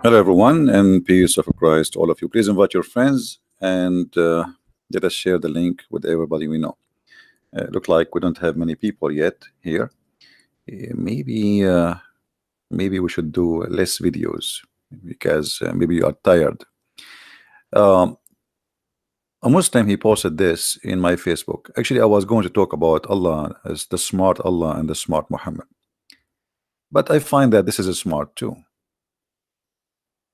Hello, everyone, and peace of Christ to all of you. Please invite your friends and let us share the link with everybody we know. Look like we don't have many people yet here. Maybe we should do less videos because maybe you are tired. Um, a Muslim he posted this in my Facebook. Actually, I was going to talk about Allah as the smart Allah and the smart Muhammad, but I find that this is a smart too.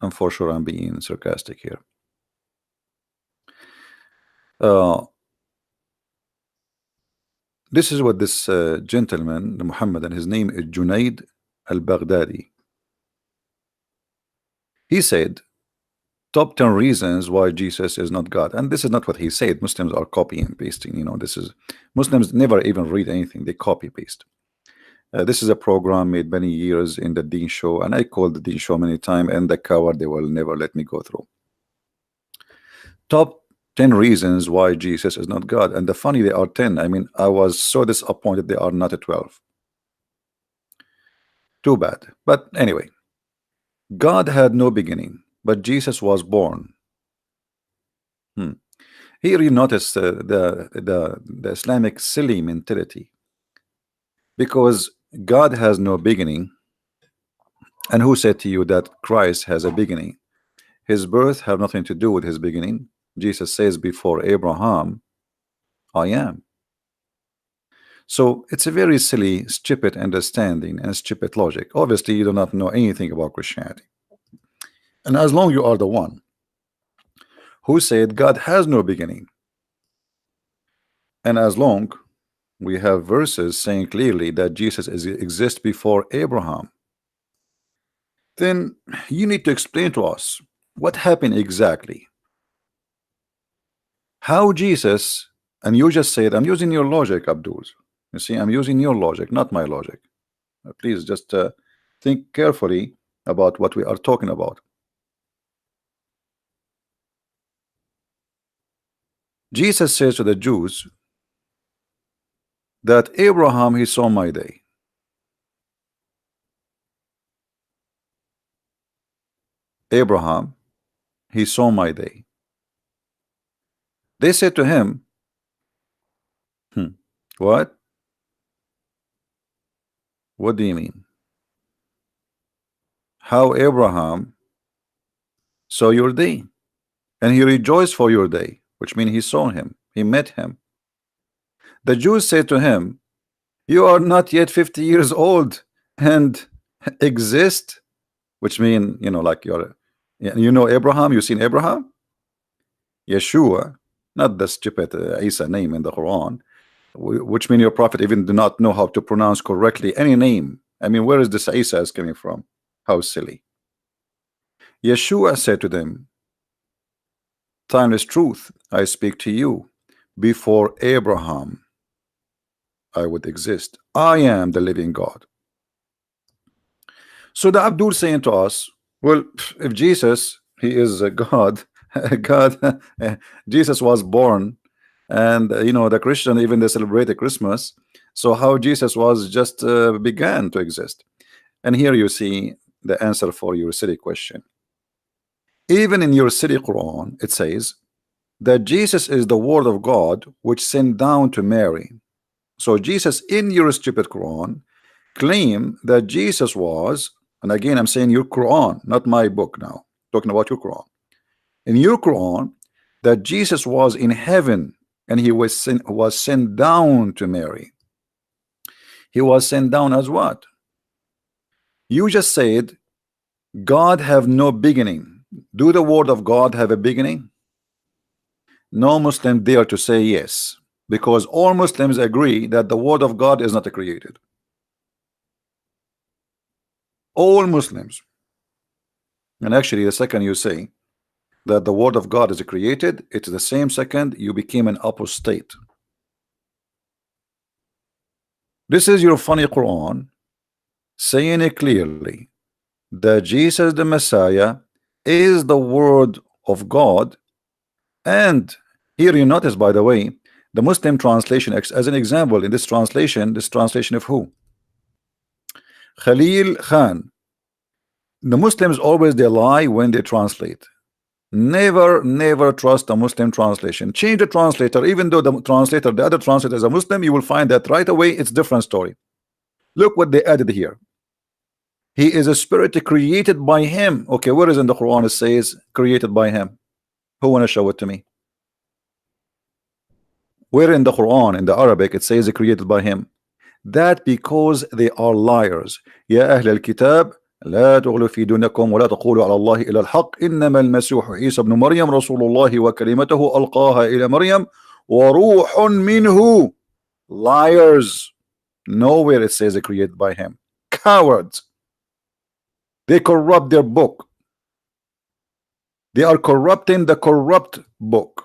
And for sure, I'm being sarcastic here. Uh, This is what this gentleman, Muhammad, and his name is Junaid al-Baghdadi. He said, top 10 reasons why Jesus is not God. And this is not what he said. Muslims are copying and pasting. This is Muslims never even read anything. They copy paste. This is a program made many years in the Deen Show, and I called the Deen Show many times, and the coward, they will never let me go through. Top 10 reasons why Jesus is not God. And the funny, they are 10. I mean, I was so disappointed they are not a 12. Too bad. But anyway, God had no beginning, but Jesus was born. Here you notice the Islamic silly mentality, because God has no beginning. And who said to you that Christ has a beginning? His birth have nothing to do with his beginning. Jesus says, before Abraham, I am. So it's a very silly, stupid understanding and stupid logic. Obviously, you do not know anything about Christianity. And as long you are the one who said God has no beginning, and as long we have verses saying clearly that Jesus exists before Abraham, then you need to explain to us what happened exactly. How Jesus, and you just said, I'm using your logic, Abdul. You see, I'm using your logic, not my logic. Please just think carefully about what we are talking about. Jesus says to the Jews that Abraham, he saw my day. Abraham, he saw my day. They said to him, what? What do you mean? How Abraham saw your day, and he rejoiced for your day, which means he saw him, he met him. The Jews said to him, you are not yet 50 years old and exist, which mean, like you're, Abraham, you seen Abraham? Yeshua, not the stupid Isa name in the Quran, which mean your prophet even do not know how to pronounce correctly any name. I mean, where is this Isa is coming from? How silly. Yeshua said to them, timeless truth, I speak to you. Before Abraham, I would exist. I am the living God. So the Abdul saying to us, well, if Jesus, he is a God, God, Jesus was born, and the Christian even they celebrate Christmas. So how Jesus was just began to exist? And here you see the answer for your silly question. Even in your silly Quran, it says that Jesus is the word of God which sent down to Mary. So Jesus in your stupid Quran claim that Jesus was, and again I'm saying your Quran, not my book now, talking about your Quran. In your Quran, that Jesus was in heaven and he was sent down to Mary. He was sent down as what? You just said God have no beginning. Do the word of God have a beginning? No Muslim dare to say yes, because all Muslims agree that the word of God is not created. All Muslims. And actually, the second you say that the word of God is created, it's the same second you became an apostate. This is your funny Quran saying it clearly that Jesus the Messiah is the word of God. And here you notice, by the way, the Muslim translation as an example in this translation of who? Khalil Khan. The Muslims always they lie when they translate. Never trust a Muslim translation. Change the translator, even though the translator, the other translator is a Muslim, you will find that right away it's different story. Look what they added here. He is a spirit created by him. Okay, where is in the Quran it says created by him? Who wanna show it to me? Where in the Quran, in the Arabic, it says created by him? That because they are liars. يا أهل الكتاب لا تغلوا في دينكم ولا تقولوا على الله إلا الحق إنما المسيح عيسى ابن مريم رسول الله وكلمته ألقاها إلى مريم وروح منه. Liars. Nowhere it says created by him. Cowards. They corrupt their book. They are corrupting the corrupt book.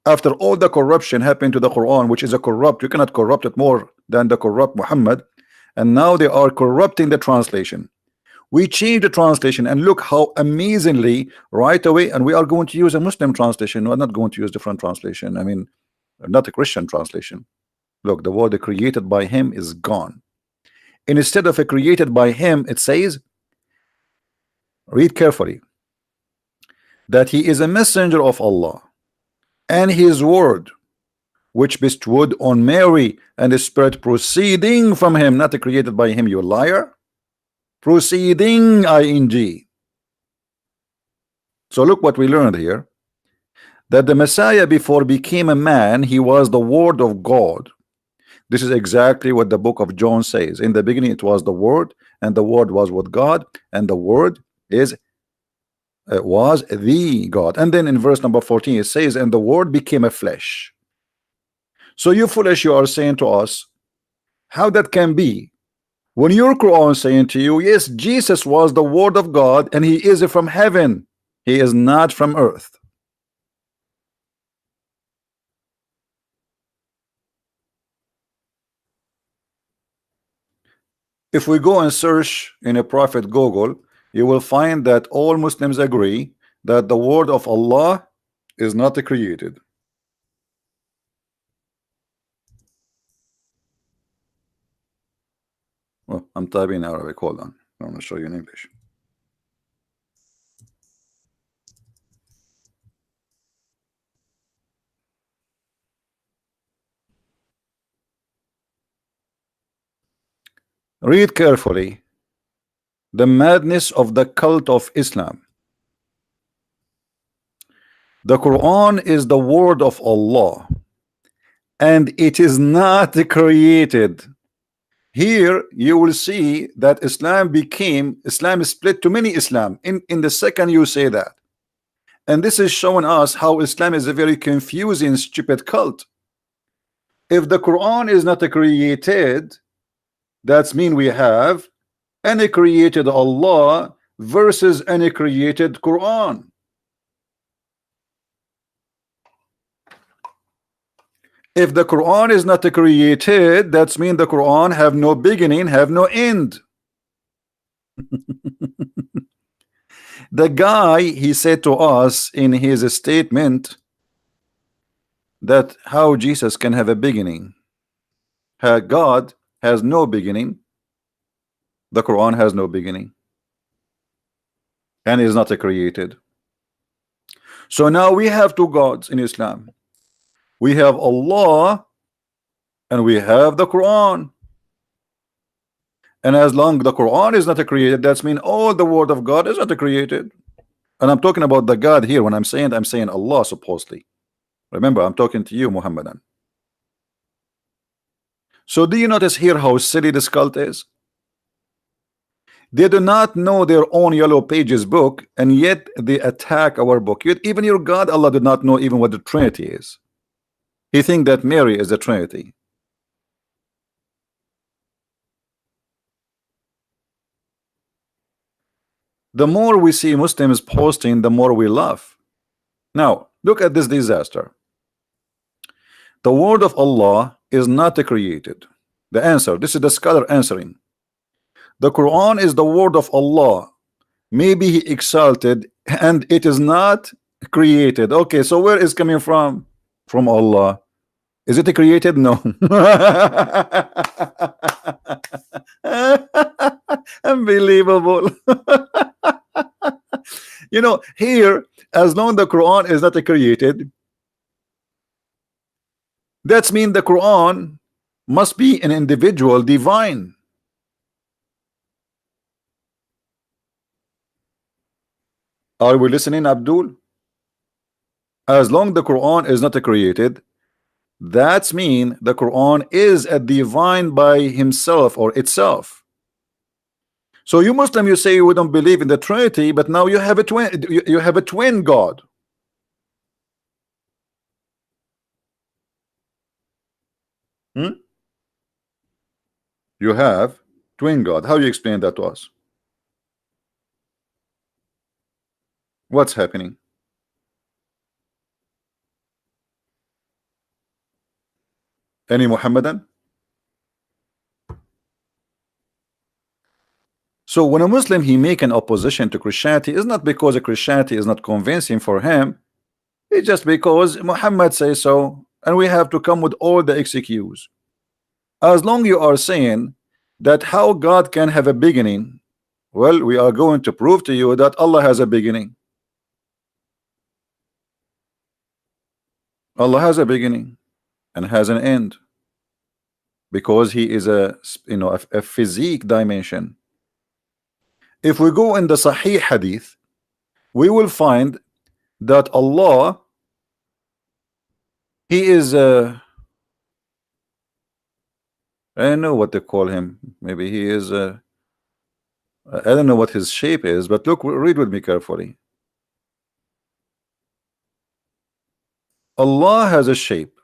After all the corruption happened to the Quran, which is a corrupt, you cannot corrupt it more than the corrupt Muhammad, and now they are corrupting the translation. We changed the translation, and look how amazingly right away, and we are going to use a Muslim translation. We're not going to use different translation. I mean, not a Christian translation. Look, the word created by him is gone. And instead of a created by him, it says, read carefully, that he is a messenger of Allah, and his word which bestowed on Mary, and the spirit proceeding from him, not created by him, you liar. Proceeding, ing. So look what we learned here, that the Messiah before became a man, he was the word of God. This is exactly what the book of John says. In the beginning it was the word, and the word was with God, and the word is was the God. And then in verse number 14 it says, and the word became a flesh. So you foolish, you are saying to us, how that can be when your Quran is saying to you, yes, Jesus was the word of God and he is from heaven, he is not from earth. If we go and search in a prophet Google, you will find that all Muslims agree that the word of Allah is not created. Well, I'm typing in Arabic. Hold on. I'm going to show you in English. Read carefully. The madness of the cult of Islam. The Quran is the word of Allah, and it is not created. Here you will see that Islam is split to many Islam in the second you say that. And this is showing us how Islam is a very confusing, stupid cult. If the Quran is not created, that's mean we have any created Allah versus any created Quran. If the Quran is not created, that's mean the Quran have no beginning, have no end. The guy, he said to us in his statement that how Jesus can have a beginning. God has no beginning. The Quran has no beginning and is not created. So now we have two gods in Islam. We have Allah and we have the Quran. And as long the Quran is not created, that's mean all the word of God is not created. And I'm talking about the God here. When I'm saying Allah supposedly. Remember, I'm talking to you, Muhammadan. So do you notice here how silly this cult is? They do not know their own yellow pages book, and yet they attack our book. Yet even your God, Allah, did not know even what the Trinity is. He think that Mary is the Trinity. The more we see Muslims posting, the more we laugh. Now, look at this disaster. The word of Allah is not created. The answer, this is the scholar answering. The Quran is the word of Allah. Maybe he exalted, and it is not created. Okay, so where is coming from? From Allah. Is it created? No. Unbelievable. You know, here, as long the Quran is not created, that's mean the Quran must be an individual divine. Are we listening, Abdul? As long the Quran is not created, that's mean the Quran is a divine by himself or itself. So you Muslim, you say we don't believe in the Trinity, but now you have a twin. You have a twin God. Hmm? You have twin God. How you explain that to us? What's happening? Any Muhammadan? So when a Muslim he make an opposition to Christianity, is not because Christianity is not convincing for him. It's just because Muhammad says so, and we have to come with all the excuse. As long you are saying that how God can have a beginning, well, we are going to prove to you that Allah has a beginning. Allah has a beginning and has an end, because he is a, you know, a physique dimension. If we go in the Sahih Hadith, we will find that Allah, he is I don't know what they call him. Maybe he is I don't know what his shape is, but look, read with me carefully. Allah has a shape,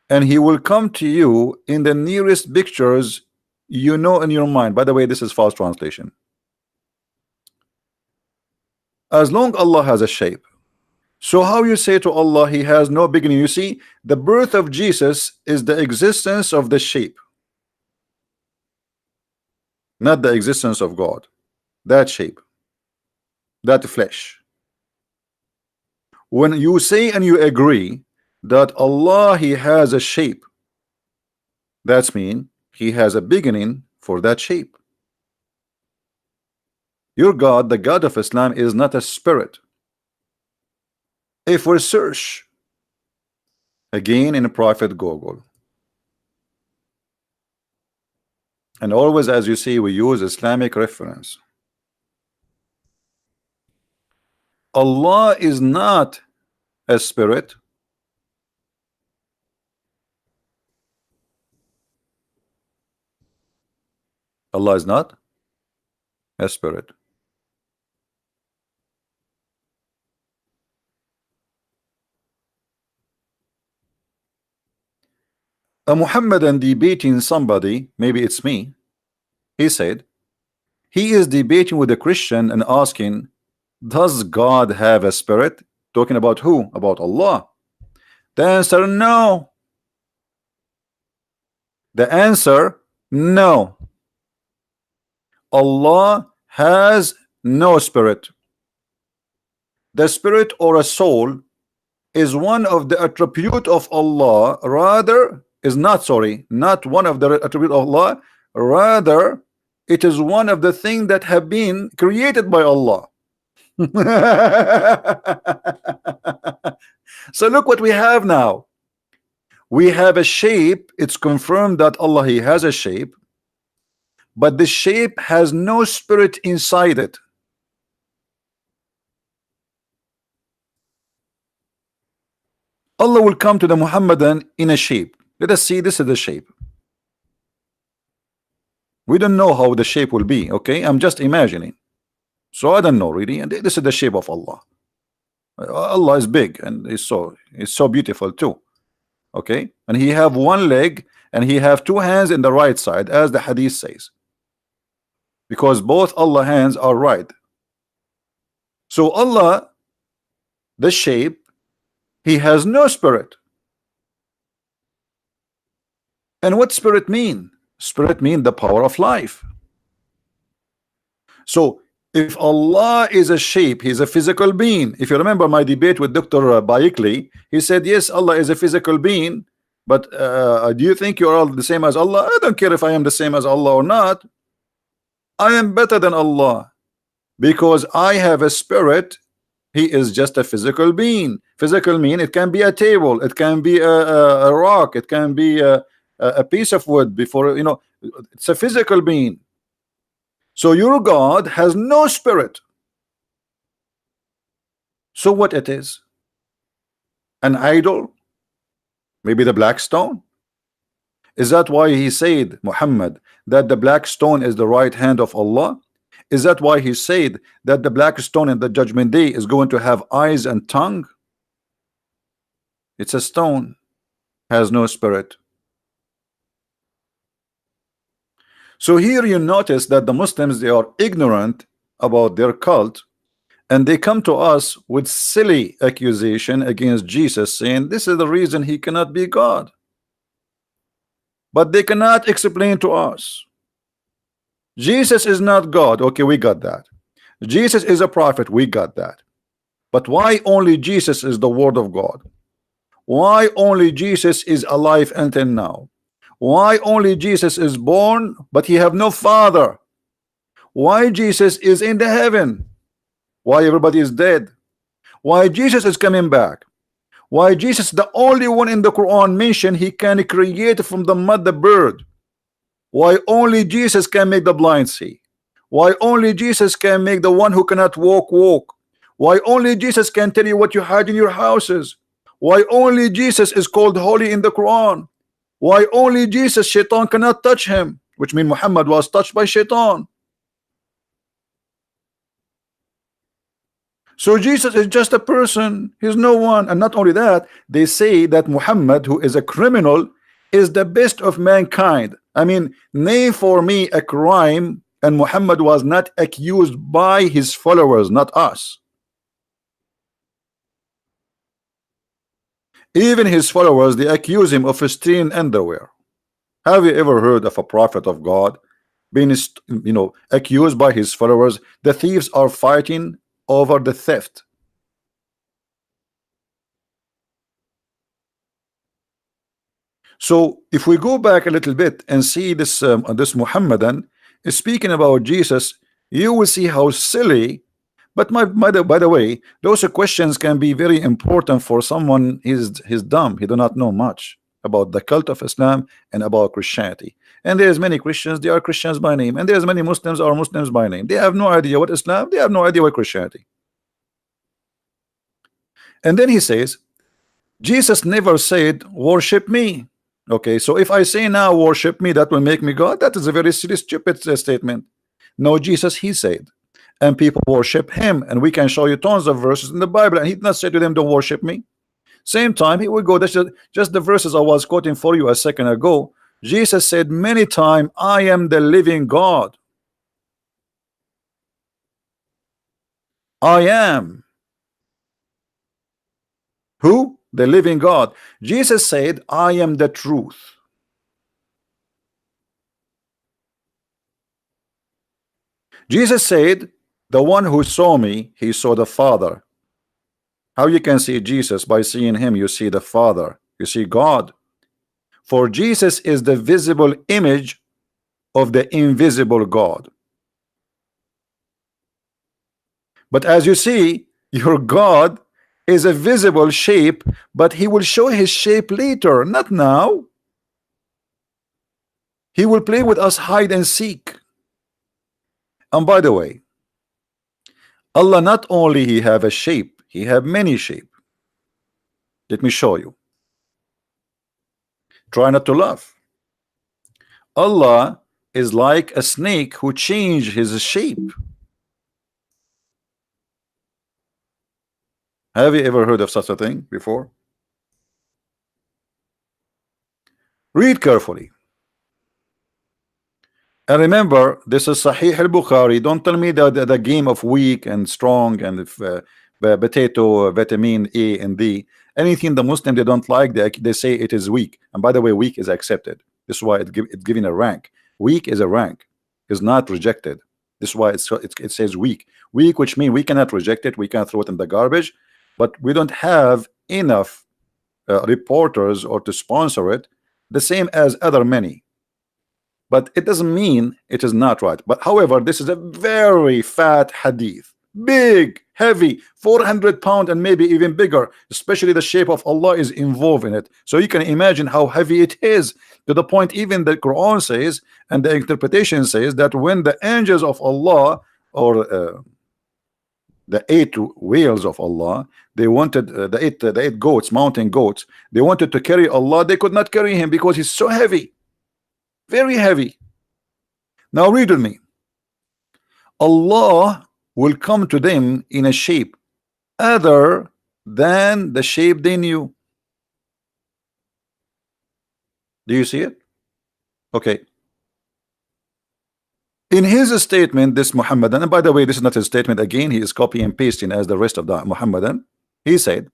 and he will come to you in the nearest pictures you know in your mind. By the way, this is false translation. As long Allah has a shape, so how you say to Allah he has no beginning? You see, the birth of Jesus is the existence of the shape, not the existence of God. That shape, that flesh. When you say and you agree that Allah he has a shape, that's mean he has a beginning for that shape. Your God, the God of Islam, is not a spirit. If we search again in Prophet Google, and always, as you see, we use Islamic reference, Allah is not a spirit. Allah is not a spirit. A Muhammadan debating somebody, maybe it's me, he said, he is debating with a Christian and asking, does God have a spirit? Talking about who? About Allah. The answer, no. The answer, no. Allah has no spirit. The spirit or a soul is one of the attribute of Allah, rather is not, sorry, not one of the attribute of Allah, rather it is one of the things that have been created by Allah. So look what we have now. We have a shape. It's confirmed that Allah he has a shape, but the shape has no spirit inside it. Allah will come to the Muhammadan in a shape. Let us see, this is the shape. We don't know how the shape will be, okay? I'm just imagining. So I don't know really, and this is the shape of Allah. Allah is big and is so beautiful too. Okay, and he have one leg and he have two hands in the right side, as the hadith says, because both Allah hands are right. So Allah, the shape, he has no spirit. And what spirit mean? Spirit mean the power of life. So if Allah is a shape, he's a physical being. If you remember my debate with Dr. Baikli, he said yes, Allah is a physical being, but do you think you're all the same as Allah? I don't care if I am the same as Allah or not. I am better than Allah. Because I have a spirit, he is just a physical being. Physical mean it can be a table, it can be a rock, it can be a piece of wood. Before, you know, it's a physical being. So your God has no spirit. So what it is? An idol? Maybe the black stone? Is that why he said, Muhammad, that the black stone is the right hand of Allah? Is that why he said that the black stone in the judgment day is going to have eyes and tongue? It's a stone, has no spirit. So here you notice that the Muslims, they are ignorant about their cult, and they come to us with silly accusation against Jesus, saying this is the reason he cannot be God. But they cannot explain to us. Jesus is not God. Okay, we got that. Jesus is a prophet. We got that. But why only Jesus is the word of God? Why only Jesus is alive until now? Why only Jesus is born, but he have no father? Why Jesus is in the heaven? Why everybody is dead? Why Jesus is coming back? Why Jesus the only one in the Quran mentioned he can create from the mud the bird? Why only Jesus can make the blind see? Why only Jesus can make the one who cannot walk walk? Why only Jesus can tell you what you hide in your houses? Why only Jesus is called holy in the Quran? Why only Jesus, shaitan cannot touch him? Which means Muhammad was touched by shaitan. So Jesus is just a person. He's no one. And not only that, they say that Muhammad, who is a criminal, is the best of mankind. I mean, name for me a crime and Muhammad was not accused by his followers, not us. Even his followers, they accuse him of stealing underwear. Have you ever heard of a prophet of God being, you know, accused by his followers? The thieves are fighting over the theft. So if we go back a little bit and see this this Muhammadan speaking about Jesus, you will see how silly. But by the way, those questions can be very important for someone. He's dumb. He do not know much about the cult of Islam and about Christianity. And there's many Christians, they are Christians by name, and there's many Muslims are Muslims by name. They have no idea what Islam, they have no idea what Christianity. And then he says, Jesus never said, worship me. Okay, so if I say now, worship me, that will make me God. That is a very silly, stupid statement. No, Jesus, he said, and people worship him. And we can show you tons of verses in the Bible. And he did not say to them, don't worship me. Same time, he would go, that's just the verses I was quoting for you a second ago. Jesus said many times, I am the living God. I am. Who? The living God. Jesus said, I am the truth. Jesus said, the one who saw me, he saw the Father. How you can see Jesus? By seeing him, you see the Father, you see God. For Jesus is the visible image of the invisible God. But as you see, your God is a visible shape, but he will show his shape later, not now. He will play with us hide and seek. And by the way, Allah not only he have a shape, he have many shape. Let me show you. Try not to laugh. Allah is like a snake who changed his shape. Have you ever heard of such a thing before? Read carefully. And remember, this is Sahih al-Bukhari. Don't tell me that the game of weak and strong and potato, vitamin A and D. Anything the Muslim they don't like, they say it is weak. And by the way, weak is accepted. This is why it's given a rank. Weak is a rank, is not rejected. This is why it says weak. Weak, which means we cannot reject it, we can throw it in the garbage, but we don't have enough reporters or to sponsor it, the same as other many. but it doesn't mean it is not right. But however, this is a very fat hadith, big, heavy, 400 pound and maybe even bigger, especially the shape of Allah is involved in it. So you can imagine how heavy it is, to the point even the Quran says and the interpretation says that when the angels of Allah, or the eight whales of Allah, they wanted the eight goats, mountain goats, they wanted to carry Allah, they could not carry him because he's so heavy, very heavy. Now read with me. Allah will come to them in a shape other than the shape they knew. Do you see it? Okay. In his statement, this Muhammadan, and by the way, this is not his statement again, he is copy and pasting as the rest of the Muhammadan. He said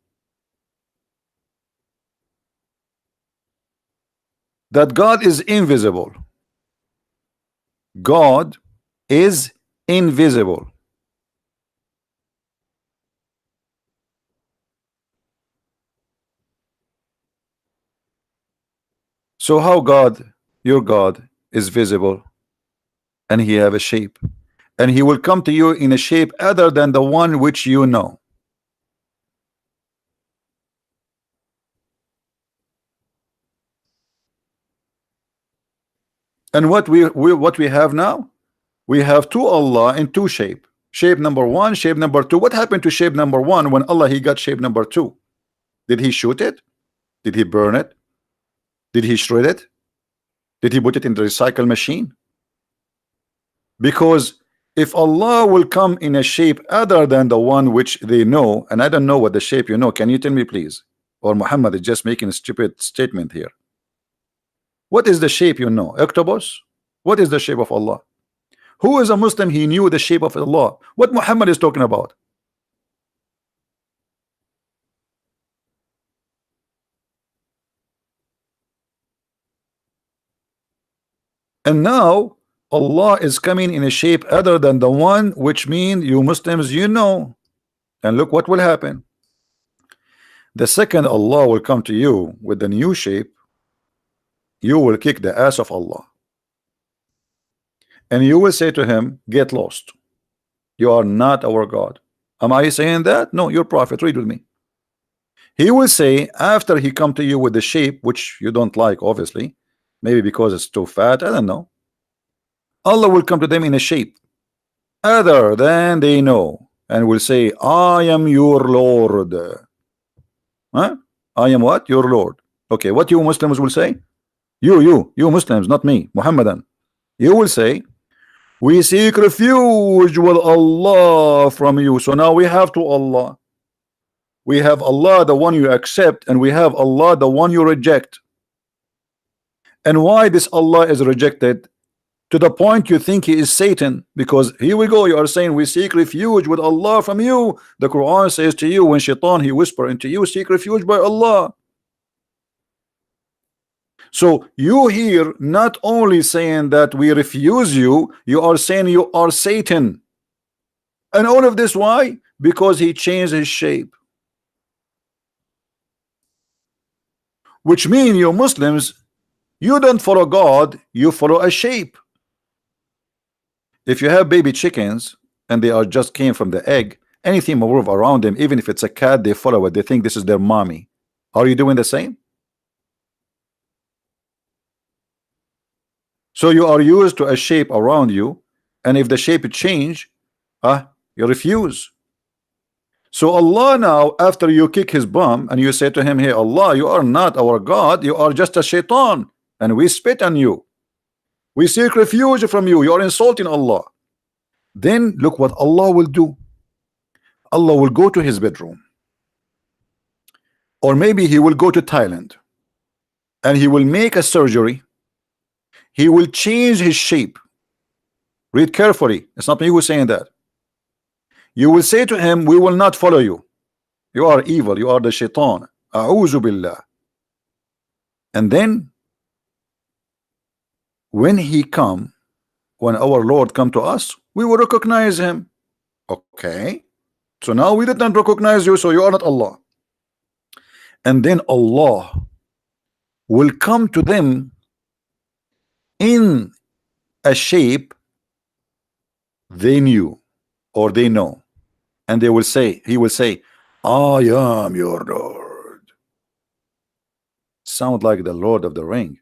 that God is invisible. God is invisible. So how God, your God, is visible and he have a shape, and he will come to you in a shape other than the one which you know? And what we have now, we have two Allah in two shape. Shape number one, shape number two. What happened to shape number one when Allah he got shape number two? Did he shoot it? Did he burn it? Did he shred it? Did he put it in the recycle machine? Because if Allah will come in a shape other than the one which they know, and I don't know what the shape you know, can you tell me please? Or Muhammad is just making a stupid statement here. What is the shape you know? Octopus? What is the shape of Allah? Who is a Muslim he knew the shape of Allah? What Muhammad is talking about? And now Allah is coming in a shape other than the one which mean you Muslims you know. And look what will happen. The second Allah will come to you with the new shape, you will kick the ass of Allah. And you will say to him, get lost. You are not our God. Am I saying that? No, your prophet. Read with me. He will say, after he come to you with the shape which you don't like, obviously, maybe because it's too fat, I don't know. Allah will come to them in a shape other than they know, and will say, I am your Lord. Huh? I am what? Your Lord. Okay, what you Muslims will say? You Muslims, not me, Muhammadan. You will say, we seek refuge with Allah from you. So now we have two Allah. We have Allah, the one you accept, and we have Allah, the one you reject. And why this Allah is rejected? To the point you think he is Satan, because here we go, you are saying we seek refuge with Allah from you. The Quran says to you, when shaitan he whisper into you, seek refuge by Allah. So you here not only saying that we refuse you, you are saying you are Satan. And all of this why? Because he changed his shape. Which means you Muslims, you don't follow God, you follow a shape. If you have baby chickens and they are just came from the egg, anything move around them, even if it's a cat, they follow it. They think this is their mommy. Are you doing the same? So you are used to a shape around you, and if the shape change, you refuse. So Allah now, after you kick his bum and you say to him, hey Allah, you are not our God, you are just a shaitan, and we spit on you. We seek refuge from you. You are insulting Allah. Then look what Allah will do. Allah will go to his bedroom, or maybe he will go to Thailand, and he will make a surgery. He will change his shape. Read carefully. It's not me who's saying that. You will say to him, we will not follow you. You are evil. You are the shaitan. A'udhu billah. And then when he come, when our Lord come to us, we will recognize him. Okay. So now we did not recognize you, so you are not Allah. And then Allah will come to them in a shape they knew or they know, and they will say, he will say, I am your Lord. Sound like the Lord of the Ring.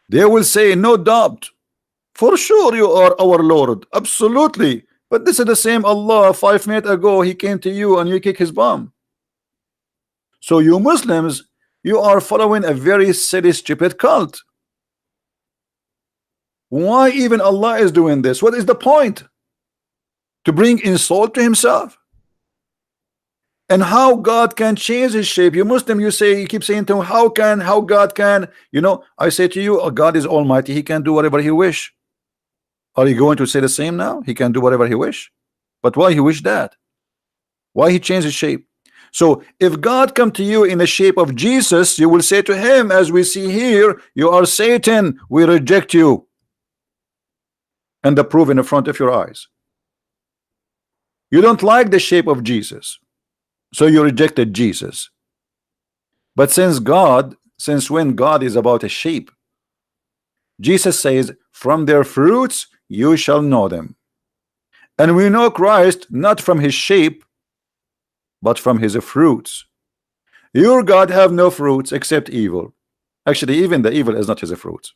They will say, no doubt, for sure you are our Lord, absolutely. But this is the same Allah 5 minutes ago he came to you and you kick his bum. So you Muslims, you are following a very silly, stupid cult. Why even Allah is doing this? What is the point? To bring insult to himself? And how God can change his shape? You Muslim, you say, you keep saying to him, how God can, I say to you, oh, God is almighty, he can do whatever he wish. Are you going to say the same now? He can do whatever he wish. But why he wish that? Why he changed his shape? So if God come to you in the shape of Jesus, you will say to him, as we see here, you are Satan, we reject you. And the proof in the front of your eyes. You don't like the shape of Jesus, so you rejected Jesus. But since when God is about a shape, Jesus says, from their fruits you shall know them. And we know Christ not from his shape, but from his fruits. Your God have no fruits except evil. Actually, even the evil is not his fruit.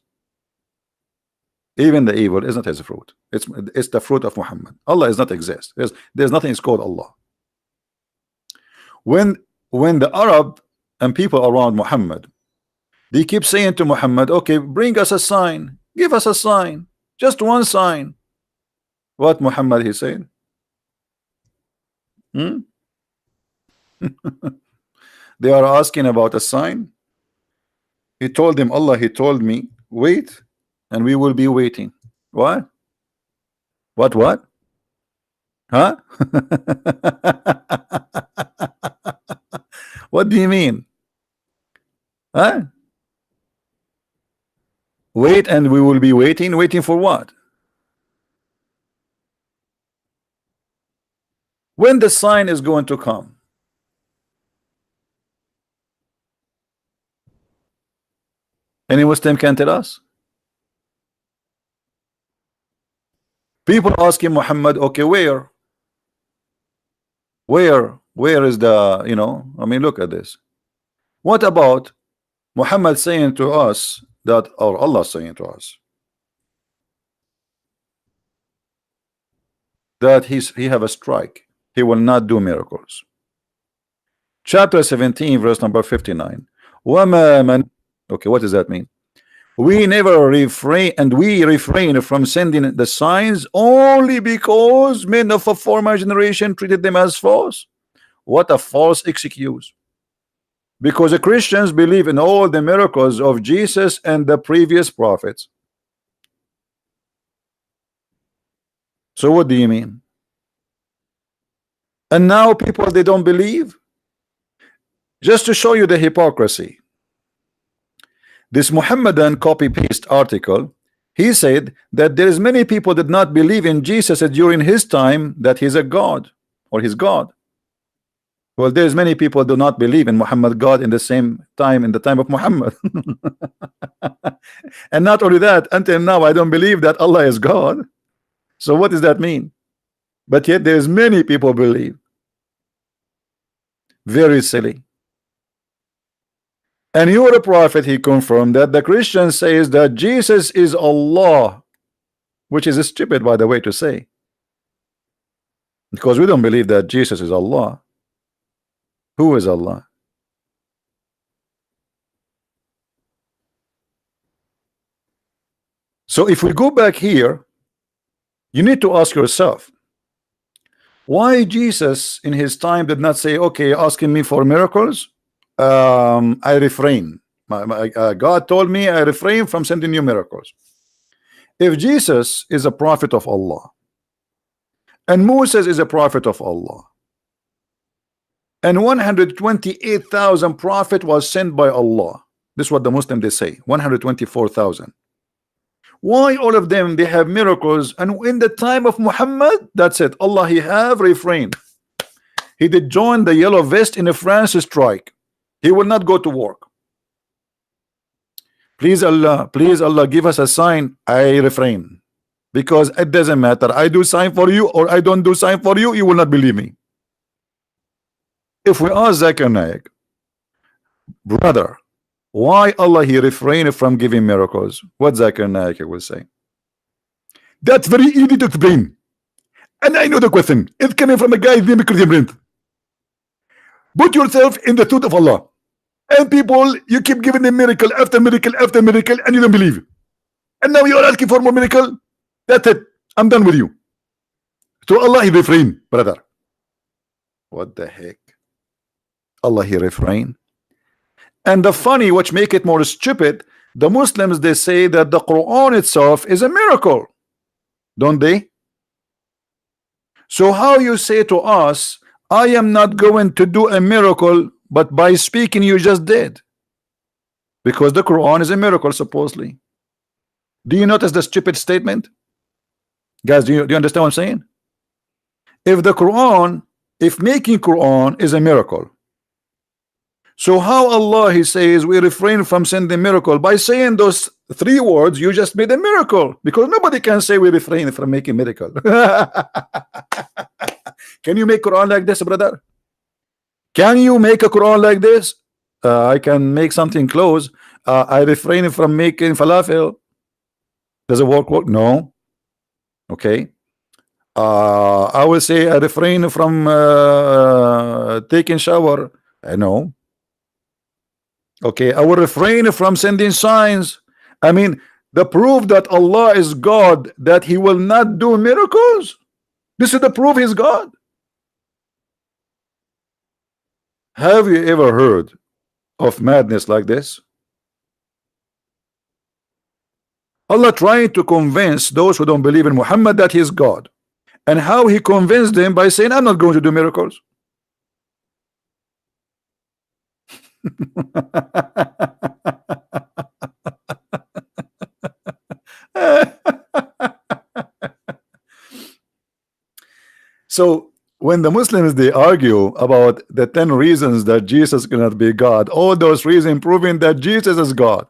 Even the evil is not his fruit. It's the fruit of Muhammad. Allah does not exist. There's nothing is called Allah. When the Arab and people around Muhammad, they keep saying to Muhammad, okay, bring us a sign, give us a sign, just one sign. What Muhammad he said? They are asking about a sign. He told them, Allah, he told me, wait, and we will be waiting. What? What? Huh? What do you mean? Huh? Wait, and we will be waiting. Waiting for what? When the sign is going to come? Any Muslim can tell us? People asking Muhammad, okay, where is the, I mean, look at this. What about Muhammad saying to us that, or Allah saying to us that he have a strike, he will not do miracles. Chapter 17, verse number 59. Okay, what does that mean? We never refrain, and we refrain from sending the signs only because men of a former generation treated them as false. What a false excuse. Because the Christians believe in all the miracles of Jesus and the previous prophets. So what do you mean? And now people, they don't believe? Just to show you the hypocrisy. This Muhammadan copy-paste article, he said that there is many people that not believe in Jesus during his time that he's a God or he's God. Well, there's many people do not believe in Muhammad God in the same time, in the time of Muhammad. And not only that, until now I don't believe that Allah is God. So what does that mean? But yet there's many people believe. Very silly. And your prophet, he confirmed that the Christian says that Jesus is Allah, which is stupid, by the way, to say, because we don't believe that Jesus is Allah. Who is Allah? So if we go back here, you need to ask yourself, why Jesus in his time did not say, okay, asking me for miracles, I refrain. God told me I refrain from sending you miracles. If Jesus is a prophet of Allah, and Moses is a prophet of Allah, and 128,000 prophet was sent by Allah, this is what the Muslim they say, 124,000. Why all of them they have miracles, and in the time of Muhammad, that's it, Allah he have refrained. He did join the yellow vest in a France strike. He will not go to work. Please Allah, give us a sign. I refrain. because it doesn't matter. I do sign for you or I don't do sign for you, you will not believe me. If we ask Zakir Naik, brother, why Allah he refrained from giving miracles, what Zakir Naik will say? That's very easy to explain. And I know the question. It's coming from a guy named Christian Brent. Put yourself in the suit of Allah. And people, you keep giving them miracle after miracle after miracle, and you don't believe. And now you are asking for more miracle. That's it. I'm done with you. So Allah he refrain, brother. What the heck? Allah he refrain. And the funny, which make it more stupid, the Muslims they say that the Quran itself is a miracle, don't they? So how you say to us, I am not going to do a miracle, but by speaking you just did, because the Quran is a miracle supposedly. Do you notice the stupid statement, guys? Do you understand what I'm saying? If the Quran, if making Quran is a miracle, so how Allah he says we refrain from sending miracle by saying those three words? You just made a miracle, because nobody can say we refrain from making miracle. Can you make Quran like this, brother? Can you make a Quran like this? I can make something close. I refrain from making falafel. Does it work? No. Okay. I will say I refrain from taking shower. No. Okay, I will refrain from sending signs. I mean, the proof that Allah is God, that he will not do miracles. This is the proof he's God. Have you ever heard of madness like this? Allah trying to convince those who don't believe in Muhammad that he is God. And how he convinced them? By saying, I'm not going to do miracles. So when the Muslims they argue about the 10 reasons that Jesus cannot be God, all those reasons proving that Jesus is God,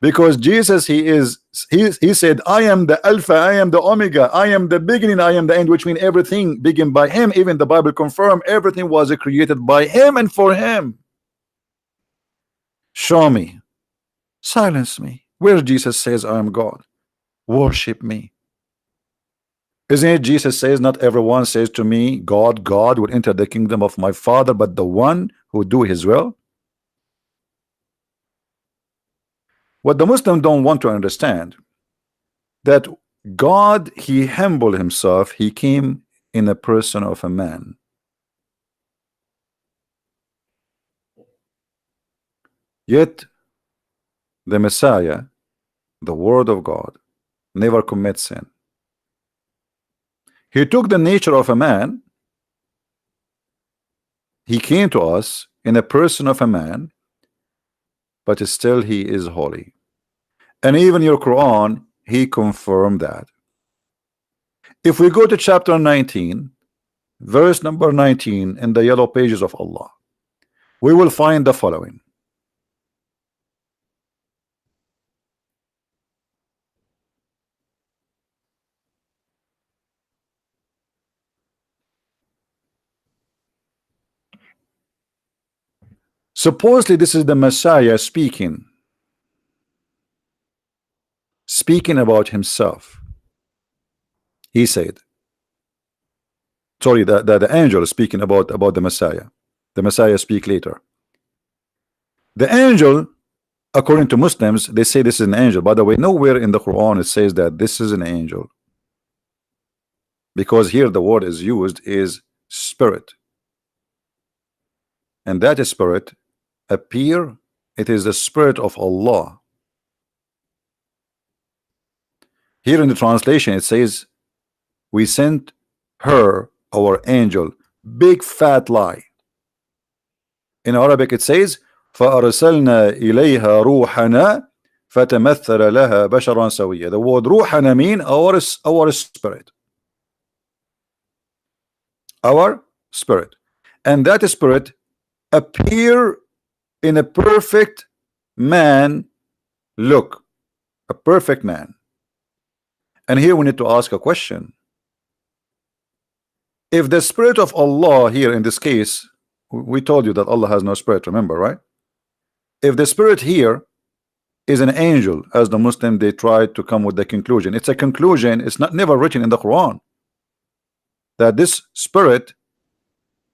because Jesus he said, I am the Alpha, I am the Omega, I am the beginning, I am the end, which means everything began by him. Even the Bible confirm everything was created by him and for him. Show me, silence me where Jesus says I am God, worship me. Isn't it Jesus says, not everyone says to me, God, God will enter the kingdom of my Father, but the one who do his will? What the Muslims don't want to understand, that God, he humbled himself, he came in the person of a man. Yet the Messiah, the Word of God, never commits sin. He took the nature of a man. He came to us in a person of a man, but still he is holy. And even your Quran, he confirmed that. If we go to chapter 19, verse number 19, in the yellow pages of Allah, we will find the following. Supposedly this is the Messiah speaking about himself. He said, sorry, the angel is speaking about the Messiah. The Messiah speak later. The angel, according to Muslims, they say this is an angel. By the way, nowhere in the Quran it says that this is an angel, because here the word is used is spirit, and that spirit appear, it is the spirit of Allah. Here in the translation it says, we sent her, our angel, big fat lie. In Arabic it says, فأرسلنا إليها روحنا فتمثل لها بشرا سويا. The word روحنا mean our spirit, our spirit, and that spirit appear in a perfect man look, a perfect man. And here we need to ask a question. If the spirit of Allah here in this case, we told you that Allah has no spirit, remember, right? If the spirit here is an angel, as the Muslim they tried to come with the conclusion, it's a conclusion, it's not never written in the Quran that this spirit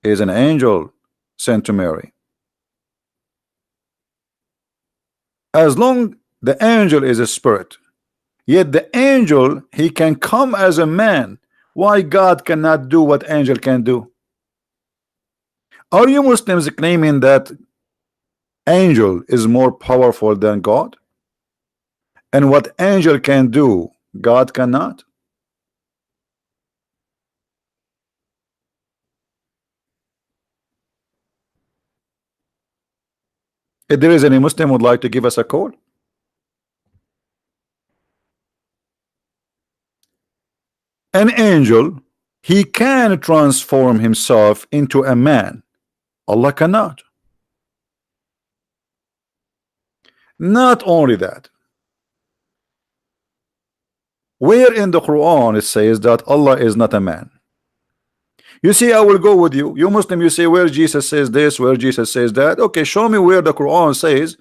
is an angel sent to Mary. As long the angel is a spirit, yet the angel, he can come as a man. Why God cannot do what angel can do? Are you Muslims claiming that angel is more powerful than God? And what angel can do, God cannot? If there is any Muslim would like to give us a call, an angel, he can transform himself into a man. Allah cannot. Not only that, where in the Quran it says that Allah is not a man? You see, I will go with you. You Muslim, you say where Jesus says this, where Jesus says that. Okay, show me where the Quran says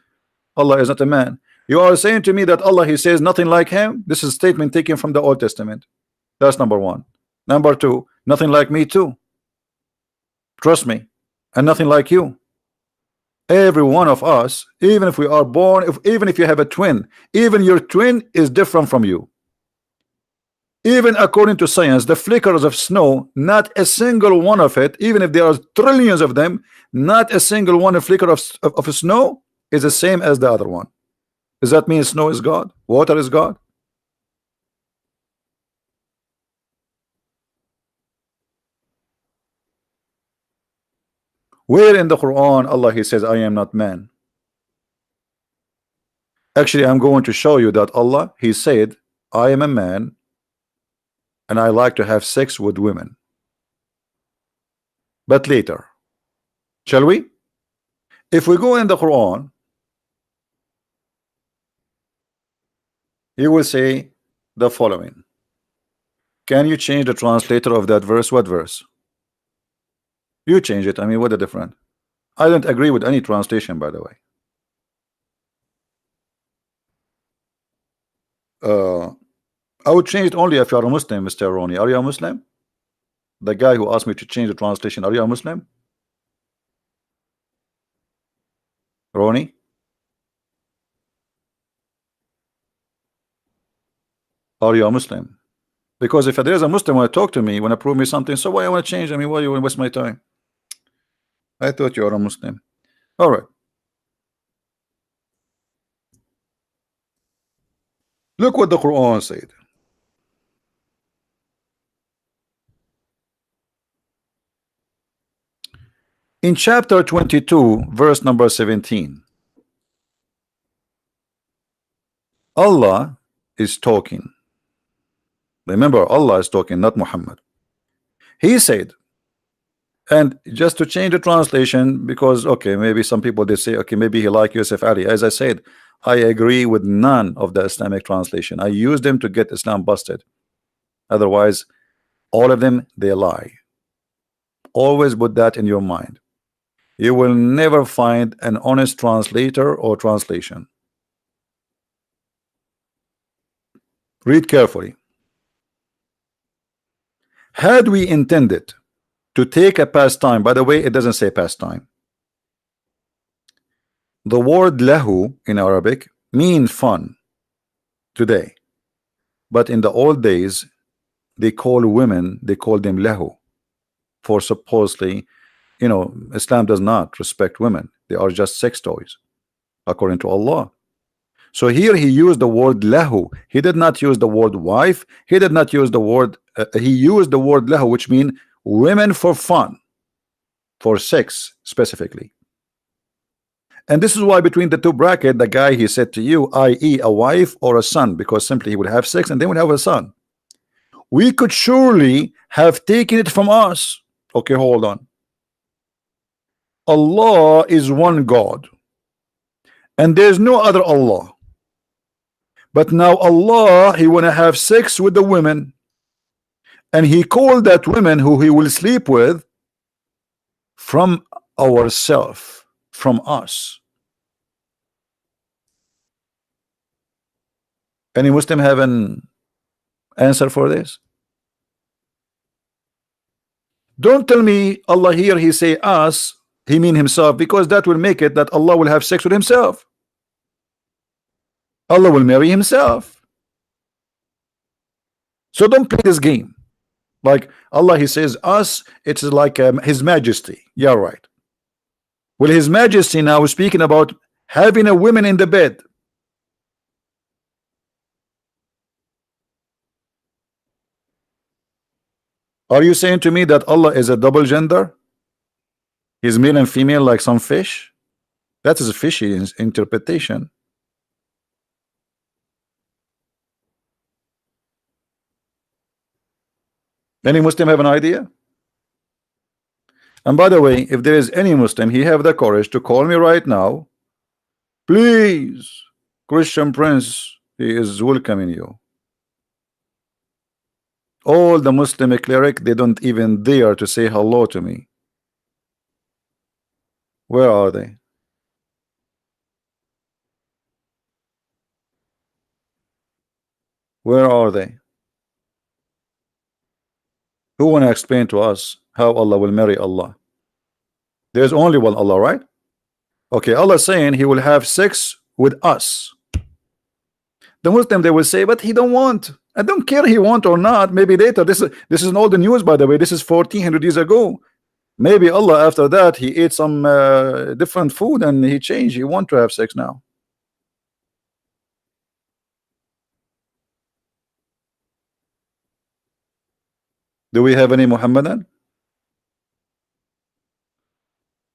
Allah is not a man. You are saying to me that Allah, he says nothing like him. This is a statement taken from the Old Testament. That's number one. Number two, nothing like me too. Trust me. And nothing like you. Every one of us, even if we are born, even if you have a twin, even your twin is different from you. Even according to science, the flickers of snow, not a single one of it, even if there are trillions of them, not a single one, a flicker of snow is the same as the other one. Does that mean snow is God? Water is God? Where in the Quran Allah he says I am not man? Actually, I'm going to show you that Allah he said I am a man and I like to have sex with women. But later, shall we? If we go in the Quran, you will say the following. Can you change the translator of that verse? What verse? You change it. I mean, what a difference. I don't agree with any translation, by the way. I would change it only if you are a Muslim, Mr. Roni. Are you a Muslim? The guy who asked me to change the translation, are you a Muslim? Roni? Are you a Muslim? Because if there is a Muslim want to talk to me, want to prove me something, so why I want to change? I mean, why you want to waste my time? I thought you are a Muslim. All right. Look what the Quran said. In chapter 22, verse number 17, Allah is talking. Remember, Allah is talking, not Muhammad. He said, and just to change the translation, because okay, maybe some people they say, okay, maybe he like Yusuf Ali. As I said, I agree with none of the Islamic translation. I use them to get Islam busted. Otherwise, all of them they lie. Always put that in your mind. You will never find an honest translator or translation. Read carefully. Had we intended to take a pastime, by the way, it doesn't say pastime. The word lahu in Arabic means fun today, but in the old days they call women, they call them lahu, for supposedly, you know, Islam does not respect women. They are just sex toys according to Allah. So here he used the word lahu. He did not use the word wife. He did not use the word he used the word lahu, which means women for fun, for sex specifically. And this is why between the two bracket, the guy he said to you, i.e. a wife or a son, because simply he would have sex and then would have a son. We could surely have taken it from us. Okay, hold on. Allah is one God and there's no other Allah. But now Allah, he wanna have sex with the women, and he called that women who he will sleep with from ourself, from us. Any Muslim have an answer for this? Don't tell me Allah here he say us, he mean himself, because that will make it that Allah will have sex with himself. Allah will marry himself. So don't play this game. Like Allah, he says us, it's like his majesty. Yeah, right. Well, his majesty now is speaking about having a woman in the bed. Are you saying to me that Allah is a double gender? He's male and female like some fish? That is a fishy interpretation. Any Muslim have an idea? And by the way, if there is any Muslim, he have the courage to call me right now. Please, Christian Prince, he is welcoming you. All the Muslim cleric, they don't even dare to say hello to me. Where are they? Where are they? Who want to explain to us how Allah will marry Allah? There's only one Allah, right? Okay, Allah saying he will have sex with us. The Muslim, they will say, but he don't want. I don't care he want or not. Maybe later. This is in all the news, by the way. This is 1400 years ago. Maybe Allah after that he ate some different food and he changed. He want to have sex now. Do we have any Muhammadan?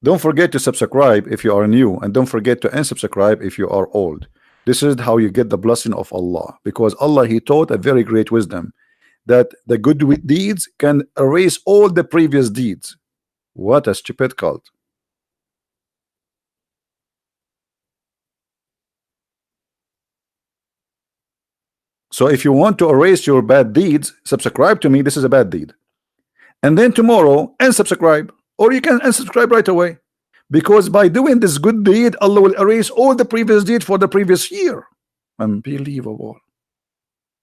Don't forget to subscribe if you are new, and don't forget to unsubscribe if you are old. This is how you get the blessing of Allah, because Allah he taught a very great wisdom that the good deeds can erase all the previous deeds. What a stupid cult. So if you want to erase your bad deeds, subscribe to me. This is a bad deed. And then tomorrow unsubscribe, or you can unsubscribe right away, because by doing this good deed Allah will erase all the previous deed for the previous year. Unbelievable.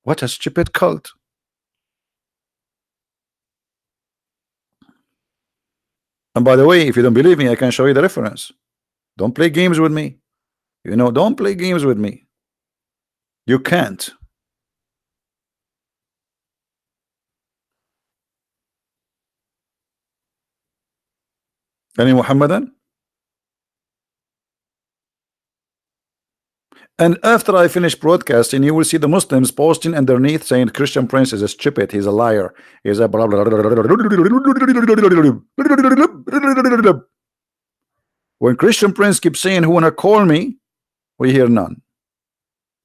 What a stupid cult. And by the way, if you don't believe me, I can show you the reference. Don't play games with me. You know, don't play games with me. You can't. Any Muhammadan? And after I finish broadcasting, you will see the Muslims posting underneath saying Christian Prince is a stupid, he's a liar, he's a blah, blah, blah, blah. When Christian Prince keeps saying who wanna call me, we hear none.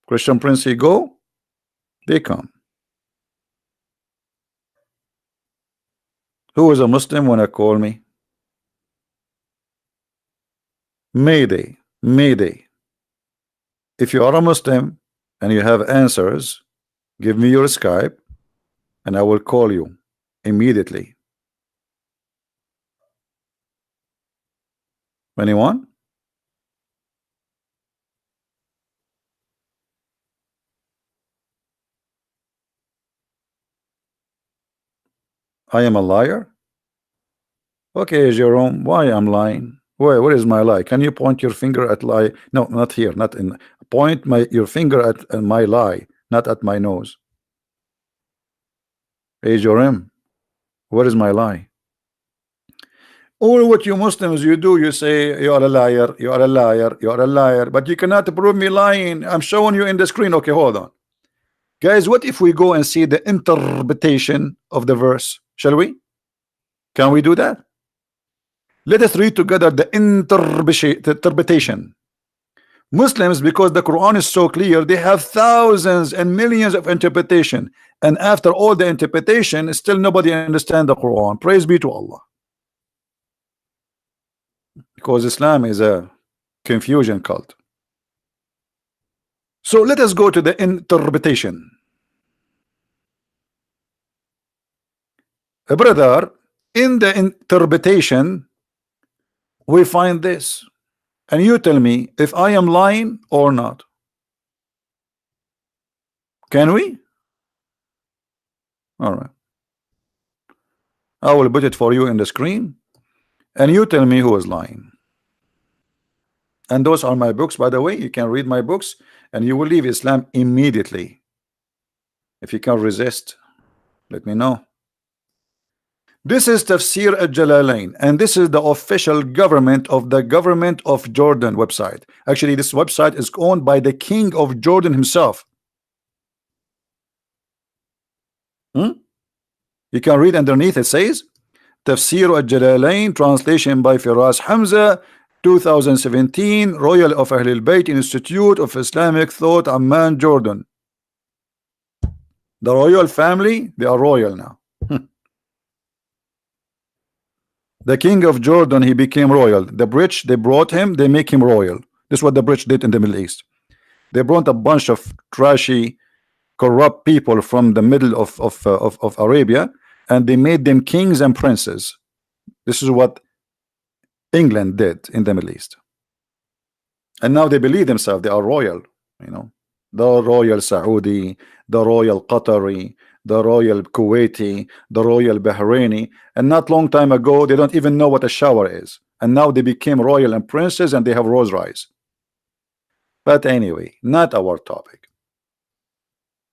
Christian Prince he go, they come. Who is a Muslim wanna call me? Mayday, Mayday. If you are a Muslim and you have answers, give me your Skype and I will call you immediately. Anyone? I am a liar? Okay, Jerome, why I'm lying? Where is my lie? Can you point your finger at lie? No, not here, not in. Point your finger at my lie, not at my nose. Hey, Jerome, where is my lie? All what you Muslims you do, you say you are a liar, you are a liar, you are a liar, but you cannot prove me lying. I'm showing you in the screen. Okay, hold on. Guys, what if we go and see the interpretation of the verse? Shall we? Can we do that? Let us read together the interpretation. Muslims, because the Quran is so clear, they have thousands and millions of interpretation, and after all the interpretation, still nobody understands the Quran. Praise be to Allah. Because Islam is a confusion cult. So let us go to the interpretation. Brother, in the interpretation, we find this. And you tell me if I am lying or not. Can we? All right. I will put it for you in the screen. And you tell me who is lying. And those are my books, by the way. You can read my books and you will leave Islam immediately. If you can resist, let me know. This is Tafsir al-Jalalain, and this is the official government of Jordan website. Actually, this website is owned by the king of Jordan himself. You can read underneath, it says Tafsir al-Jalalain, translation by Firas Hamza, 2017, Royal of Ahlul Bayt Institute of Islamic Thought, Amman, Jordan. The royal family, they are royal now. The king of Jordan, he became royal. The British, they brought him, they make him royal. This is what the British did in the Middle East. They brought a bunch of trashy, corrupt people from the middle of Arabia, and they made them kings and princes. This is what England did in the Middle East. And now they believe themselves they are royal, you know, the royal Saudi, the royal Qatari, the royal Kuwaiti, the royal Bahraini, and not long time ago they don't even know what a shower is, and now they became royal and princes and they have Rolls Royce. But anyway, not our topic.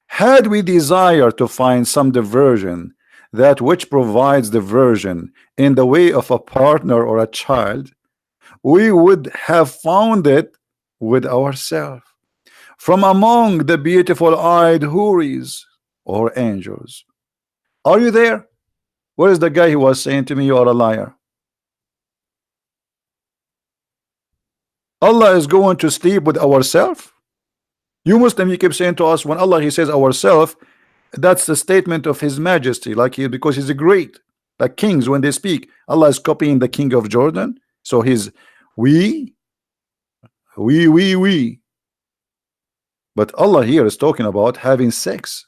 Had we desire to find some diversion, that which provides diversion in the way of a partner or a child, we would have found it with ourselves from among the beautiful eyed houris or angels. Are you there? Where is the guy who was saying to me you are a liar? Allah is going to sleep with ourselves? You Muslim, you keep saying to us when Allah he says ourselves, that's the statement of his majesty, like he, because he's a great, like kings when they speak. Allah is copying the king of Jordan, so he's we. But Allah here is talking about having sex.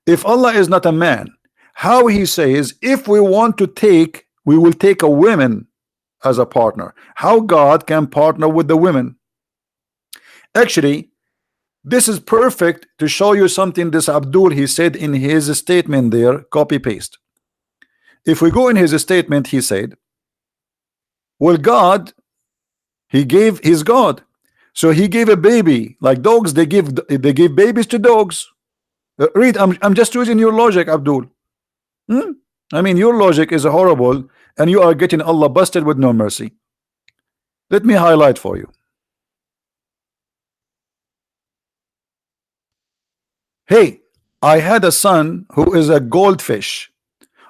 If Allah is not a man, how he says if we want to take, we will take a woman as a partner? How God can partner with the women? Actually, this is perfect to show you something this Abdul he said in his statement there, copy paste. If we go in his statement, he said, well, God, he gave his God, so he gave a baby like dogs, they give babies to dogs. Read, I'm just using your logic, Abdul. I mean, your logic is horrible and you are getting Allah busted with no mercy. Let me highlight for you. Hey, I had a son who is a goldfish,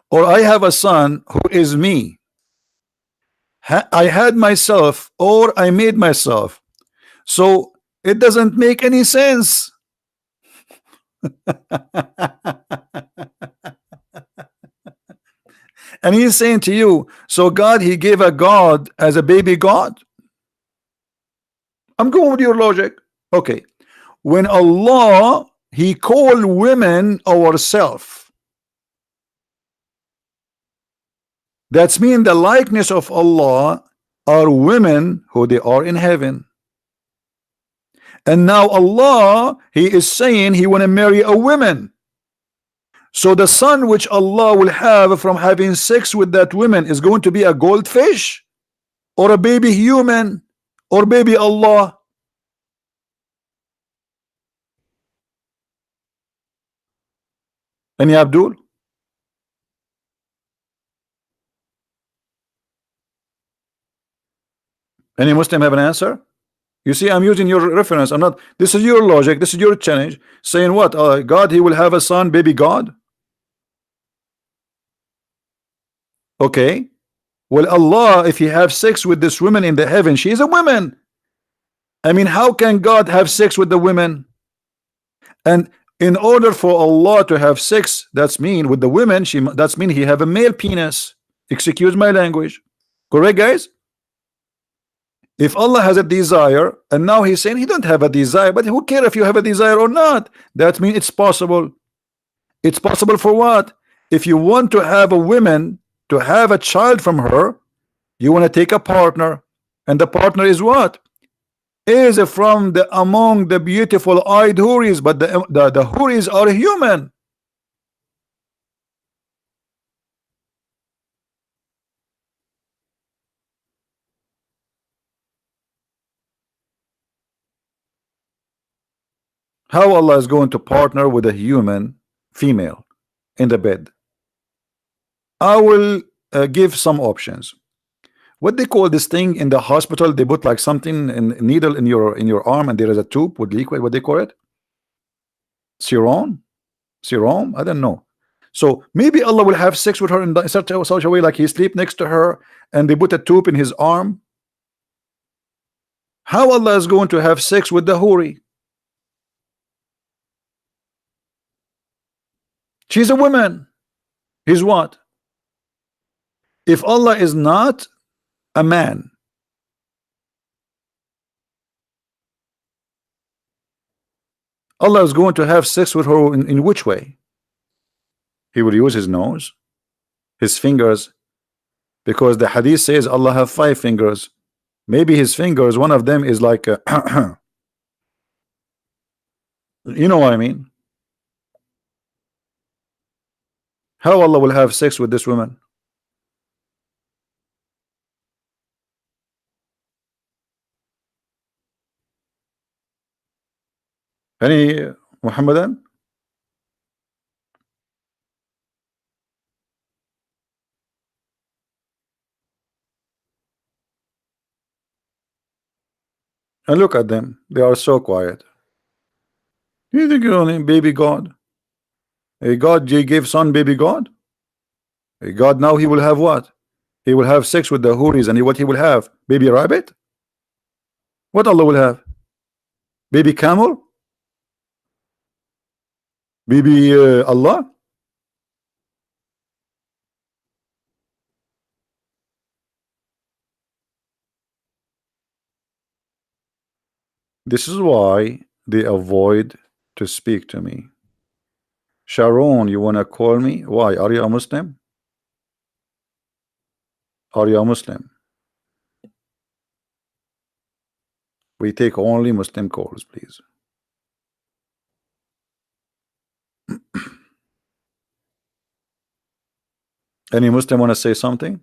or I have a son who is me. I had myself, or I made myself. So it doesn't make any sense. And he's saying to you, so God, he gave a God as a baby God? I'm going with your logic. Okay. When Allah, he called women ourself, that's mean the likeness of Allah are women who they are in heaven. And now Allah, he is saying he want to marry a woman. So the son which Allah will have from having sex with that woman is going to be a goldfish or a baby human or baby Allah. Any Abdul? Any Muslim have an answer? You see, I'm using your reference. I'm not. This is your logic. This is your challenge. Saying what? God, he will have a son, baby God. Okay. Well, Allah, if he have sex with this woman in the heaven, she is a woman. I mean, how can God have sex with the women? And in order for Allah to have sex, that's mean with the women, that's mean he have a male penis. Excuse my language. Correct, guys? If Allah has a desire, and now he's saying he don't have a desire, but who care if you have a desire or not? That means it's possible. It's possible for what? If you want to have a woman to have a child from her, you want to take a partner, and the partner is what? Is from the among the beautiful eyed houris, but the houris are human. How Allah is going to partner with a human female in the bed? I will give some options. What they call this thing in the hospital, they put like something in needle in your arm, and there is a tube with liquid. What they call it? Serum. I don't know. So maybe Allah will have sex with her in such a way, like he sleep next to her, and they put a tube in his arm. How Allah is going to have sex with the houri? She's a woman. He's what? If Allah is not a man, Allah is going to have sex with her in which way? He will use his nose, his fingers, because the hadith says Allah have 5 fingers. Maybe his fingers, one of them is like you know what I mean? How Allah will have sex with this woman? Any Muhammadan? And look at them, they are so quiet. You think you're only baby God? A God he gave son baby God? A God now he will have what? He will have sex with the houris, and what he will have? Baby rabbit? What Allah will have? Baby camel? Baby Allah? This is why they avoid to speak to me. Sharon, you wanna call me? Why? Are you a Muslim? Are you a Muslim? We take only Muslim calls, please. Any Muslim wanna say something?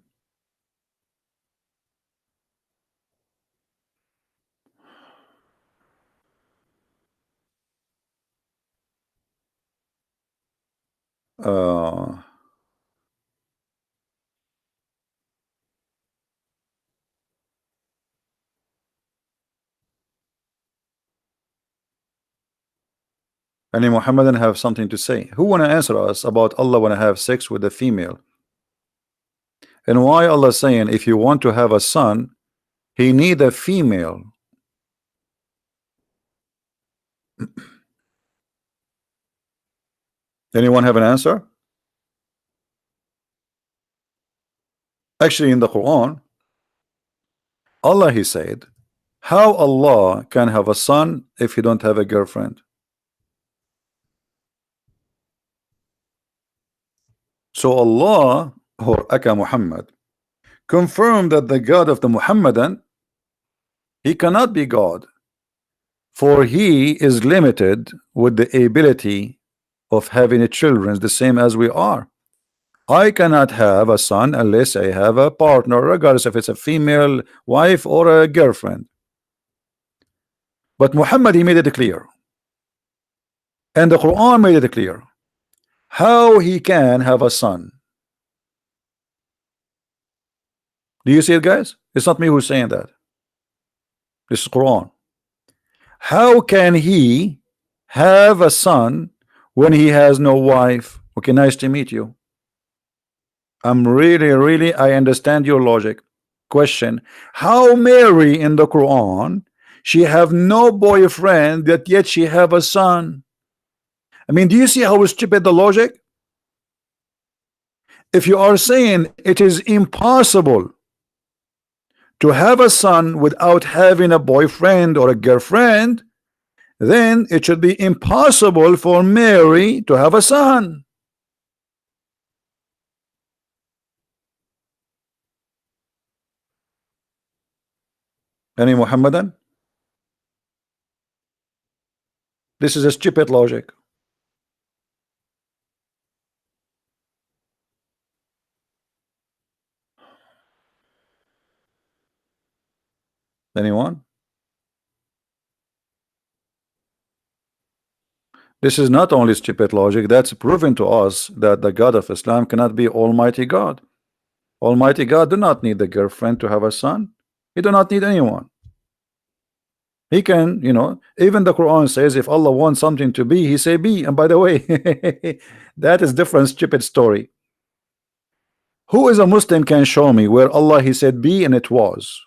Uh, any Muhammadan have something to say? Who wanna answer us about Allah wanna have sex with a female? And why Allah saying if you want to have a son, he need a female? Anyone have an answer? Actually, in the Quran, Allah he said, how Allah can have a son if he don't have a girlfriend? So Allah or Aka Muhammad confirmed that the God of the Muhammadan, he cannot be God, for he is limited with the ability of having a children, the same as we are. I cannot have a son unless I have a partner, regardless if it's a female wife or a girlfriend. But Muhammad, he made it clear, and the Quran made it clear how he can have a son. Do you see it, guys? It's not me who's saying that. This is Quran. How can he have a son when he has no wife? Okay, nice to meet you. I'm really, I understand your logic. Question: how Mary in the Quran, she have no boyfriend, that yet she have a son? I mean, do you see how stupid the logic? If you are saying it is impossible to have a son without having a boyfriend or a girlfriend, then it should be impossible for Mary to have a son. Any Muhammadan? This is a stupid logic. Anyone? This is not only stupid logic, that's proven to us that the God of Islam cannot be Almighty God. Almighty God do not need a girlfriend to have a son. He do not need anyone. He can, even the Quran says if Allah wants something to be, he say be. And by the way, that is different stupid story. Who is a Muslim can show me where Allah he said be and it was?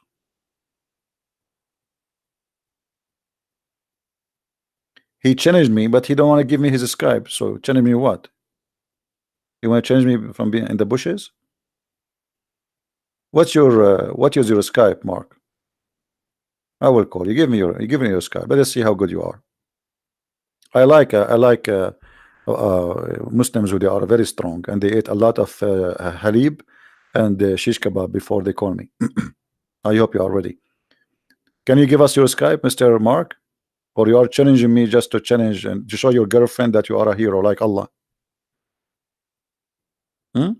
He challenged me, but he don't want to give me his Skype. So challenge me what? You want to change me from being in the bushes? What is your Skype, Mark? I will call you. Give me your Skype. Let us see how good you are. I like Muslims who they are very strong and they ate a lot of halib and shish kebab before they call me. I hope you are ready. Can you give us your Skype, Mr. Mark? Or you are challenging me just to challenge and to show your girlfriend that you are a hero like Allah? Hmm?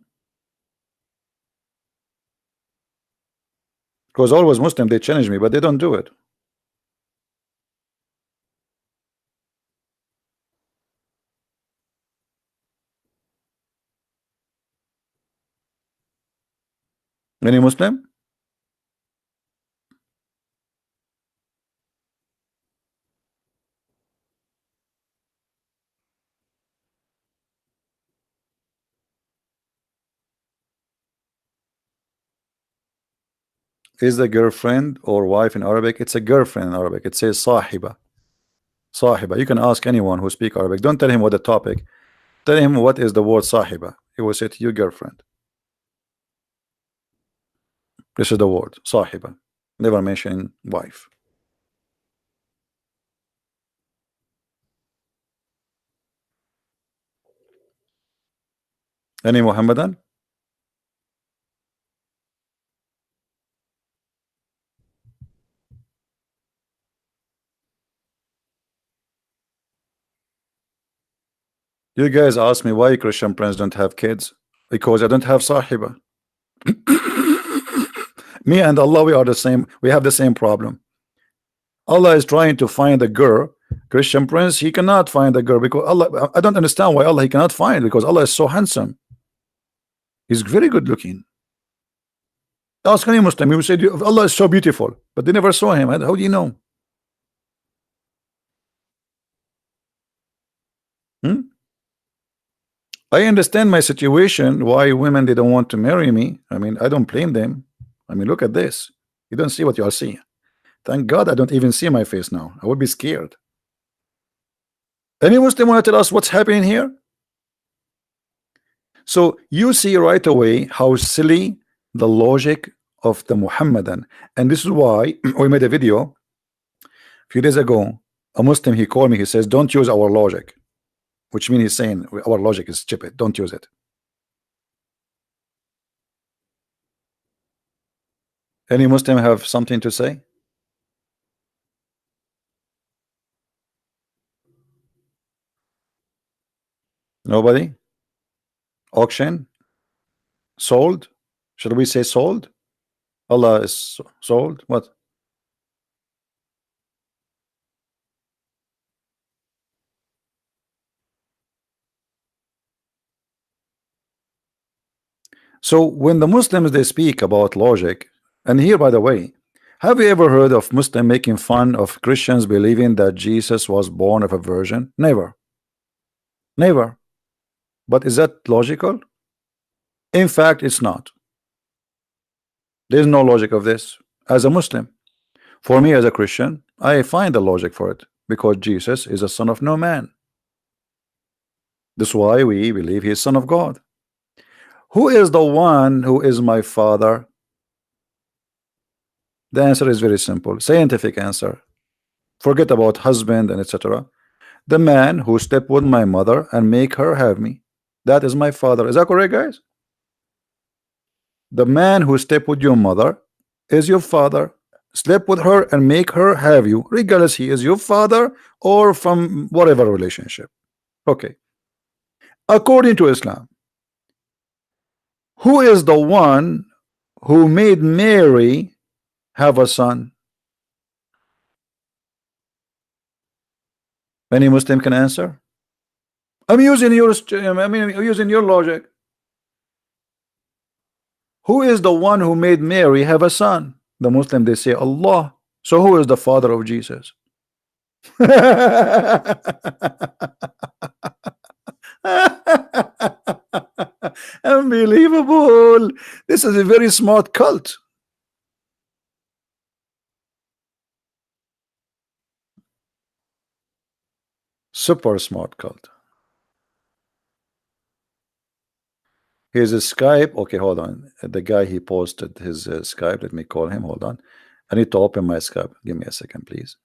Because always Muslim they challenge me, but they don't do it. Any Muslim? Is the girlfriend or wife in Arabic? It's a girlfriend in Arabic. It says sahiba. Sahiba. You can ask anyone who speak Arabic. Don't tell him what the topic. Tell him what is the word sahiba. He will say to you girlfriend. This is the word sahiba. Never mention wife. Any Muhammadan? You guys ask me why Christian friends don't have kids. Because I don't have sahiba. Me and Allah, we are the same. We have the same problem. Allah is trying to find a girl. Christian prince, he cannot find a girl because Allah. I don't understand why Allah he cannot find, because Allah is so handsome. He's very good looking. Ask any Muslim, he will say Allah is so beautiful, but they never saw him. How do you know? Hmm? I understand my situation, why women they don't want to marry me. I mean, I don't blame them. I mean, look at this. You don't see what you are seeing. Thank God I don't even see my face now. I would be scared. Any Muslim want to tell us what's happening here? So you see right away how silly the logic of the Muhammadan, and this is why we made a video a few days ago. A Muslim he called me, he says don't use our logic, which means he's saying our logic is stupid, don't use it. Any Muslim have something to say? Nobody? Auction? Sold? Should we say sold? Allah is sold? What? So when the Muslims they speak about logic, and here by the way, have you ever heard of Muslim making fun of Christians believing that Jesus was born of a virgin? Never. Never. But is that logical? In fact, it's not. There's no logic of this. As a Muslim, for me as a Christian, I find the logic for it because Jesus is a son of no man. That's why we believe he is son of God. Who is the one who is my father? The answer is very simple. Scientific answer. Forget about husband and etc. The man who slept with my mother and make her have me. That is my father. Is that correct, guys? The man who slept with your mother is your father. Sleep with her and make her have you, regardless he is your father or from whatever relationship. Okay. According to Islam, who is the one who made Mary have a son? Any Muslim can answer? I'm using your using your logic. Who is the one who made Mary have a son? The Muslim they say Allah. So who is the father of Jesus? Unbelievable. This is a very smart cult. Super smart cult. Here's a Skype. Okay, hold on. The guy he posted his Skype. Let me call him. Hold on. I need to open my Skype. Give me a second, please.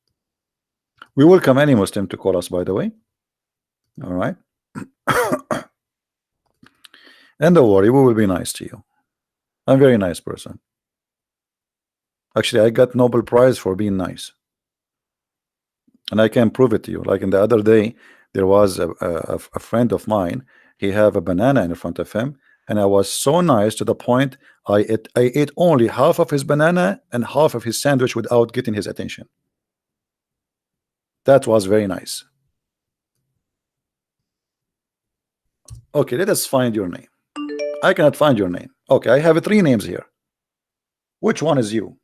We welcome any Muslim to call us, by the way. All right. And don't worry, we will be nice to you. I'm a very nice person. Actually, I got Nobel Prize for being nice. And I can prove it to you. Like in the other day, there was a friend of mine. He have a banana in front of him, and I was so nice to the point I ate only half of his banana and half of his sandwich without getting his attention. That was very nice. Okay, let us find your name. I cannot find your name. Okay, I have three names here. Which one is you?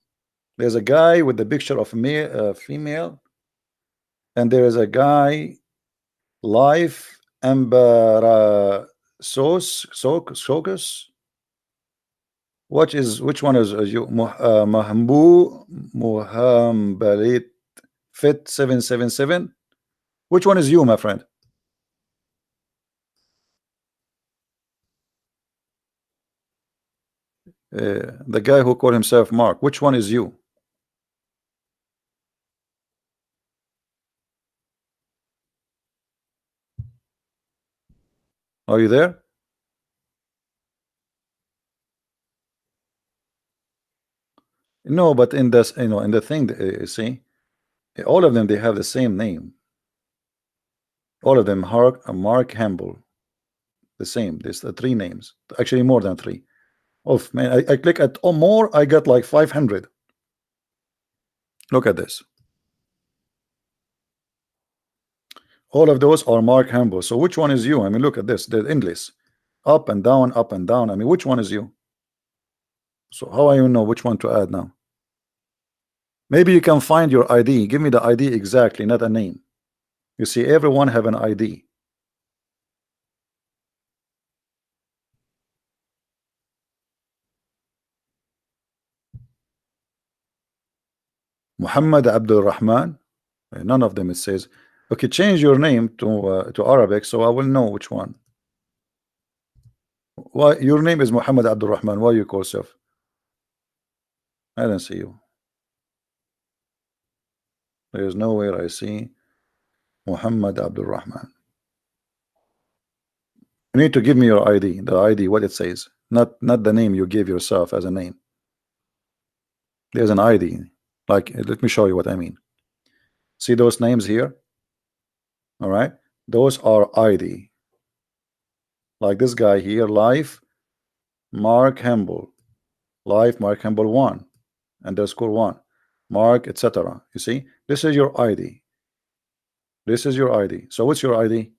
There's a guy with the picture of a female, and there is a guy life Embarasos Socus. Which one is you? Mahambu Muhambalit Fit 777. Which one is you, my friend? The guy who called himself Mark. Which one is you? Are you there? No, but in this, in the thing, see, all of them they have the same name. All of them, Mark Hamble, the same. There's three names, actually more than three. Oh man, I click at more, I got like 500. Look at this. All of those are Mark Hamble. So which one is you? I mean, look at this. They're endless, up and down, up and down. I mean, which one is you? So how I know which one to add now? Maybe you can find your ID. Give me the ID exactly, not a name. You see, everyone have an ID. Muhammad Abdul Rahman. None of them it says. Okay, change your name to Arabic so I will know which one. Why your name is Muhammad Abdul Rahman? Why you call yourself? I don't see you. There is nowhere I see Muhammad Abdul Rahman. You need to give me your ID. The ID, what it says, not the name you give yourself as a name. There's an ID. Like, let me show you what I mean. See those names here? All right, those are ID. Like this guy here, life Mark Hamble, life Mark Hamble 1 underscore 1 Mark, etc. You see, this is your ID. This is your ID. So what's your ID?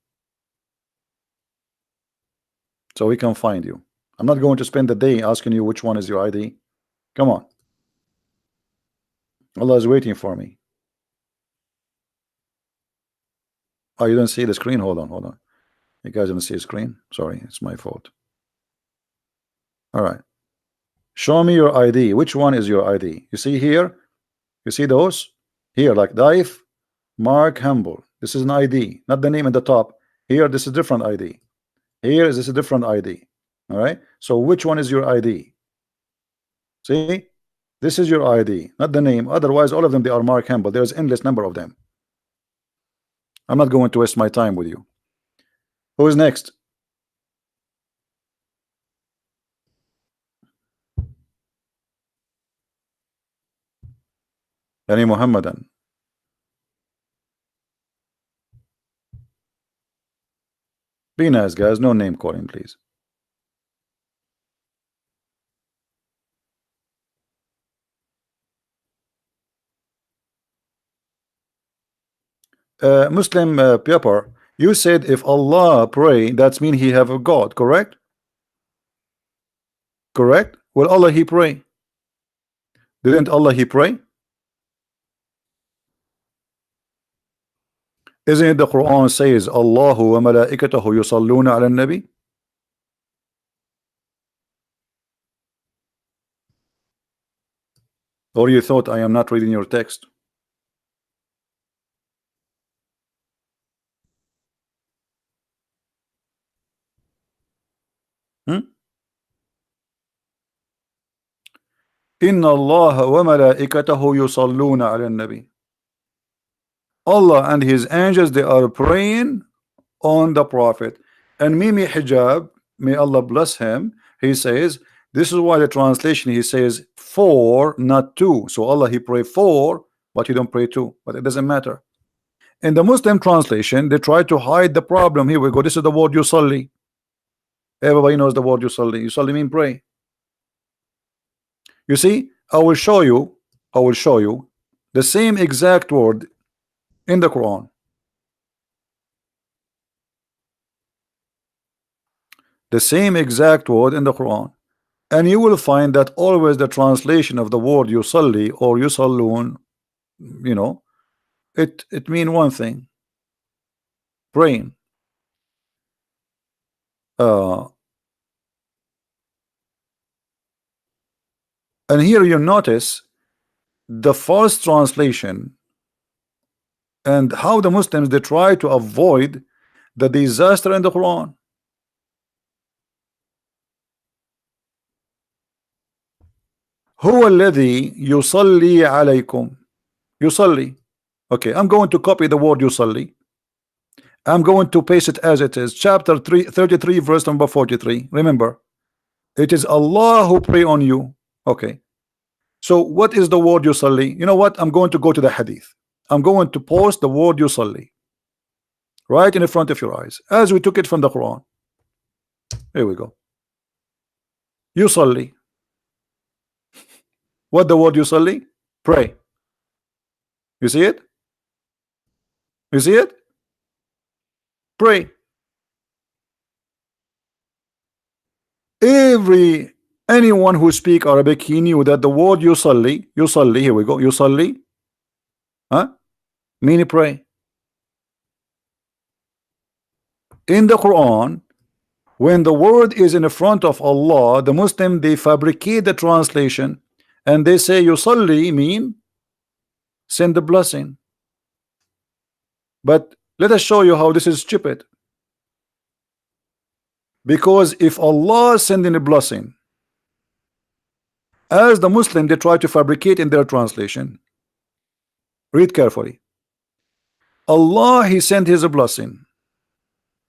So we can find you. I'm not going to spend the day asking you which one is your ID. Come on. Allah is waiting for me. Oh, you don't see the screen? Hold on. You guys don't see a screen? Sorry, it's my fault. All right. Show me your ID. Which one is your ID? You see here? You see those? Here, like Dive, Mark Humble. This is an ID, not the name at the top. Here, this is different ID. Here is this a different ID. All right. So which one is your ID? See? This is your ID, not the name. Otherwise, all of them they are Mark Campbell. There's endless number of them. I'm not going to waste my time with you. Who is next? Yani Muhammadan. Be nice, guys. No name calling, please. Muslim Pepper, you said if Allah pray, that's mean he have a God, correct? Correct? Well, Allah he pray. Didn't Allah he pray? Isn't it the Quran says Allahu wa malaikatahu yusalluna ala nabi? Or you thought I am not reading your text? Hmm? Inna Allah wa malaikatahu yusalluna ala nabi. Allah and his angels they are praying on the Prophet. And Mimi Hijab, may Allah bless him, he says this is why the translation he says for, not two. So Allah he pray for, but he don't pray two, but it doesn't matter. In the Muslim translation they try to hide the problem. Here we go, this is the word yusalli. Everybody knows the word yusalli. Yusalli mean pray. You see, I will show you the same exact word in the Quran. The same exact word in the Quran, and you will find that always the translation of the word yusalli or yusallun, you know, it mean one thing, praying. And here you notice the false translation and how the Muslims they try to avoid the disaster in the Quran. هو الذي يصلي عليكم. Yusalli. Okay, I'm going to copy the word yusalli. I'm going to paste it as it is. Chapter 33, verse number 43. Remember, it is Allah who pray on you. Okay. So what is the word yusalli? You know what? I'm going to go to the hadith. I'm going to post the word yusalli right in the front of your eyes, as we took it from the Quran. Here we go. Yusalli. What the word yusalli? Pray. You see it? You see it? Pray. Anyone who speak Arabic, he knew that the word yusalli, here we go, yusalli, meaning pray. In the Quran, when the word is in the front of Allah, the Muslim they fabricate the translation and they say yusalli mean send the blessing. But let us show you how this is stupid. Because if Allah sending a blessing, as the Muslim they try to fabricate in their translation, read carefully. Allah he sent his blessing,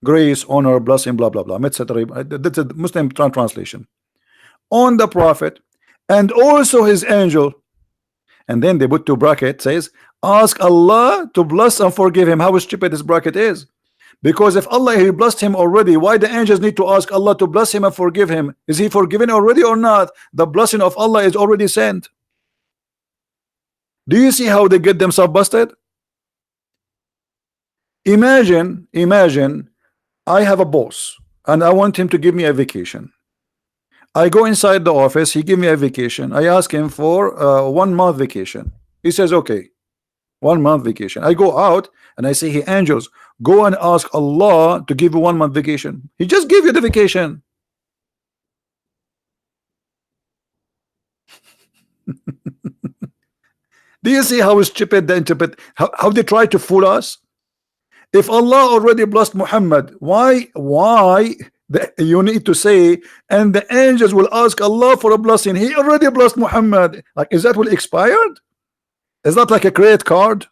grace, honor, blessing, blah blah blah, etc. That's a Muslim translation on the Prophet and also his angel, and then they put two brackets says ask Allah to bless and forgive him. How stupid this bracket is. Because if Allah he blessed him already, why the angels need to ask Allah to bless him and forgive him? Is he forgiven already or not? The blessing of Allah is already sent. Do you see how they get themselves busted? Imagine I have a boss and I want him to give me a vacation. I go inside the office, he give me a vacation. I ask him for 1 month vacation. He says okay, 1 month vacation. I go out and I say, hey angels, go and ask Allah to give you 1 month vacation. He just gave you the vacation. Do you see how stupid they interpret, how they try to fool us? If Allah already blessed Muhammad, why You need to say, and the angels will ask Allah for a blessing. He already blessed Muhammad. Like, is that will expired? Is that like a credit card?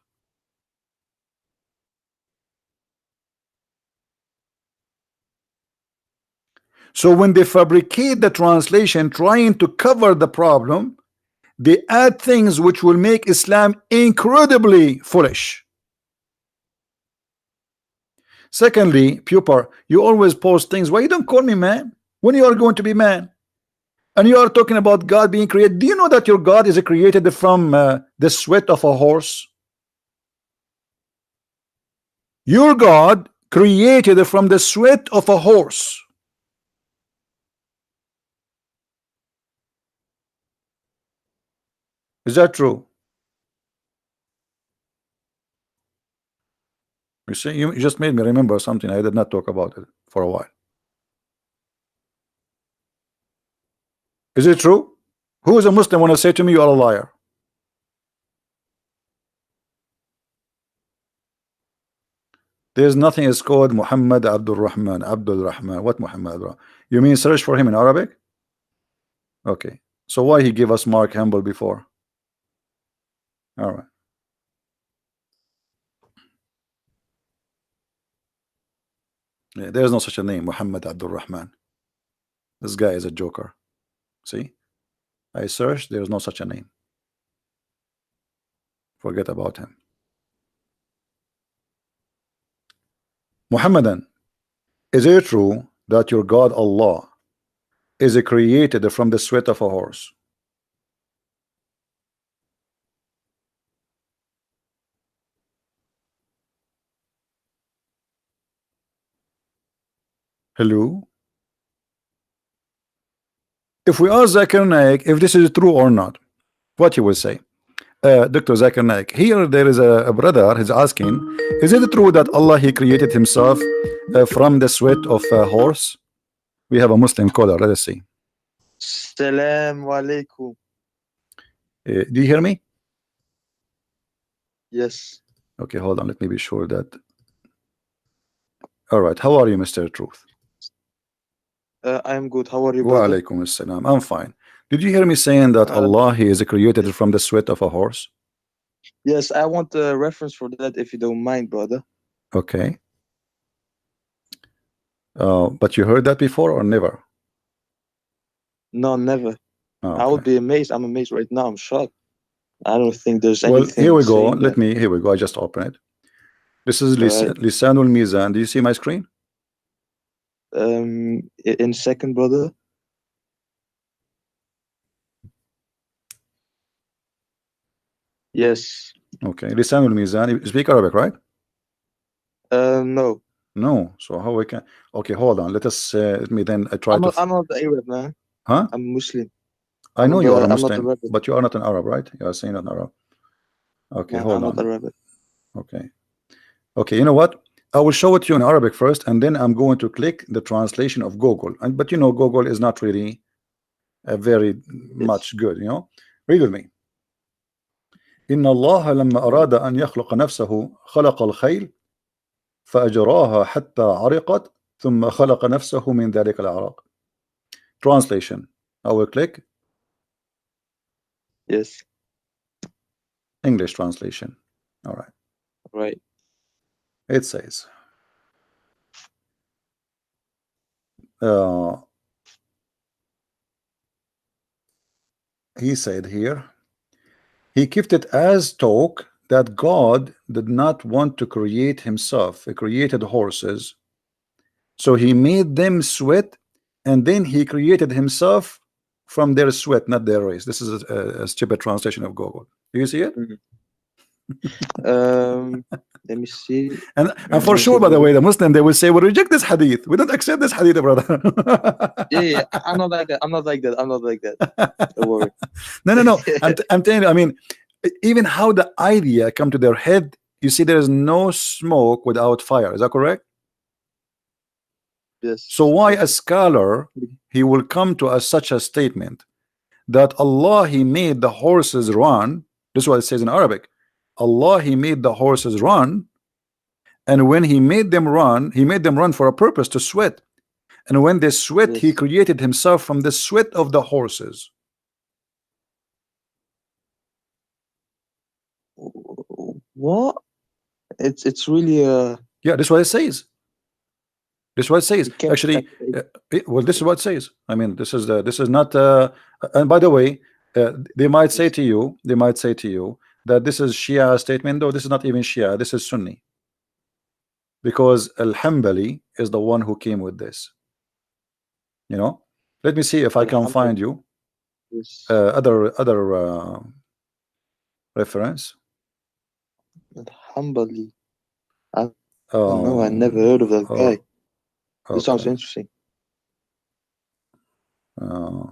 So when they fabricate the translation trying to cover the problem, they add things which will make Islam incredibly foolish. Secondly, Pupar, you always post things. Why you don't call me man when you are going to be man? And you are talking about God being created. Do you know that your God is created from the sweat of a horse? Your God created from the sweat of a horse. Is that true? You see, you just made me remember something I did not talk about it for a while. Is it true? Who is a Muslim want to say to me you are a liar? There's nothing is called Muhammad Abdul Rahman. Abdul Rahman. What Muhammad? You mean search for him in Arabic? Okay. So why he give us Mark Hamble before? All right. Yeah, there's no such a name, Muhammad Abdul Rahman. This guy is a joker. See? I searched, there's no such a name. Forget about him. Muhammadan, is it true that your God Allah is created from the sweat of a horse? Hello? If we ask Zakir Naik if this is true or not, what you will say? Dr. Zakir Naik, here there is a brother, he's asking, is it true that Allah he created himself from the sweat of a horse? We have a Muslim caller, let us see. Salam alaikum. Do you hear me? Yes. Okay, hold on, let me be sure that. All right, how are you, Mr. Truth? I'm good. How are you, Wa brother? alaikum assalam. I'm fine. Did you hear me saying that Allah he is created from the sweat of a horse? Yes, I want a reference for that if you don't mind, brother. Okay. But you heard that before or never? No, never. Okay. I would be amazed. I'm amazed right now. I'm shocked. I don't think there's Well, anything. here we go. Saying that. Here we go. I just open it. This is Right. Lisanul Mizan. Do you see my screen? In second, brother. Yes. Okay. Lisanul Mizan. You speak Arabic, right? No. No. So how we can? Okay, hold on. Let me then try to. I'm not Arab, man. Huh? I'm Muslim. I know you are a I'm not Muslim, Arabic. but you are not an Arab, right? You are saying not Arab. Okay, No, hold I'm on. not Arabic. Okay. Okay, you know what? I will show it to you in Arabic first, and then I'm going to click the translation of Google. And but you know, Google is not really very much good. You know, read with me. إن الله لما أراد أن يخلق نفسه خلق الخيل فأجراها حتى عرقت ثم خلق نفسه من ذلك العرق. Translation. I will click. Yes. English translation. All right. Right. It says. He said here, he kept it as talk that God did not want to create himself. He created horses, so he made them sweat, and then he created himself from their sweat, not their race. This is a stupid translation of Google. Do you see it? Let me see. And for sure, by the way, the Muslim, they will say, we reject this hadith. We don't accept this hadith, brother. Yeah, I'm not like that. I'm not like that. I'm not like that. Don't worry. No. I'm telling you, I mean, even how the idea come to their head, you see, there is no smoke without fire. Is that correct? Yes. So why a scholar, he will come to such a statement that Allah, he made the horses run. This is what it says in Arabic. Allah, he made the horses run, and when he made them run, he made them run for a purpose, to sweat. And when they sweat, he Yes. created himself from the sweat of the horses. What? It's really Yeah, this is what it says. This is what it says. you can't Actually, separate well, this is it. what it says. I mean, this is not. And by the way, they might say Yes. to you, that this is Shia statement. Though this is not even Shia. This is Sunni, because Al-Hambali is the one who came with this. You know. Let me see if I can find Alhamdulillah. you Yes. other reference. Alhamdulillah. I don't know. I never Um. heard of that Oh, guy. This sounds okay. interesting. Uh,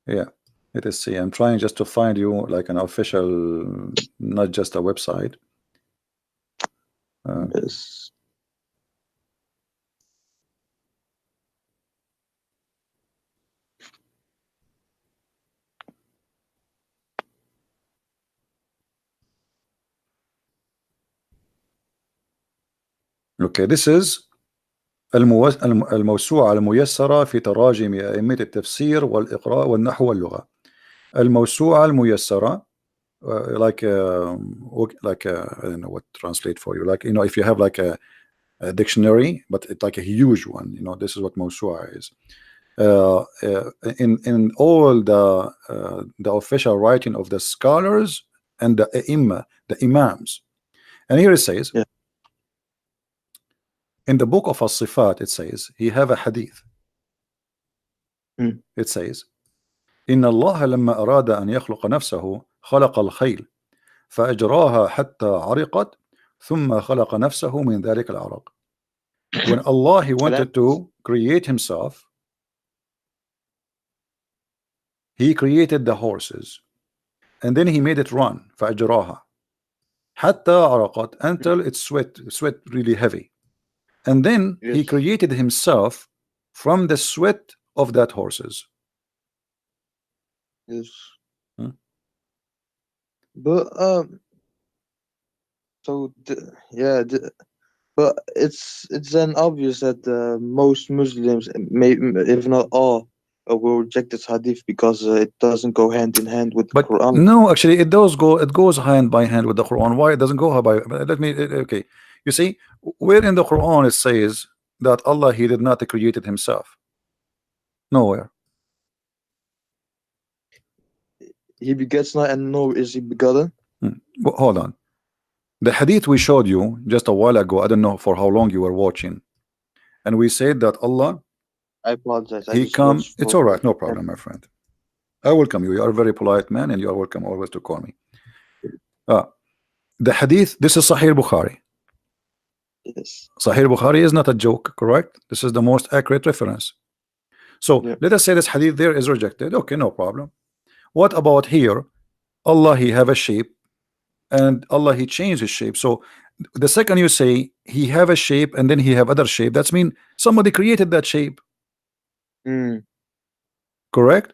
yeah. Let us see. I'm trying just to find you like an official, not just a website. Uh, Yes. okay, this is الموسوعة الميسرة في تراجم أئمة التفسير والإقراء والنحو واللغة. الموسوعة الميسرة like I don't know what to translate for you. Like, if you have like a dictionary, but it's like a huge one. This is what موسوعة is. In all the official writing of the scholars and the the imams. And here it says, Yeah. in the book of As-Sifat, it says, he have a hadith. Mm. It says, إن الله لما أراد أن يخلق نفسه خلق الخيل فأجراها حتى عرقت ثم خلق نفسه من ذلك العرق. When Allah, he And wanted to create himself, he created the horses, and then he made it run. فأجراها حتى عرقت, until it sweat really heavy. And then he yes. created himself from the sweat of that horses. Yes. Hmm? But so yeah, but it's then obvious that most Muslims, may if not all, will reject this hadith because it doesn't go hand in hand with the But Quran. no, actually, it goes hand by hand with the Quran. Why it doesn't go by? Let me. Okay, you see, where in the Quran it says that Allah, he did not create it himself? Nowhere. He begets not, and nor is he begotten. Hold on. The hadith we showed you just a while ago, I don't know for how long you were watching, and we said that Allah, I apologize. I he just come. watched It's for all right, no 10 problem, my friend. I welcome you. You are a very polite man, and you are welcome always to call me. Uh, the hadith. This is Sahih Bukhari. Yes. Sahih Bukhari is not a joke, correct? This is the most accurate reference. So Yeah. let us say this hadith there is rejected. Okay, no problem. What about here? Allah, he have a shape, and Allah, he changed his shape. So the second you say he have a shape and then he have other shape, that's mean somebody created that shape, Mm, correct?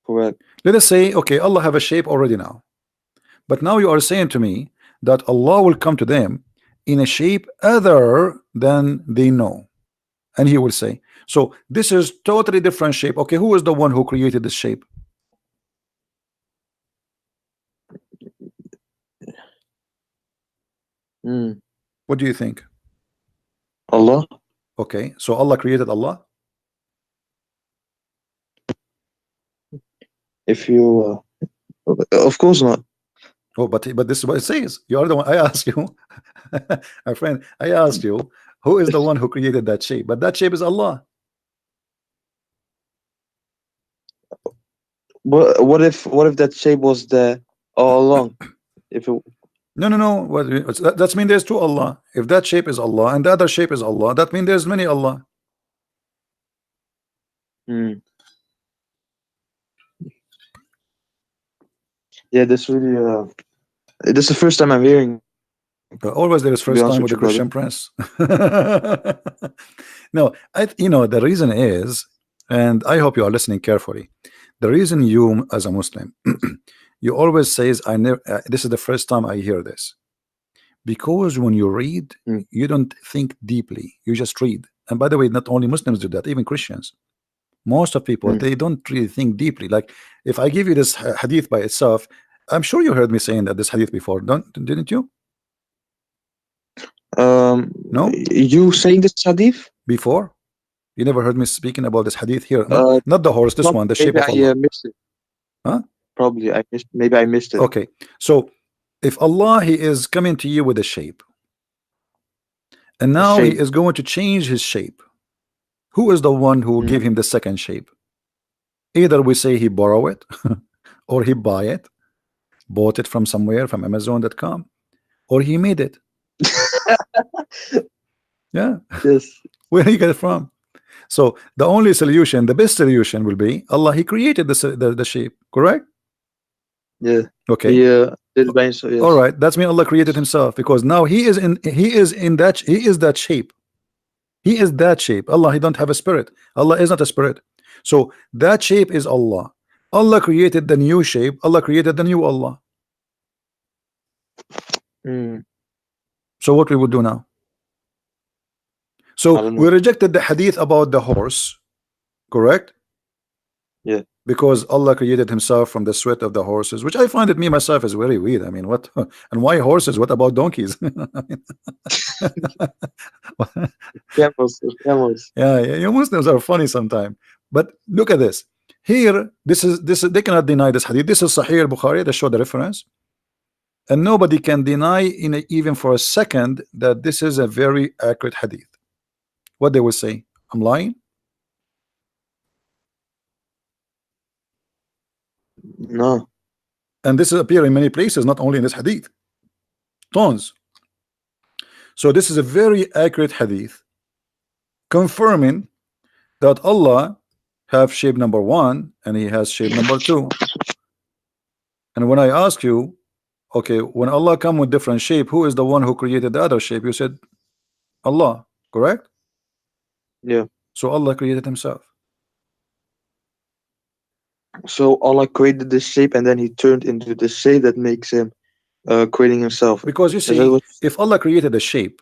correct. Let us say, okay, Allah have a shape already now, but now you are saying to me that Allah will come to them in a shape other than they know, and he will say, so this is totally different shape. Okay, who is the one who created this shape? Mm. What do you think? Allah. Okay, so Allah created Allah. If you, of course not. Oh, but this is what it says. You are the one. I ask you, my friend. I asked you, who is the one who created that shape? But that shape is Allah. What if that shape was there all along? If it, No, no, no. That's mean there's two Allah. If that shape is Allah and the other shape is Allah, that means there's many Allah. mm. Yeah, this really this is the first time I'm hearing. Always there is To be first honest time with with the you, brother. Christian prince. No, the reason is, and I hope you are listening carefully. The reason you, as a Muslim, You always says I never. This is the first time I hear this, because when you read, mm, you don't think deeply. You just read. And by the way, not only Muslims do that, even Christians. Most of people, mm. they don't really think deeply. Like if I give you this hadith by itself, I'm sure you heard me saying that this hadith before, don't didn't you? Um, No, you saying this hadith? before you never heard me speaking about this hadith here. Not Uh, not the horse, this one, Probably the shape maybe of I Allah. missed it. Huh? Probably I missed. Maybe I missed it. Okay, so if Allah, he is coming to you with a shape, and A now he shape. is going to change his shape, who is the one who will Mm. give him the second shape? Either we say he borrow it, or he buy it, bought it from somewhere, from Amazon.com, or he made it. Yeah, Yes. where he get it from? So the only solution, the best solution will be Allah. He created the shape, correct? Yeah. Okay, He did by himself. all Yes. right. That's mean Allah created himself, because now he is that shape. He is that shape. Allah, he don't have a spirit. Allah is not a spirit. So that shape is Allah. Allah created the new shape. Allah created the new Allah. Mm. So what we would do now? I So don't we know. rejected the hadith about the horse, correct? Yeah. Because Allah created himself from the sweat of the horses, which I find it me myself is very weird. I mean, what and why horses? What about donkeys? Camels. Camels. Yeah, yeah, you Muslims are funny sometimes. But look at this. Here, this is they cannot deny this hadith. This is Sahih al-Bukhari. They show the reference, and nobody can deny even for a second that this is a very accurate hadith. What they will say? I'm lying. No. And this is appear in many places, not only in this hadith. Tons. So this is a very accurate hadith, confirming that Allah have shape number one and he has shape number two. And when I ask you, okay, when Allah come with different shape, who is the one who created the other shape? You said Allah, correct? Yeah. So Allah created himself. So Allah created this shape, and then He turned into the shape that makes Him creating Himself. Because you Is that see, what? if Allah created a shape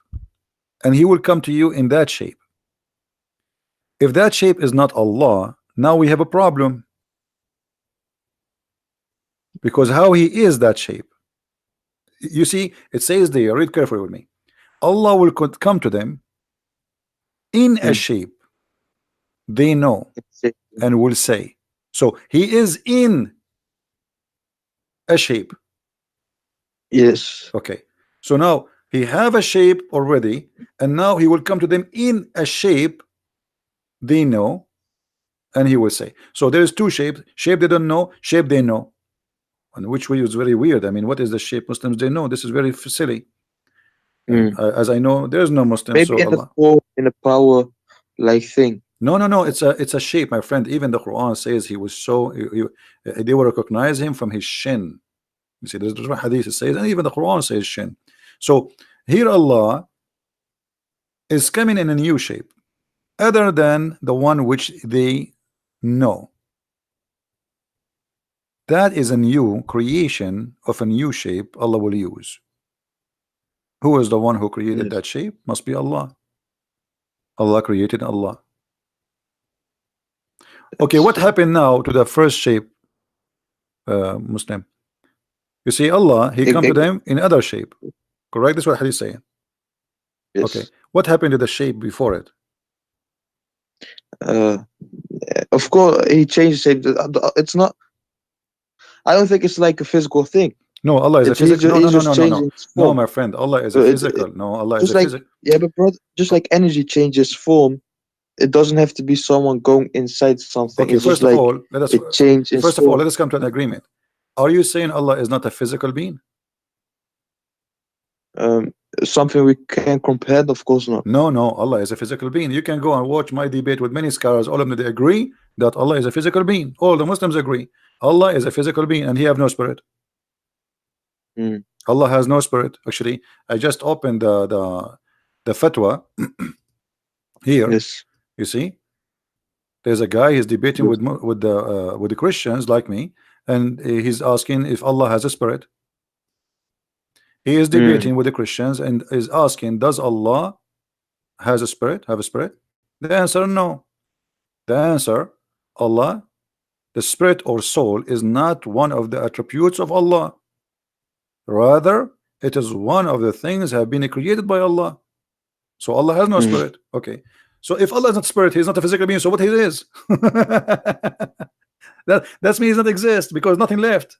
and he will come to you in that shape, if that shape is not Allah, now we have a problem, because how he is that shape? You see, it says there, read carefully with me. Allah will come to them in a Mm. shape they know Shape. and will say. So he is in a shape. Yes. Okay. So now he have a shape already, and now he will come to them in a shape they know, and he will say. So there's two shapes: shape they don't know, shape they know. And which way is very weird. I mean, what is the shape Muslims they know? This is very silly. And Mm. as I know, there's no Muslim, Maybe so in a Allah. form, in a power, like thing. No, no, no. It's a shape, my friend. Even the Quran says he was so they will recognize him from his shin. You see, there's different hadith it says, and even the Quran says shin. So here Allah is coming in a new shape, other than the one which they know. That is a new creation of a new shape Allah will use. Who is the one who created Yes. that shape? Must be Allah. Allah created Allah. Okay, what So, happened now to the first shape, Muslim? You see, Allah, He come to ag- them in other shape. Correct? That's what Hadith saying. Okay, yes. what happened to the shape before it? Uh, of course, He changed shape. It's not. I don't think it's like a physical thing. No, Allah is a physical. No, no, He's no, just no, no, no. changing its No, form. my friend, Allah is a It physical. No, Allah is just a like, physical. yeah, but brother, just like energy changes form, it doesn't have to be someone going inside something. Okay, It's just first of like all, let us it changed its first of all form. let us come to an agreement. Are you saying Allah is not a physical being? Um, Something we can compare. Of course not. No, no, Allah is a physical being. You can go and watch my debate with many scholars. All of them they agree that Allah is a physical being. All the Muslims agree. Allah is a physical being and He have no spirit. Mm. Allah has no spirit. Actually, I just opened the fatwa here. Yes. You see, there's a guy he's debating Yes. with the Christians like me, and he's asking if Allah has a spirit. He is Mm. debating with the Christians and is asking, does Allah has a spirit, have a spirit? The answer, no. The answer, Allah, the spirit or soul, is not one of the attributes of Allah. Rather, it is one of the things have been created by Allah. So Allah has no Mm. spirit. Okay. So if Allah is not spirit, he's not a physical being. So what he is? That's means he does not exist because nothing left.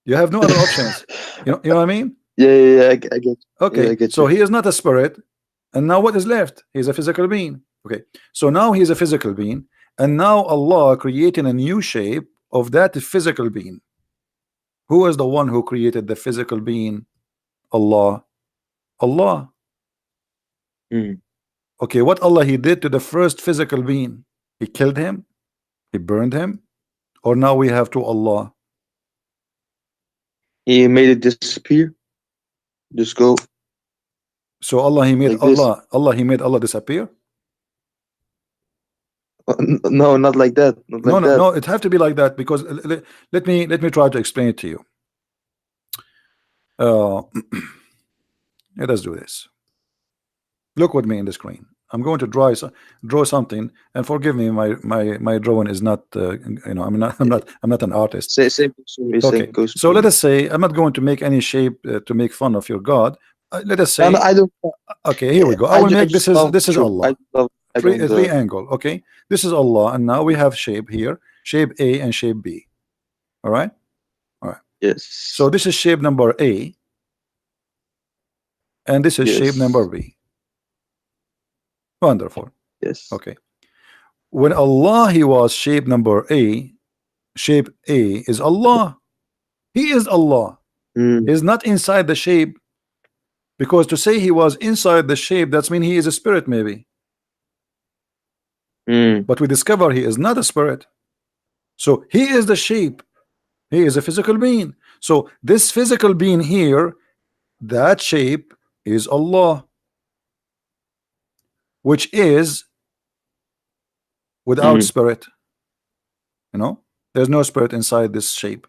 You have no other options. You know what I mean? Yeah. I get. Yeah, I Okay. get So you. he is not a spirit, and now what is left? He's a physical being. Okay. So now he's a physical being, and now Allah creating a new shape of that physical being. Who is the one who created the physical being? Allah. Allah. Mm. Okay, what Allah he did to the first physical being? He killed him, he burned him, or now we have to Allah. He made it disappear. Just go So Allah he made like this. Allah he made Allah disappear. No, not like that. Not No, like no, that. no, it have to be like that because let me try to explain it to you. uh let us do this. Look with me in the screen. I'm going to draw something, and forgive me, my drawing is not I'm not an artist. Same goes for me. Same Okay, goes so for let me. us say I'm not going to make any shape to make fun of your God. Let us No, no, say, I don't. okay, here we go. I will I make just this is love this is truth. I Allah. just love. I don't. Triangle. Okay, this is Allah, and now we have shape here, shape A and shape B. All right, all right. So Yes. this is shape number A, and this is shape number Yes. B. Wonderful. Yes. Okay, when Allah he was shape number A, shape A is Allah. He is Allah. Mm. He's not inside the shape, because to say he was inside the shape, that's mean he is a spirit maybe. Mm. But we discover he is not a spirit. So he is the shape. He is a physical being. So this physical being here, that shape is Allah, which is without Mm. spirit. There's no spirit inside this shape.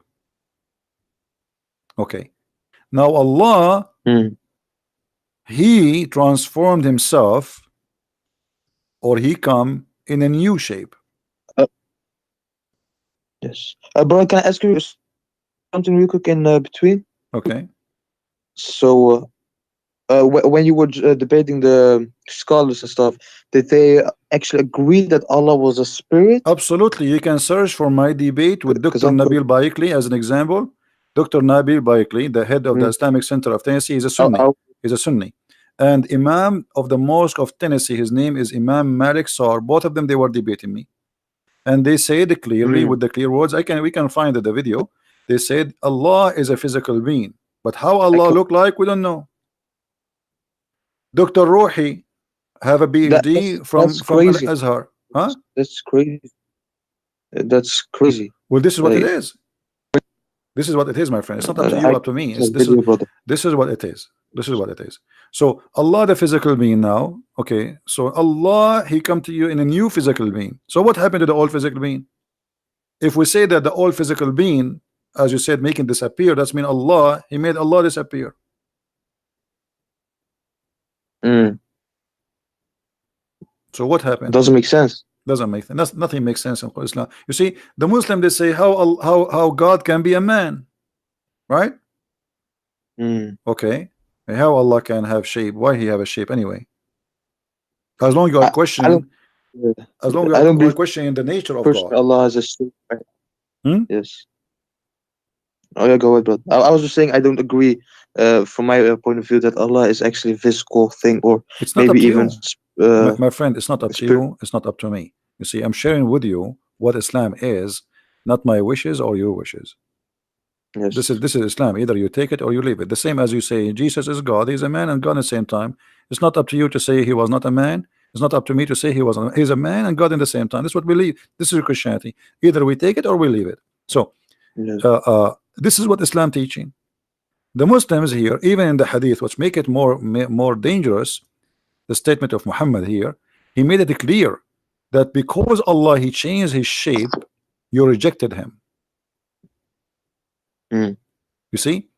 Okay. Now Allah, Mm. he transformed himself, or he come in a new shape. Uh, yes. Bro, can I ask you something real quick in between? Okay. So, when you were debating the scholars and stuff, did they actually agree that Allah was a spirit? Absolutely. You can search for my debate with Because Dr. I'm Nabil Baikli as an example. Dr. Nabil Baikli, the head of the mm, Islamic Center of Tennessee, is a I, Sunni. He's a Sunni. And Imam of the Mosque of Tennessee, his name is Imam Malik Sar. Both of them, they were debating me. And they said clearly mm, with the clear words, we can find the video. They said Allah is a physical being. But how I Allah can, look like, we don't know. Dr. Ruhi have a PhD from that's Al crazy. Azhar. Huh? That's crazy. That's crazy. Well, this is what it Like, is. This is what it is, my friend. It's not up to you, I up to me. can't with you, brother. This is what it is. This is what it is. So Allah, the physical being now. Okay. So Allah, he come to you in a new physical being. So what happened to the old physical being? If we say that the old physical being, as you said, making disappear, that's mean Allah, he made Allah disappear. Mm, So what happened? doesn't make sense. Doesn't make sense. Nothing makes sense in Islam. You see, the Muslim, they say how God can be a man, right? Mm. Okay. How Allah can have shape? Why he have a shape anyway? As long as you are I, I don't. questioning, Yeah. as long as I don't you are believe questioning the nature of person God. Allah has a shape. Right? Hmm? Yes. Oh yeah, go ahead, brother. I was just saying I don't agree. From my point of view, that Allah is actually a physical thing, or It's not maybe up to even you, my friend. It's not up a to spirit. you. It's not up to me. You see, I'm sharing with you what Islam is, not my wishes or your wishes. This is Yes. this is Islam. Either you take it or you leave it. The same as you say Jesus is God. He's a man and God at the same time. It's not up to you to say he was not a man. It's not up to me to say he's a man and God in the same time. This is what we believe. This is Christianity. Either we take it or we leave it. So Yes. this is what Islam teaching. The Muslims here, even in the Hadith, which make it more dangerous, the statement of Muhammad here, he made it clear that because Allah he changed his shape, you rejected him. mm, You see?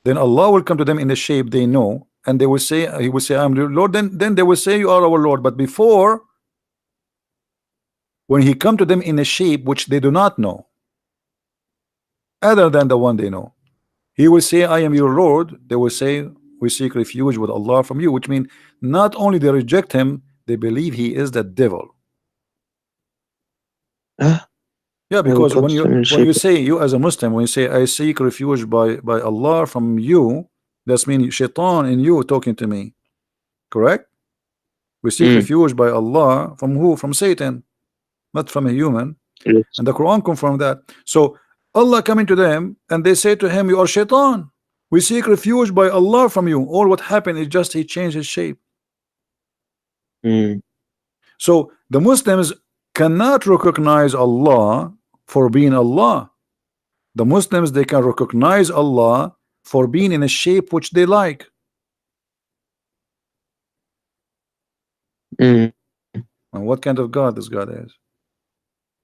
Then Allah will come to them in the shape they know, and they will say, He will say, I'm your Lord. Then they will say, You are our Lord. But before, when He come to them in a shape which they do not know, other than the one they know, He will say, I am your Lord. They will say, we seek refuge with Allah from you, which means not only they reject Him, they believe He is the devil. ah, Yeah, I will because come to them in the when shape you of. say, you as a Muslim, when you say I seek refuge by Allah from you, that's mean shaitan in you talking to me, correct? We seek Mm, refuge by Allah from who? From Satan, not from a human. yes. And the Quran confirmed that. So Allah coming to them and they say to him, you are shaitan. We seek refuge by Allah from you. All what happened is just he changed his shape. Mm, So the Muslims cannot recognize Allah for being Allah. The Muslims, they can recognize Allah for being in a shape which they like. mm. And what kind of God this God is?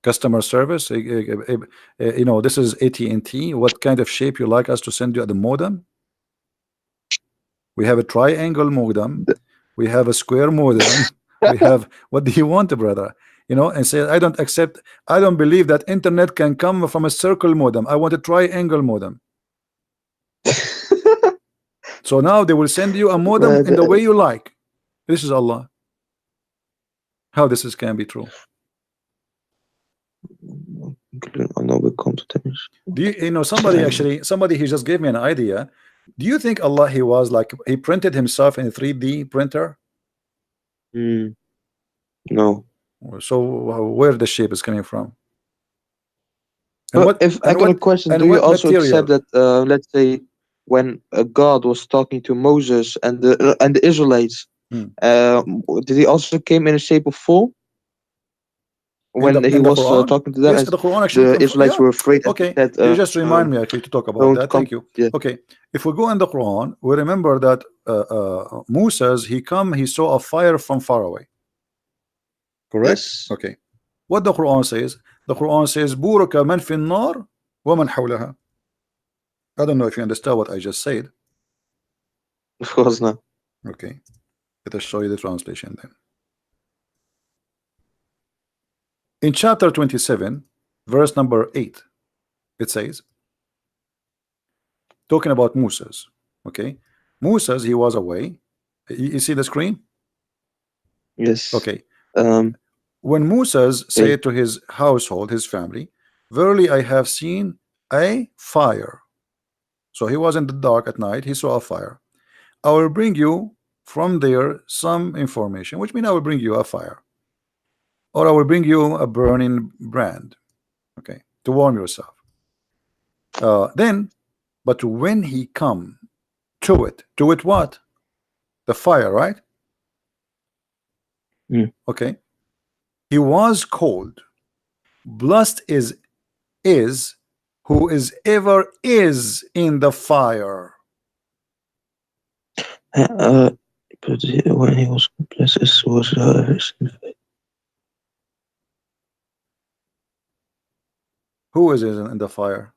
Customer service? You know, this is AT&T. What kind of shape you like us to send you at the modem? We have a triangle modem. The- We have a square modem. We have, what do you want, brother? You know, and say, I don't accept, I don't believe that internet can come from a circle modem. I want a triangle modem. So now they will send you a modem in the way the- you like. This is Allah. How this is can be true? I know we come to them in Do you, you know, somebody triangle. actually, somebody he just gave me an idea. Do you think Allah he was like he printed himself in a 3D printer? Mm, no. So where the shape is coming from? And But what if I got a question, do and you what also accept material? that, let's say, when God was talking to Moses and the Israelites, Hmm. did he also came in a shape of fool when he In the was Quran? talking to them? Yes, As the Quran actually the Israelites yeah. were afraid, and he Okay, said, you just remind me actually to talk about "Don't that. come." Thank you. Yeah. Okay, if we go in the Quran, we remember that Moses he saw a fire from far away. Correct? Yes. Okay. What the Quran says? The Quran says, "Buraka man fi nar wa man hawlaha." I don't know if you understand what I just said. Of course not. Okay, let us show you the translation then. In chapter 27, verse number 8, it says, talking about Moses. Okay, Moses he was away. You see the screen? Yes. Okay. Um. When Moses Okay. said to his household, his family, verily I have seen a fire. So he was in the dark at night, he saw a fire. I will bring you from there some information, which means I will bring you a fire, or I will bring you a burning brand, okay, to warm yourself. Then, but when he come to it what? The fire, right? Mm. Okay. He was cold. Blessed is who is ever is in the fire. Uh, but when he was blessed, was Who is in the fire?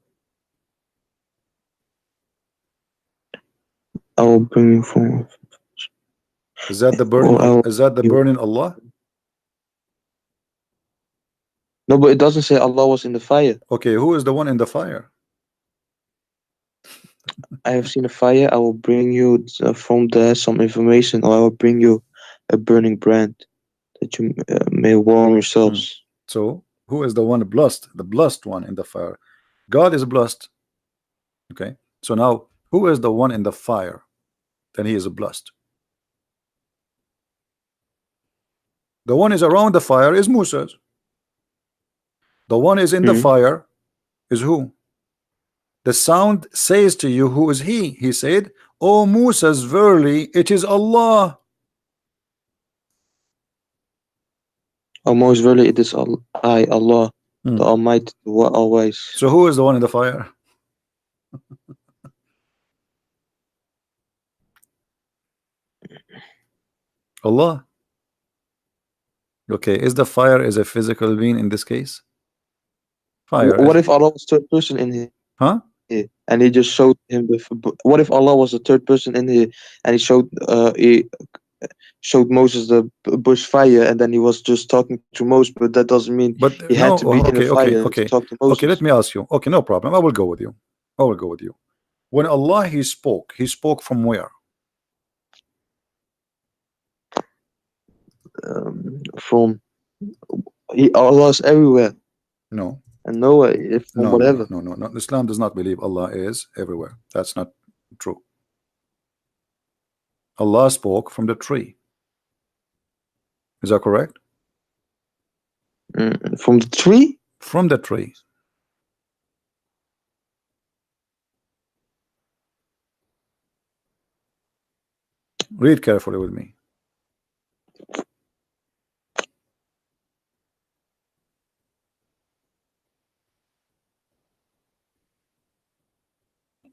I will bring you from, Is that the burning? or I will Is that the you. burning Allah? No, but it doesn't say Allah was in the fire. Okay, who is the one in the fire? I have seen a fire. I will bring you from there some information, or I will bring you a burning brand that you may warm Hmm. yourselves. So who is the one blessed? The blessed one in the fire. God is blessed. Okay. So now who is the one in the fire? Then he is blessed. The one is around the fire is Moses. The one is in the Hmm? fire is who? The sound says to you, who is he? He said, O Moses, verily it is Allah. Oh, most verily it is I, Allah, the Hmm. Almighty, the Always. So who is the one in the fire? Allah. Okay, is the fire is a physical being in this case? Fire What is, if Allah was third person in him? huh? and he just showed him what if Allah was the third person in here, and he showed Moses the bush fire, and then he was just talking to Moses, but that doesn't mean But he had no, to be in the okay, fire okay, to okay, talk to okay. Let Moses. me ask you. Okay, no problem. I will go with you. I will go with you. When Allah He spoke from where? From Allah's everywhere No, and nowhere from no, no, no, whatever. no, no, no. Islam does not believe Allah is everywhere. That's not true. Allah spoke from the tree. Is that correct? From the tree. From the tree. Read carefully with me.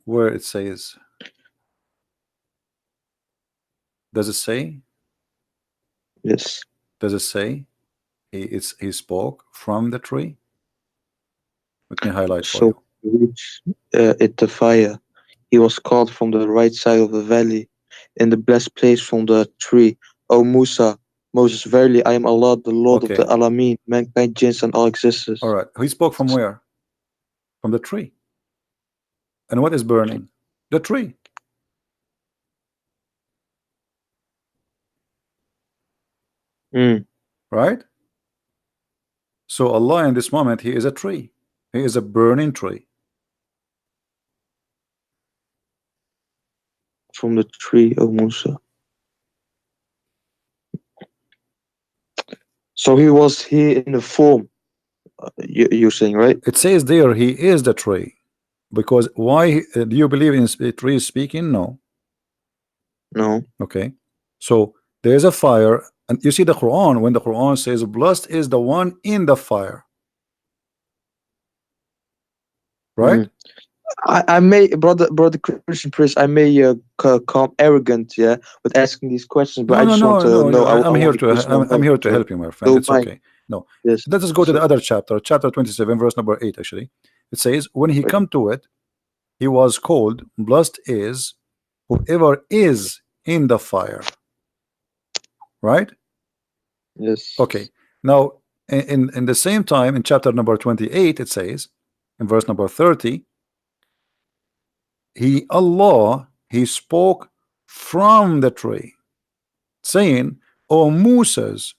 Where it says, does it say? Yes. Does it say he spoke from the tree? Let me highlight for So you. he reached it the fire. He was called from the right side of the valley, in the blessed place from the tree. O Musa, Moses, verily I am Allah, the Lord of the Okay. Alameen, mankind, jinns, and all All existence. right. He spoke from where? From the tree. And what is burning? The tree, Mm, right? So Allah in this moment, He is a tree. He is a burning tree. from the tree, O Musa. So he was here in the form. You're saying, right? It says there He is the tree. Because why do you believe in trees speaking? No. No. Okay. So there is a fire, and you see the Quran when the Quran says blessed is the one in the fire, right? Mm. I may, brother Christian Priest, I may come arrogant, yeah, with asking these questions, but No, I no, just want no, to no, know. no. I I'm here want a to personal I'm here knowledge, to so help you, my friend. don't It's mind. okay. No, Yes. let us go to So the other chapter, chapter 27, verse number 8. Actually, it says, when he okay. come to it, he was called blessed is whoever is in the fire, right? Okay. Yes. Now, in the same time, in chapter number 28, it says, in verse number 30, he Allah he spoke from the tree, saying, O Moses,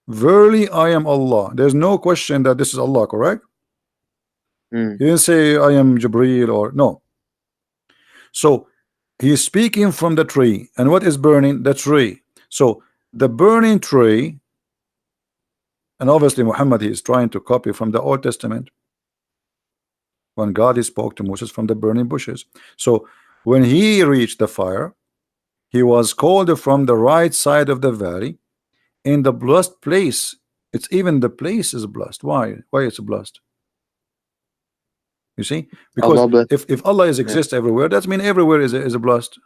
verily I am Allah. There's no question that this is Allah, correct? Mm. He didn't say I am Jibreel or no. So he's speaking from the tree, and what is burning? The tree. So the burning tree, and obviously Muhammad he is trying to copy from the Old Testament when God he spoke to Moses from the burning bushes. So when he reached the fire, he was called from the right side of the valley in the blessed place. It's even the place is blessed. Why? Why it's blessed? You see, because Allah bless. if Allah is Yeah. exist everywhere, that means everywhere is a blessed,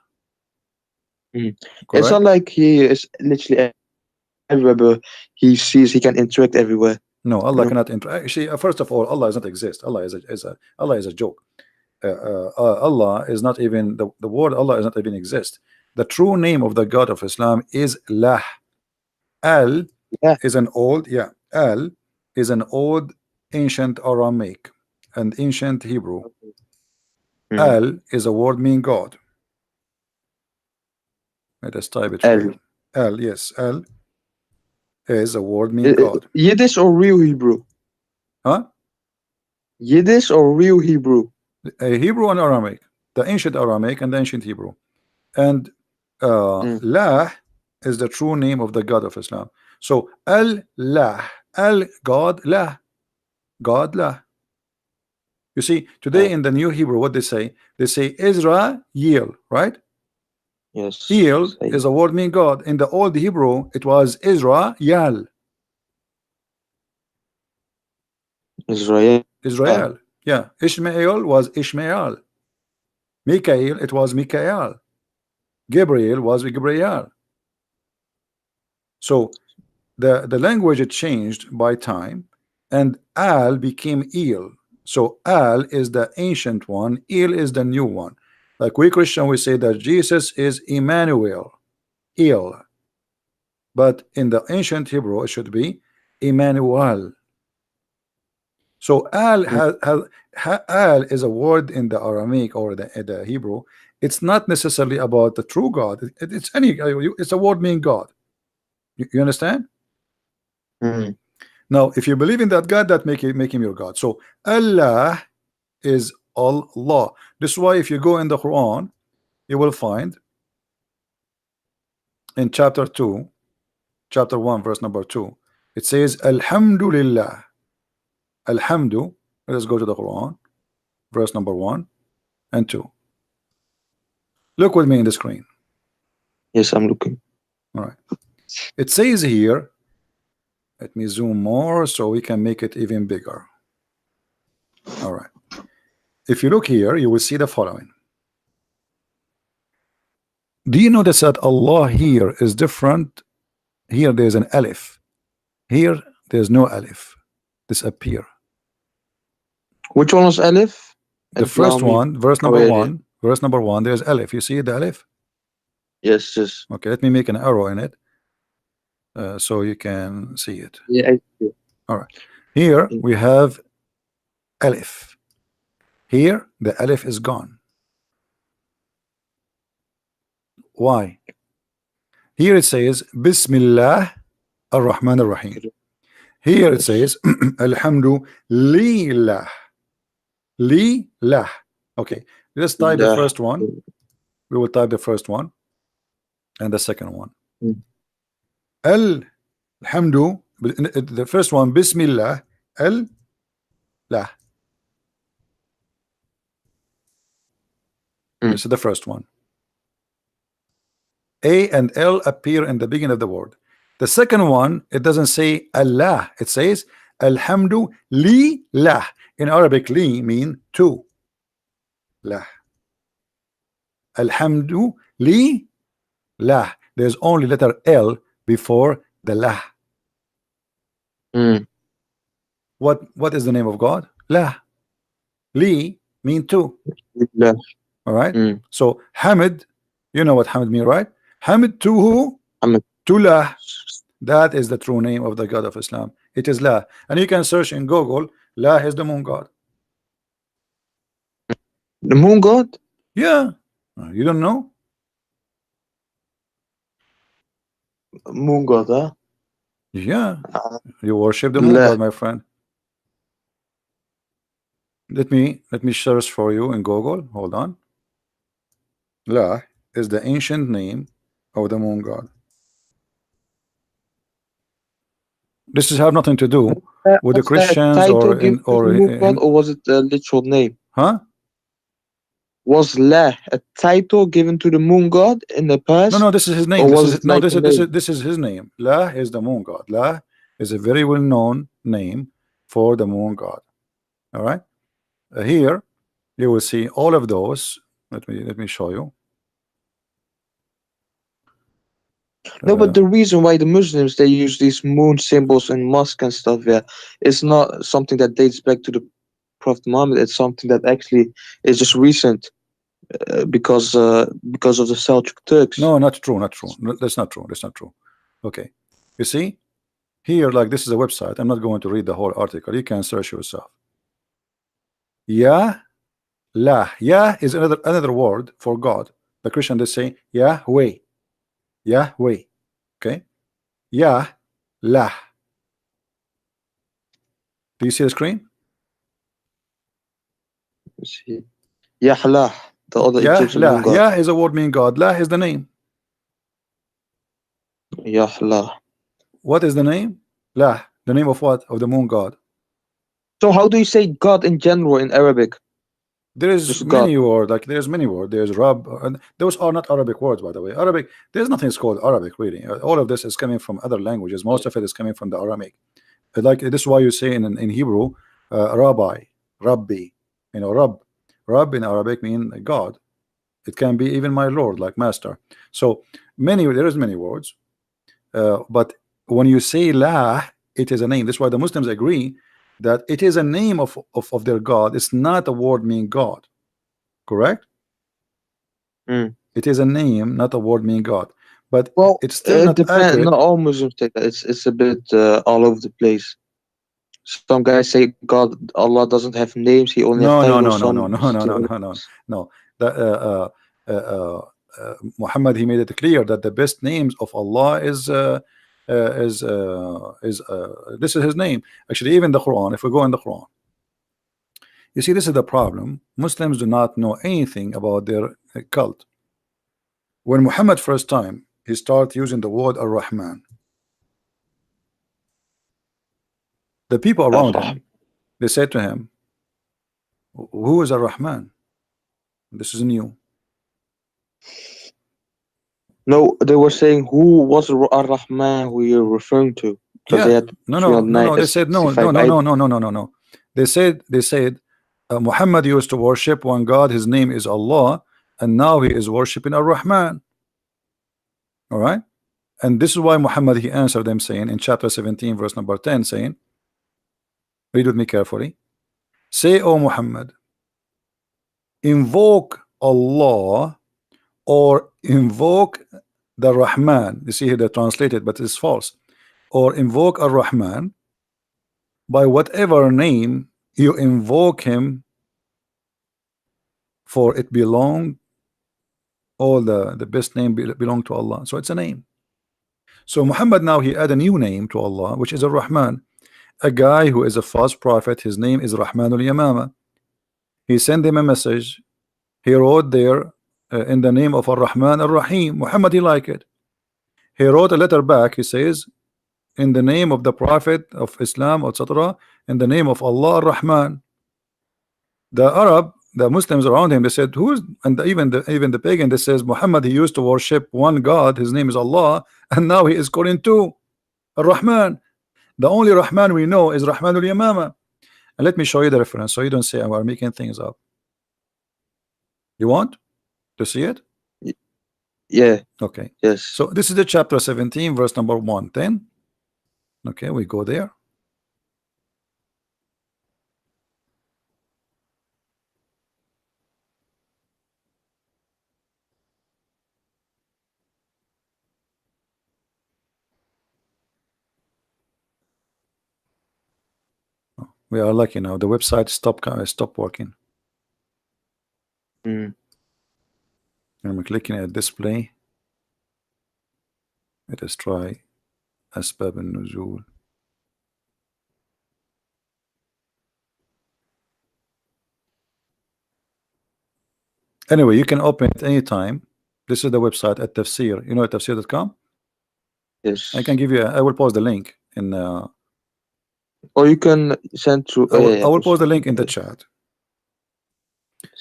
Mm. It's not correct? like he is literally everywhere, but he sees he can interact everywhere. No, You Allah know. cannot interact. Actually, first of all, Allah does not exist. Allah is a joke. Allah is not even the word Allah is not even exist. The true name of the God of Islam is Lah. Al Yeah. is an old, yeah, Al is an old ancient Aramaic and ancient Hebrew. Mm. Al is a word mean God. Let us type it for El. you. Al, yes, Al is a word mean God. Yiddish or real Hebrew? Huh? Yiddish or real Hebrew? Hebrew and Aramaic, the ancient Aramaic and the ancient Hebrew. And Mm. Lah is the true name of the God of Islam. So Al-Lah, Al God, Lah, God, Lah. You see, today El. in the New Hebrew, what they say? They say Israel, right? Yes. El Say is a word meaning God. In the old Hebrew, it was Israel, Israel. Israel. Yeah, Ishmael was Ishmael. Mikael, it was Mikael. Gabriel was Gabriel. So the language it changed by time, and Al became Il. So Al is the ancient one, Il is the new one. Like we Christian, we say that Jesus is Emmanuel, Il, but in the ancient Hebrew it should be Emmanuel. So Mm. Al is a word in the Aramaic or the Hebrew. It's not necessarily about the true God. It's any. It's a word meaning God. You understand? Mm. Now, if you believe in that God, that make him your God. So Allah is Allah. This is why if you go in the Quran, you will find in chapter 2, chapter 1, verse number 2, it says Alhamdulillah. Alhamdu. Let's go to the Quran, verse number 1 and 2. Look with me in the screen. Yes, I'm looking. All right. It says here, let me zoom more so we can make it even bigger. All right. If you look here, you will see the following. Do you notice that Allah here is different? Here there's an alif. Here there's no alif. Disappear. Which one was Aleph? The And allow first me. one, verse Oh number yeah, yeah. one, verse number 1, there's alif. You see the alif? Yes, yes. Okay, let me make an arrow in it so you can see it. Yeah, I see. All right. Here Mm. we have alif. Here the alif is gone. Why? Here it says Bismillah ar-Rahman ar-Rahim. Here it Yes. says Alhamdulillah. Lillah. Okay, let's type the Yeah. first one. We will type the first one and the second one. Mm. Alhamdu. The first one, Bismillah. Lah. Mm. This is the first one. A and L appear in the beginning of the word. The second one, it doesn't say Allah. It says Alhamdu Lillah. In Arabic, li mean to. Lah. Alhamdu Lillah. There's only letter L before the lah. Mm. What is the name of God? Lah. Li mean to. Yeah. All right. Mm. So Hamid, you know what Hamid mean, right? Hamid to who? I'm a, To lah. That is the true name of the God of Islam. It is La. And you can search in Google, La is the moon god. the moon god? Yeah. You don't know? Moon god, huh? Yeah. Uh, You worship the moon La. god, my friend. Let me search for you in Google. Hold on. La is the ancient name of the moon god. This is have nothing to do with the Was that a Christians title or given in to the or moon god, in or was it a literal name? huh? Was La a title given to the moon god in the No, past, no, this is his name. or This was is it no, like this a is this is name? this is his name. La is the moon god. La is a very well known name for the moon god. All right. Here you will see all of those. Let me show you. No, but Uh, the reason why the Muslims they use these moon symbols and mosque and stuff, yeah, it's not something that dates back to the Prophet Muhammad. It's something that actually is just recent, because of the Seljuk Turks. no, not true, not true. No, that's not true. That's not true. Okay. You see here, like this is a website. I'm not going to read the whole article. You can search yourself. Ya La. Ya is another word for God. The Christian they say Yahweh. Yahweh. Okay. Ya La. Do you see the screen? Let's see. Yahlah, the other Ya Egyptian moon La. god. Ya is a word meaning God. La is the name. Yahlah. What is the name? La. The name of what? Of the moon god. So how do you say God in general in Arabic? There is Just God. many words, like there's many words. There's Rab, and those are not Arabic words, by the way. Arabic, there's nothing called Arabic, really. All of this is coming from other languages. Most of it is coming from the Aramaic. Like this is why you say in Hebrew, Rabbi, Rabbi, Rab. Rab in Arabic mean God. It can be even my Lord, like master. So there is many words, but when you say La, it is a name. That's why the Muslims agree that it is a name of their God. It's not a word meaning God. Correct? Mm. It is a name, not a word meaning God. But Well, it's still it not depends. Not accurate. all Muslims take that. It's a bit all over the place. Some guys say God, Allah doesn't have names. He only have No, no, titles. no, no, no, Some no, no, no, still. no, no, no. The, Muhammad, he made it clear that the best names of Allah this is his name. Actually, even the Quran. If we go in the Quran, you see, this is the problem. Muslims do not know anything about their cult. When Muhammad first time he started using the word Ar-Rahman, the people around Ar-Rah. him, they said to him, "Who is Ar-Rahman? This is new." No, they were saying who was Ar-Rahman who you're referring to because they Yeah, had no, no, no, no. They said no, 365 no, no, no, items. no, no, no, no, no. They said Muhammad used to worship one God. His name is Allah, and now he is worshiping Ar-Rahman. All right, and this is why Muhammad he answered them saying in chapter 17, verse number 10, saying, "Read with me carefully. Say, O Muhammad, invoke Allah or invoke the Rahman." You see here they translated, but it's false. Or invoke Ar-Rahman by whatever name you invoke him, for it belong all the best name belong to Allah. So it's a name. So Muhammad now he add a new name to Allah, which is Ar-Rahman. A guy who is a false prophet, his name is Rahmanul Yamama. He sent him a message. He wrote there in the name of Ar-Rahman Ar-Rahim. Muhammad he like it. He wrote a letter back. He says, in the name of the Prophet of Islam, etc., in the name of Allah Ar-Rahman. The Arab, the Muslims around him, they said, "Who's?" And even the pagan, they says, "Muhammad, he used to worship one God. His name is Allah, and now he is calling two Ar-Rahman. The only Rahman we know is Rahmanul Yamama." And let me show you the reference, so you don't say we're making things up. You want to see it? Y- Yeah, Okay. yes. So this is the chapter 17, verse number 110. Okay, we go there. We are lucky now. The website stop working. Mm. I'm clicking at display. Let us try أسباب النزول. Anyway, you can open it anytime. This is the website at Tafsir. You know at tafsir.com? I can Yes. give you I will post the link in Or you can send through. I Oh, will yeah, I yeah, will that's post the fine. link in the chat.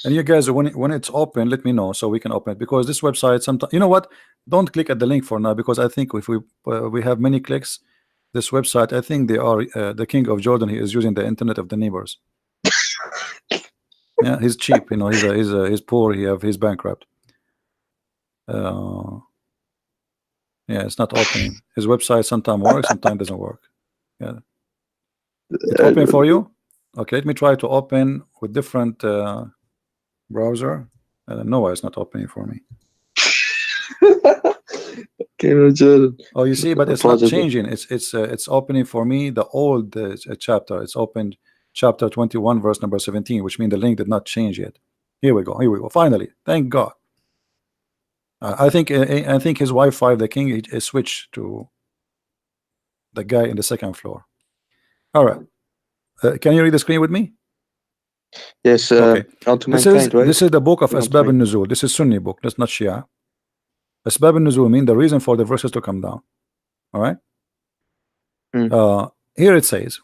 And you guys, when it's open, let me know so we can open it, because this website sometimes, you know what? Don't click at the link for now, because I think if we have many clicks, this website, I think they are the king of Jordan. He is using the internet of the neighbors. Yeah, he's cheap. You know, he's poor. He's bankrupt. Uh, yeah, it's not opening. His website sometimes works, sometimes doesn't work. Yeah, it open for you. Okay, let me try to open with different browser. I don't know why it's not opening for me. Okay, no, Jordan. Oh, you see, but it's not Apologize. changing. It's opening for me the old chapter. It's opened chapter 21, verse number 17, which means the link did not change yet. Here we go. Here we go. Finally, thank God. I think his Wi-Fi, the king, is switched to the guy in the second floor. All right. Can you read the screen with me? Yes, Okay. unto This is mankind, right? this is the book of Bring unto Asbab mankind. al-Nuzul. This is Sunni book. That's not Shia. Asbab al-Nuzul mean the reason for the verses to come down. All right. Mm. Here it says,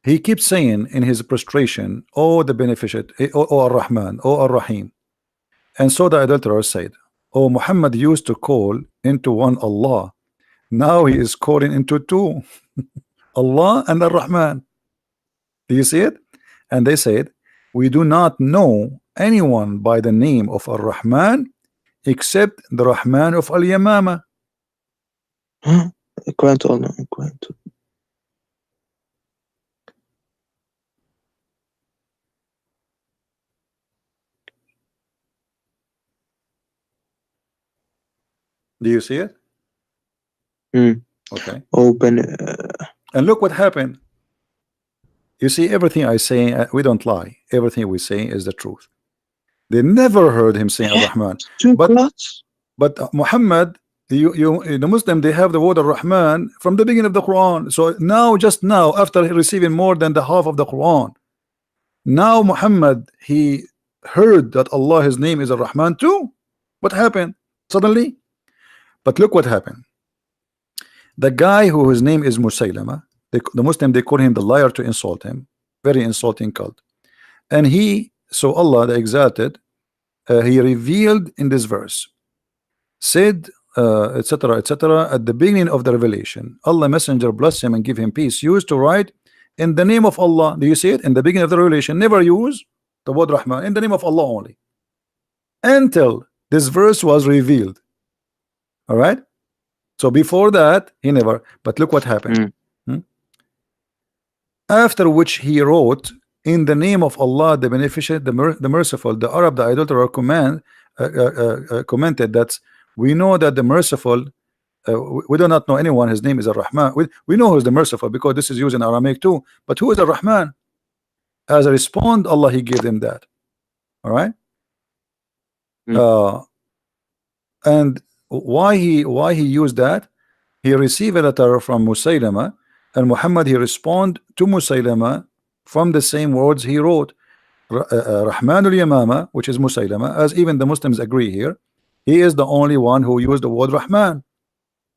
he keeps saying in his prostration, "Oh, the beneficent, oh Ar-Rahman, oh Ar-Rahim." And so the adulterer said, "Oh, Muhammad used to call into one Allah. Now he is calling into two, Allah and Ar-Rahman." Do you see it? And they said, "We do not know anyone by the name of Ar-Rahman except the Rahman of Al-Yamama." According to Allah, according to. Do you see it? Mm. Okay. Open. And look what happened. You see, everything I say, we don't lie. Everything we say is the truth. They never heard him saying Yeah, Ar-Rahman. two But gods. Muhammad, the Muslim, they have the word Ar-Rahman from the beginning of the Quran. So now, just now, after receiving more than the half of the Quran, now Muhammad, he heard that Allah, his name is Ar-Rahman too. What happened? Suddenly? But look what happened. The guy who his name is Musaylama, the Muslim, they call him the liar to insult him. Very insulting cult. And he, so Allah, the Exalted, he revealed in this verse, said, etc., etc., at the beginning of the revelation, Allah Messenger bless him and give him peace, used to write in the name of Allah. Do you see it? In the beginning of the revelation, never use the word Rahman, in the name of Allah only, until this verse was revealed. All right. So before that, he never. But look what happened. Mm. Hmm? After which he wrote, in the name of Allah, the beneficent, the merciful. The Arab, the idolater, commented that we know that the merciful, we do not know anyone, his name is Ar-Rahman. We know who is the merciful because this is used in Aramaic too. But who is Ar-Rahman? As a respond, Allah, he gave them that. All right. Mm. Uh, and why he used that? He received a letter from Musaylama, and Muhammad, he respond to Musaylama from the same words he wrote. Rahmanul Yamama, which is Musaylama, as even the Muslims agree here, he is the only one who used the word Rahman.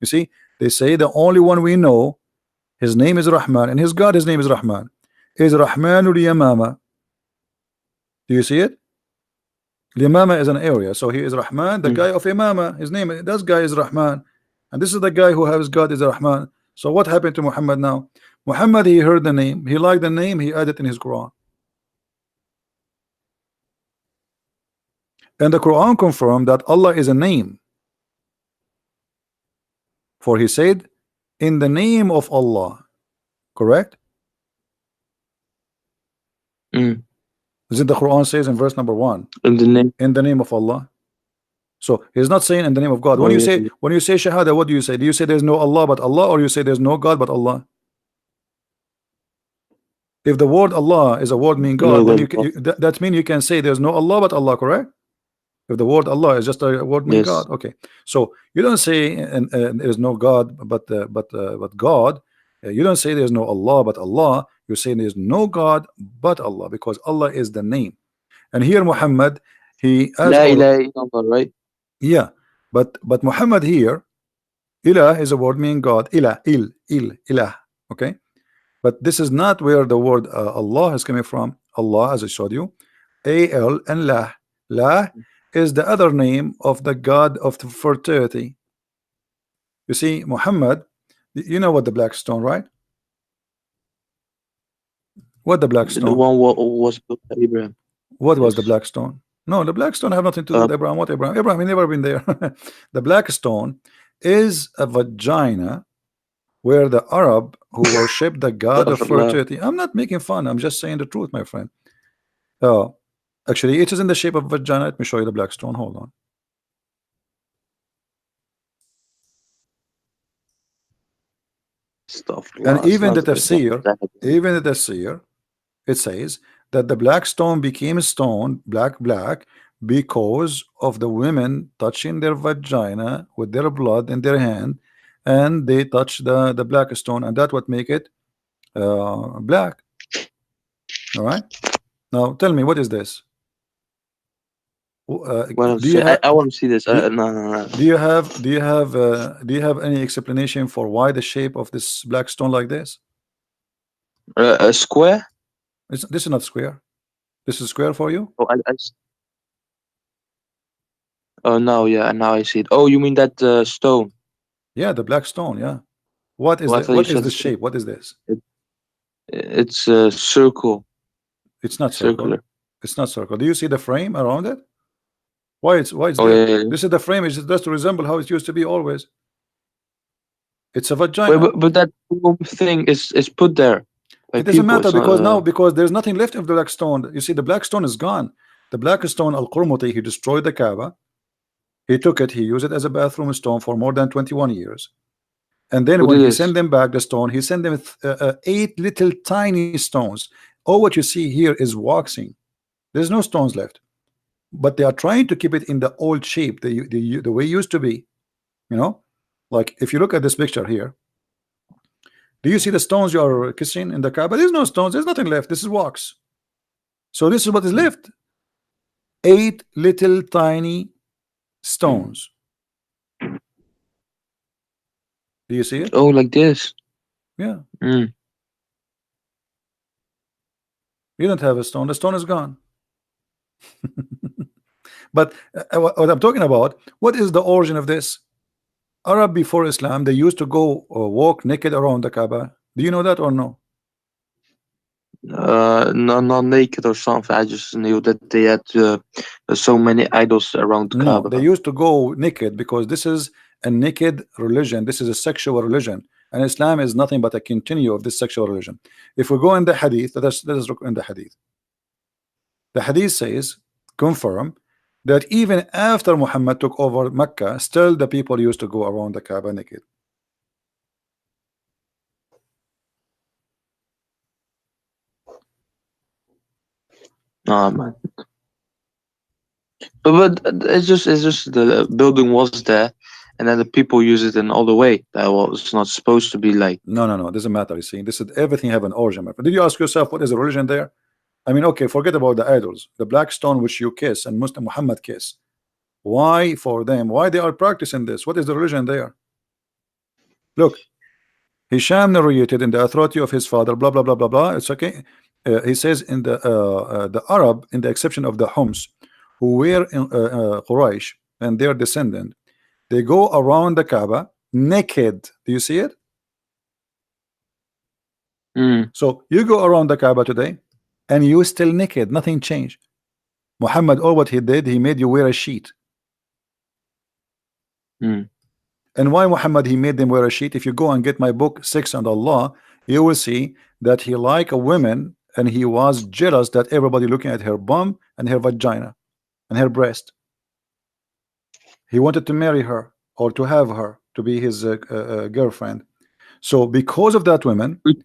You see, they say the only one we know, his name is Rahman, and his God, his name is Rahman, is Rahmanul Yamama. Do you see it? Yamama is an area, so he is Rahman, the Mm. guy of Imama. His name, this guy is Rahman, and this is the guy who has God is Rahman. So what happened to Muhammad now? Muhammad, he heard the name, he liked the name, he added in his Quran. And the Quran confirmed that Allah is a name. For he said, in the name of Allah. Correct? Mm. Isn't the Quran says in verse number 1, In the name. in the name of Allah? So he's not saying in the name of God. Oh yeah. Yeah. When you say Shahada, what do you say? Do you say there's no Allah but Allah, or you say there's no God but Allah? If the word Allah is a word mean No God, then God. that means you can say there's no Allah but Allah, correct? If the word Allah is just a word mean Yes. God, okay. So you don't say there's no God but God. You don't say there's no Allah but Allah. You say there's no God but Allah, because Allah is the name. And here Muhammad, he as La or ilaha illallah, right? yeah, but Muhammad here, Ilah is a word meaning God. Ilah, Ilah. Okay, but this is not where the word Allah is coming from. Allah, as I showed you, Al and Lah. Lah is the other name of the God of the fertility. You see, Muhammad, you know what the black stone, right? What the black The stone? one was built by Abraham. What was the Yes. black stone? No, the black stone have nothing to do Uh, with Abraham. What Abraham? Abraham, he never been there. The black stone is a vagina where the Arab who worship the god of Astaghfirullah. fertility. I'm not making fun. I'm just saying the truth, my friend. Uh, Actually, it is in the shape of vagina. Let me show you the black stone. Hold on. And Astaghfirullah. It's not. It's not that. even the tafsir, it says that the black stone became stone, black, because of the women touching their vagina with their blood in their hand, and they touch the black stone, and that what make it black. All right. Now tell me, what is this? What I'm Do you saying, have I want to see this. do, No, no, no. do you have any explanation for why the shape of this black stone like this? A square? This is not square. This is square for you? Oh, oh, now, yeah, now I see it. Oh, you mean that stone? Yeah, the black stone. Yeah. Oh, I thought you What is said this shape? What is this? it's a circle, It's not circle. circular. It's not circle. Do you see the frame around it? Why it's Oh there? yeah, yeah, yeah. This is the frame. It's just to resemble how it used to be always. It's a Wait, vagina. but that thing is put there by It doesn't people. matter It's not. because now because there's nothing left of the black stone. You see, the black stone is gone. The black stone Al-Qurmuti, he destroyed the Kaaba. He took it, he used it as a bathroom stone for more than 21 years. And then Who when did he this? sent them back the stone, he sent them eight little tiny stones. All what you see here is waxing. There's no stones left. But they are trying to keep it in the old shape, the way it used to be. You know, like if you look at this picture here, do you see the stones you are kissing in the Kaaba? There's no stones, there's nothing left. This is wax. So this is what is left. Eight little tiny stones. Do you see it? Oh, like this. Yeah. Mm. You don't have a stone. The stone is gone. But what I'm talking about, what is the origin of this? Arab before Islam, they used to go walk naked around the Kaaba. Do you know that or no? No, not naked or something. I just knew that they had so many idols around the No, they Kaaba. used to go naked because this is a naked religion. This is a sexual religion, and Islam is nothing but a continue of this sexual religion. If we go in the Hadith, let us look in the Hadith. The Hadith says, confirm that even after Muhammad took over Mecca, still the people used to go around the Kaaba naked. Oh man. But it's just the building was there, and then the people use it in all the way. That was not supposed to be like. No, no, no, it doesn't matter. You see, this is everything have an origin. But did you ask yourself what is the religion there? I mean, okay, forget about the idols, the black stone which you kiss and Muslim Muhammad kiss. Why for them? Why they are practicing this? What is the religion there? Look, Hisham narrated in the authority of his father, blah blah blah blah blah. It's okay. He says in the Arab, in the exception of the Homs, who were in Quraysh and their descendant, they go around the Kaaba naked. Do you see it? Mm, So you go around the Kaaba today, and you still naked. Nothing changed. Muhammad, all what he did, he made you wear a sheet. mm, And why Muhammad he made them wear a sheet? If you go and get my book Six and Allah, you will see that he like a woman and he was jealous that everybody looking at her bum and her vagina and her breast. He wanted to marry her or to have her to be his girlfriend. So because of that woman, we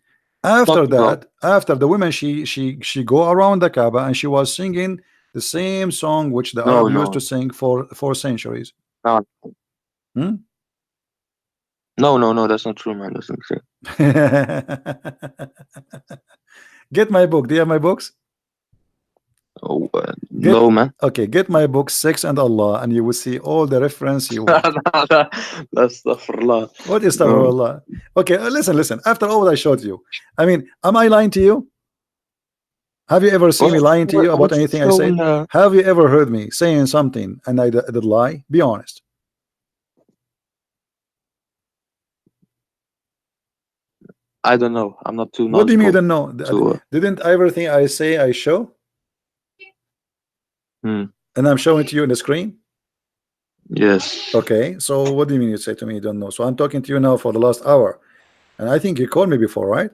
after talked about. that, after the women, she go around the Kaaba and she was singing the same song which the No, Arab used no, to sing for centuries. no, Hmm? no. That's not true, man. That's not true. Get my book. Do you have my books? Oh, Get no, man. okay. Get my book Sex and Allah, and you will see all the reference you want. That's astaghfirullah. What is No. Allah? Okay, listen, listen. After all that I showed you, I mean, am I lying to you? Have you ever seen me lying to you about What you anything I said? showing? Have you ever heard me saying something and I did lie? Be honest. I don't know. I'm not too What do you mean you knowledgeable don't know? to. Didn't everything I say I show? Hmm. And I'm showing to you in the screen? Yes. Okay, so what do you mean you say to me you don't know? So I'm talking to you now for the last hour. And I think you called me before, right?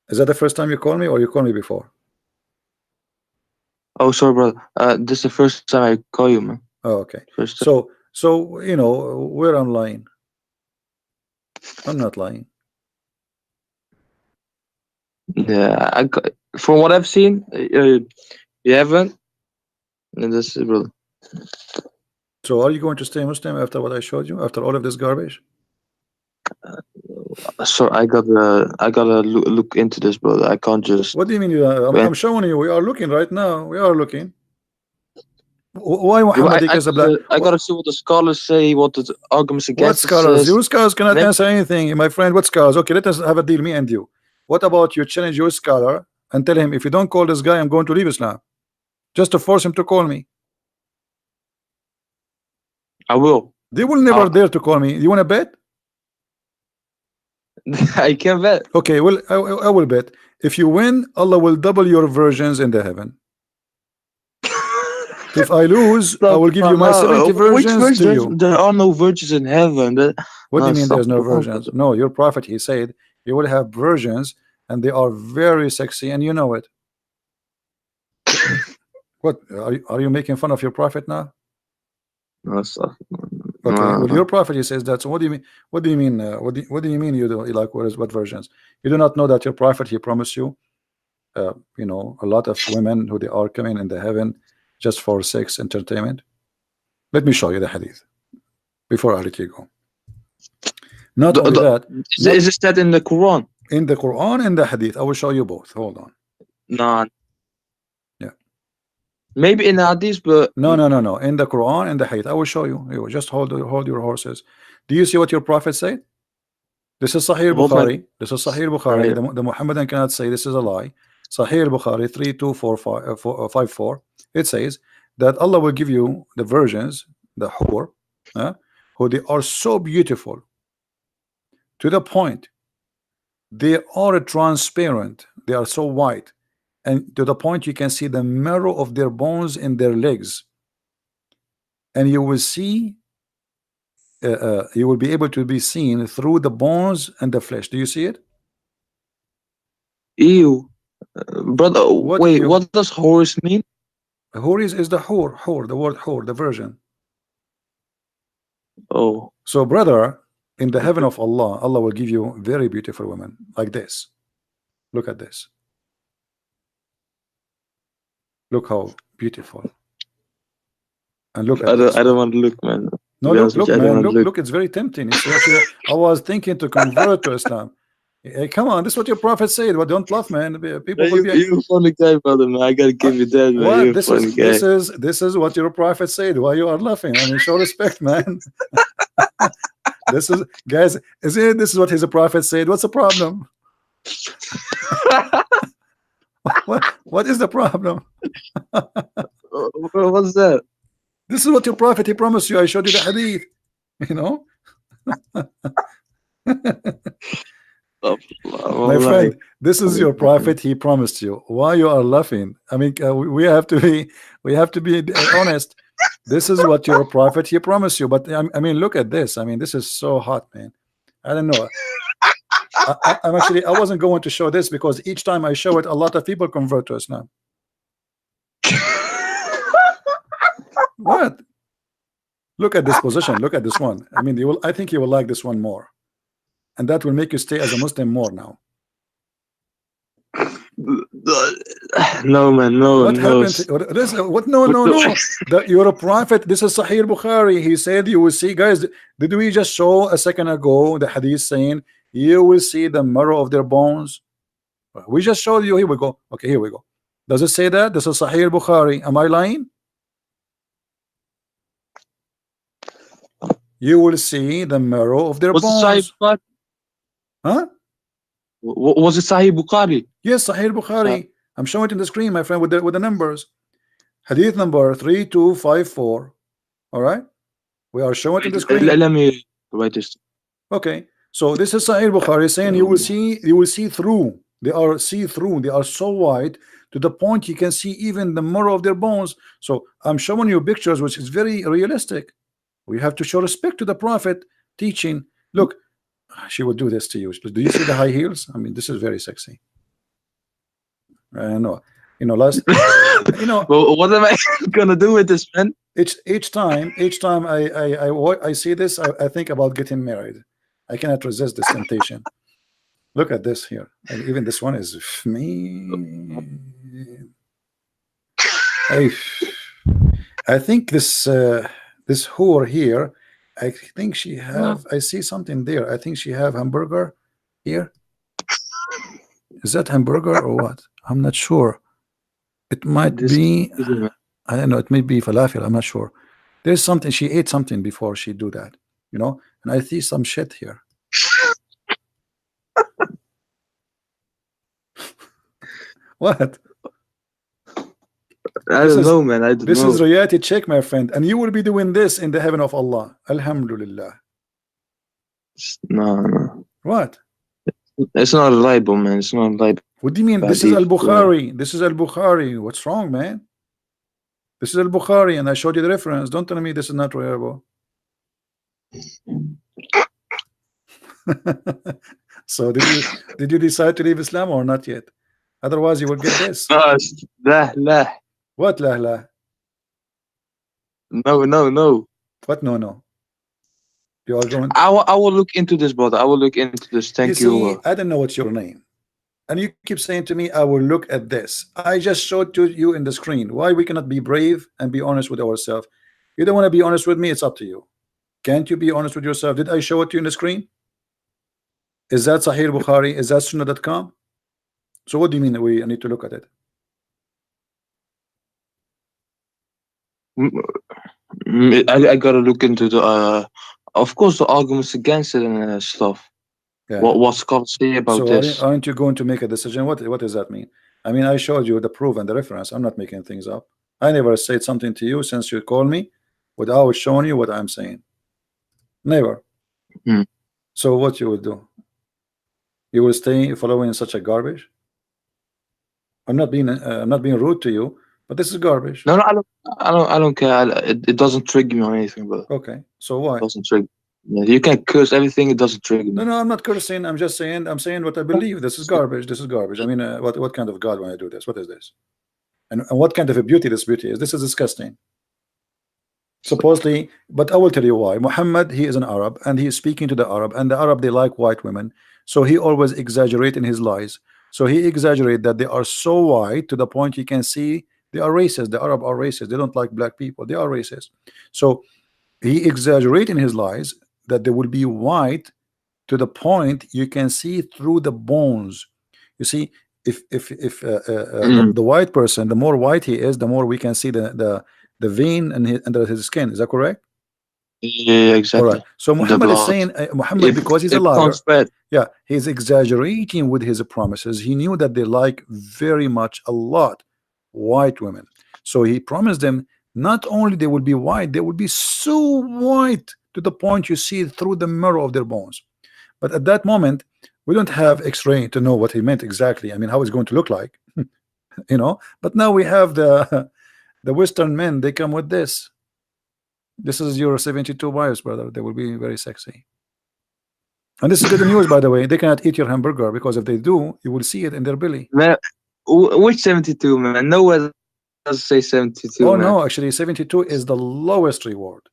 Is that the first time you called me or you called me before? Oh, sorry, brother. This is the first time I call you, man. Oh, okay. First time. So you know where I'm lying. I'm not lying. Yeah, from what I've seen, you haven't. And this is, brother. So are you going to stay Muslim after what I showed you? After all of this garbage? So I gotta look into this, brother. I can't just. What do you mean? I'm showing you. We are looking right now. We are looking. Why Yeah, but Muhammad is a black? I gotta see what the scholars say, what the arguments What against it scholars? says. Your scholars And cannot then answer anything, my friend. What scholars? Okay, let us have a deal, me and you. What about you challenge your scholar and tell him if you don't call this guy, I'm going to leave Islam, just to force him to call me. I will. They will never dare to call me. You want to bet? I can bet. Okay, well, I will bet. If you win, Allah will double your virgins in the heaven. If I lose, I Stop, will give you my 70 which virgins verse? to you. There are no virgins in heaven. What do No, you mean stop. there's no virgins? No, your prophet, he said, you will have virgins and they are very sexy and you know it. What are you making fun of your prophet now? No, stuff. Okay, No, well, your no. prophet, he says that. So what do you mean? What do you mean? What do you mean? You do like what versions? You do not know that your prophet, he promised you, a lot of women who they are coming in the heaven just for sex entertainment. Let me show you the hadith before I let you go. Not The, only the, that, not is this that in the Quran? in the Quran and the hadith. I will show you both. Hold on. Nah, Yeah. maybe in the Hadith, but No, no, no, no. In the Quran and the hadith. I will show you. You just hold your horses. Do you see what your prophet said? This is Sahih what my Bukhari. This is Sahih right Bukhari. here. The Muhammadan cannot say this is a lie. Sahih Bukhari 324554. It says that Allah will give you the virgins, the hur, who they are so beautiful to the point they are transparent. They are so white, and to the point you can see the marrow of their bones in their legs, and you will be able to be seen through the bones and the flesh. Do you see it? Ew, brother. What Wait, you what does horse mean? Hur is the hur, the word hur, the virgin. Oh, So, brother, in the heaven of Allah, Allah will give you very beautiful women like this. Look at this. Look how beautiful. And look at this. I don't want to look, man. To No, be look, honest with look, you, I don't man, want to look, look. look. It's very tempting. It's actually, I was thinking to convert to Islam. Hey, come on, this is what your prophet said. But don't laugh, man. People Man, will be. you a funny guy, brother, man. I gotta Uh, give you that, man. what? You a This is funny this guy. is this is what your prophet said. Why you are laughing? I mean, show respect, man. This is, guys. Is it? This is what his prophet said. What's the problem? What is the problem? What's that? This is what your prophet, he promised you. I showed you the hadith. You know, Oh, my wallahi. friend, this is your prophet. He promised you. Why you are laughing? I mean, we have to be, honest. This is what your prophet, he promised you. But I mean, look at this. I mean, this is so hot, man. I don't know. I'm actually, I wasn't going to show this because each time I show it, a lot of people convert to Islam. What? Look at this position. Look at this one. I mean, you will. I think you will like this one more, and that will make you stay as a Muslim more now. No, man, no, What no. happened? What? No, What no, the- no. You're a prophet. This is Sahih Bukhari. He said you will see, guys. Did we just show a second ago the hadith saying you will see the marrow of their bones? We just showed you. Here we go. Okay, here we go. Does it say that? This is Sahih Bukhari. Am I lying? You will see the marrow of their Was it Sahih bones. Bukhari? Huh? Was it Sahih Bukhari? Yes, Sahih Uh, Bukhari. I'm showing it in the screen, my friend, with the numbers. Hadith number 3254. All right. We are showing it in the screen. let me write this. Okay. So this is Sahih Bukhari saying you will see through. They are see through. They are so wide to the point you can see even the marrow of their bones. So I'm showing you pictures, which is very realistic. We have to show respect to the Prophet teaching. Look, she would do this to you. Do you see the high heels? I mean, this is very sexy. I know. Last. Well, what am I gonna do with this, man? Each time I see this, I think about getting married. I cannot resist this temptation. Look at this here, and even this one is me. I I think this whore here. I think she have. I see something there. I think she have hamburger here. Is that hamburger or what? I'm not sure. It might This, be. I don't know. It may be falafel. I'm not sure. There's something. She ate something before she do that. And I see some shit here. What? I This don't is know, man. I don't this is know. reality check, my friend, and you will be doing this in the heaven of Allah. Alhamdulillah. No, no. What? It's not reliable, man. It's not reliable. What do you mean? This is Al Bukhari. This is Al Bukhari. What's wrong, man? This is Al Bukhari, and I showed you the reference. Don't tell me this is not reliable. So did you decide to leave Islam or not yet? Otherwise, you will get this. لا لا What lahla? No, no, no. What no no? You are going. I will look into this, brother. I will look into this. You Thank you. see, I don't know what's your name. And you keep saying to me, I will look at this. I just showed to you in the screen. Why we cannot be brave and be honest with ourselves? You don't want to be honest with me, it's up to you. Can't you be honest with yourself? Did I show it to you in the screen? Is that Sahih Bukhari? Is that Sunnah.com? So what do you mean we need to look at it? Mm, I gotta look into the of course, the arguments against it and stuff. Yeah. What scholars say about So this? aren't you going to make a decision? What does that mean? I mean, I showed you the proof and the reference. I'm not making things up. I never said something to you since you called me without showing you what I'm saying. Never. Hmm. So what you will do? You will stay following such a garbage? I'm not being rude to you, but this is garbage. No, no, I don't care. It doesn't trigger me or anything, but Okay. So it why? doesn't trigger. Yeah, you can curse everything. It doesn't trigger No, me. no, I'm not cursing. I'm just saying. I'm saying what I believe. This is garbage. This is garbage. I mean, what kind of God when I do this? What is this? And what kind of a beauty this beauty is? This is disgusting. Supposedly, but I will tell you why. Muhammad, he is an Arab and he is speaking to the Arab, and the Arab they like white women, so he always exaggerate in his lies. So he exaggerate that they are so white to the point you can see they are racist. The Arab are racist. They don't like black people. They are racist. So he exaggerate in his lies that they will be white to the point you can see through the bones. You see, Mm. the white person, the more white he is, the more we can see the vein in under his skin. Is that correct? Yeah, All right. exactly. So The Muhammad is blood. saying, Muhammad, It because he's a it becomes liar, red. yeah, he's exaggerating with his promises. He knew that they like very much a lot white women. So he promised them not only they will be white, they will be so white to the point you see through the marrow of their bones. But at that moment, we don't have X-ray to know what he meant exactly. I mean, how it's going to look like, you know. But now we have the the Western men. They come with this. This is your 72 wives, brother. They will be very sexy. And this is good news, by the way. They cannot eat your hamburger because if they do, you will see it in their belly. Man, which 72, man? Nowhere does it say 72, man. Oh no, actually, 72 is the lowest reward.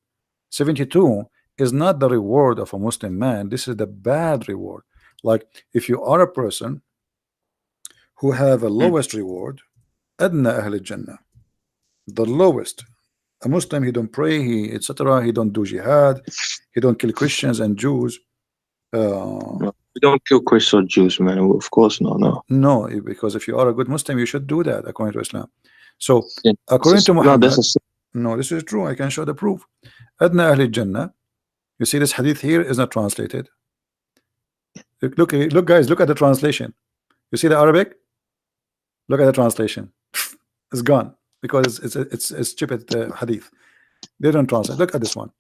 72 is not the reward of a Muslim man. This is the bad reward. Like if you are a person who have a Mm. lowest reward, adna ahl jannah, the lowest. A Muslim, he don't pray, he etc. He don't do jihad, he don't kill Christians and Jews. Uh, No, we don't kill Christian Jews, man. Of course, no, no. no, because if you are a good Muslim, you should do that according to Islam. So, Sin. according to No, that's a Muhammad, sin. no, this is true. I can show the proof. Adna Ahli Jannah. You see, this hadith here is not translated. Look, guys, look at the translation. You see the Arabic? Look at the translation. It's gone because it's stupid hadith. They don't translate. Look at this one.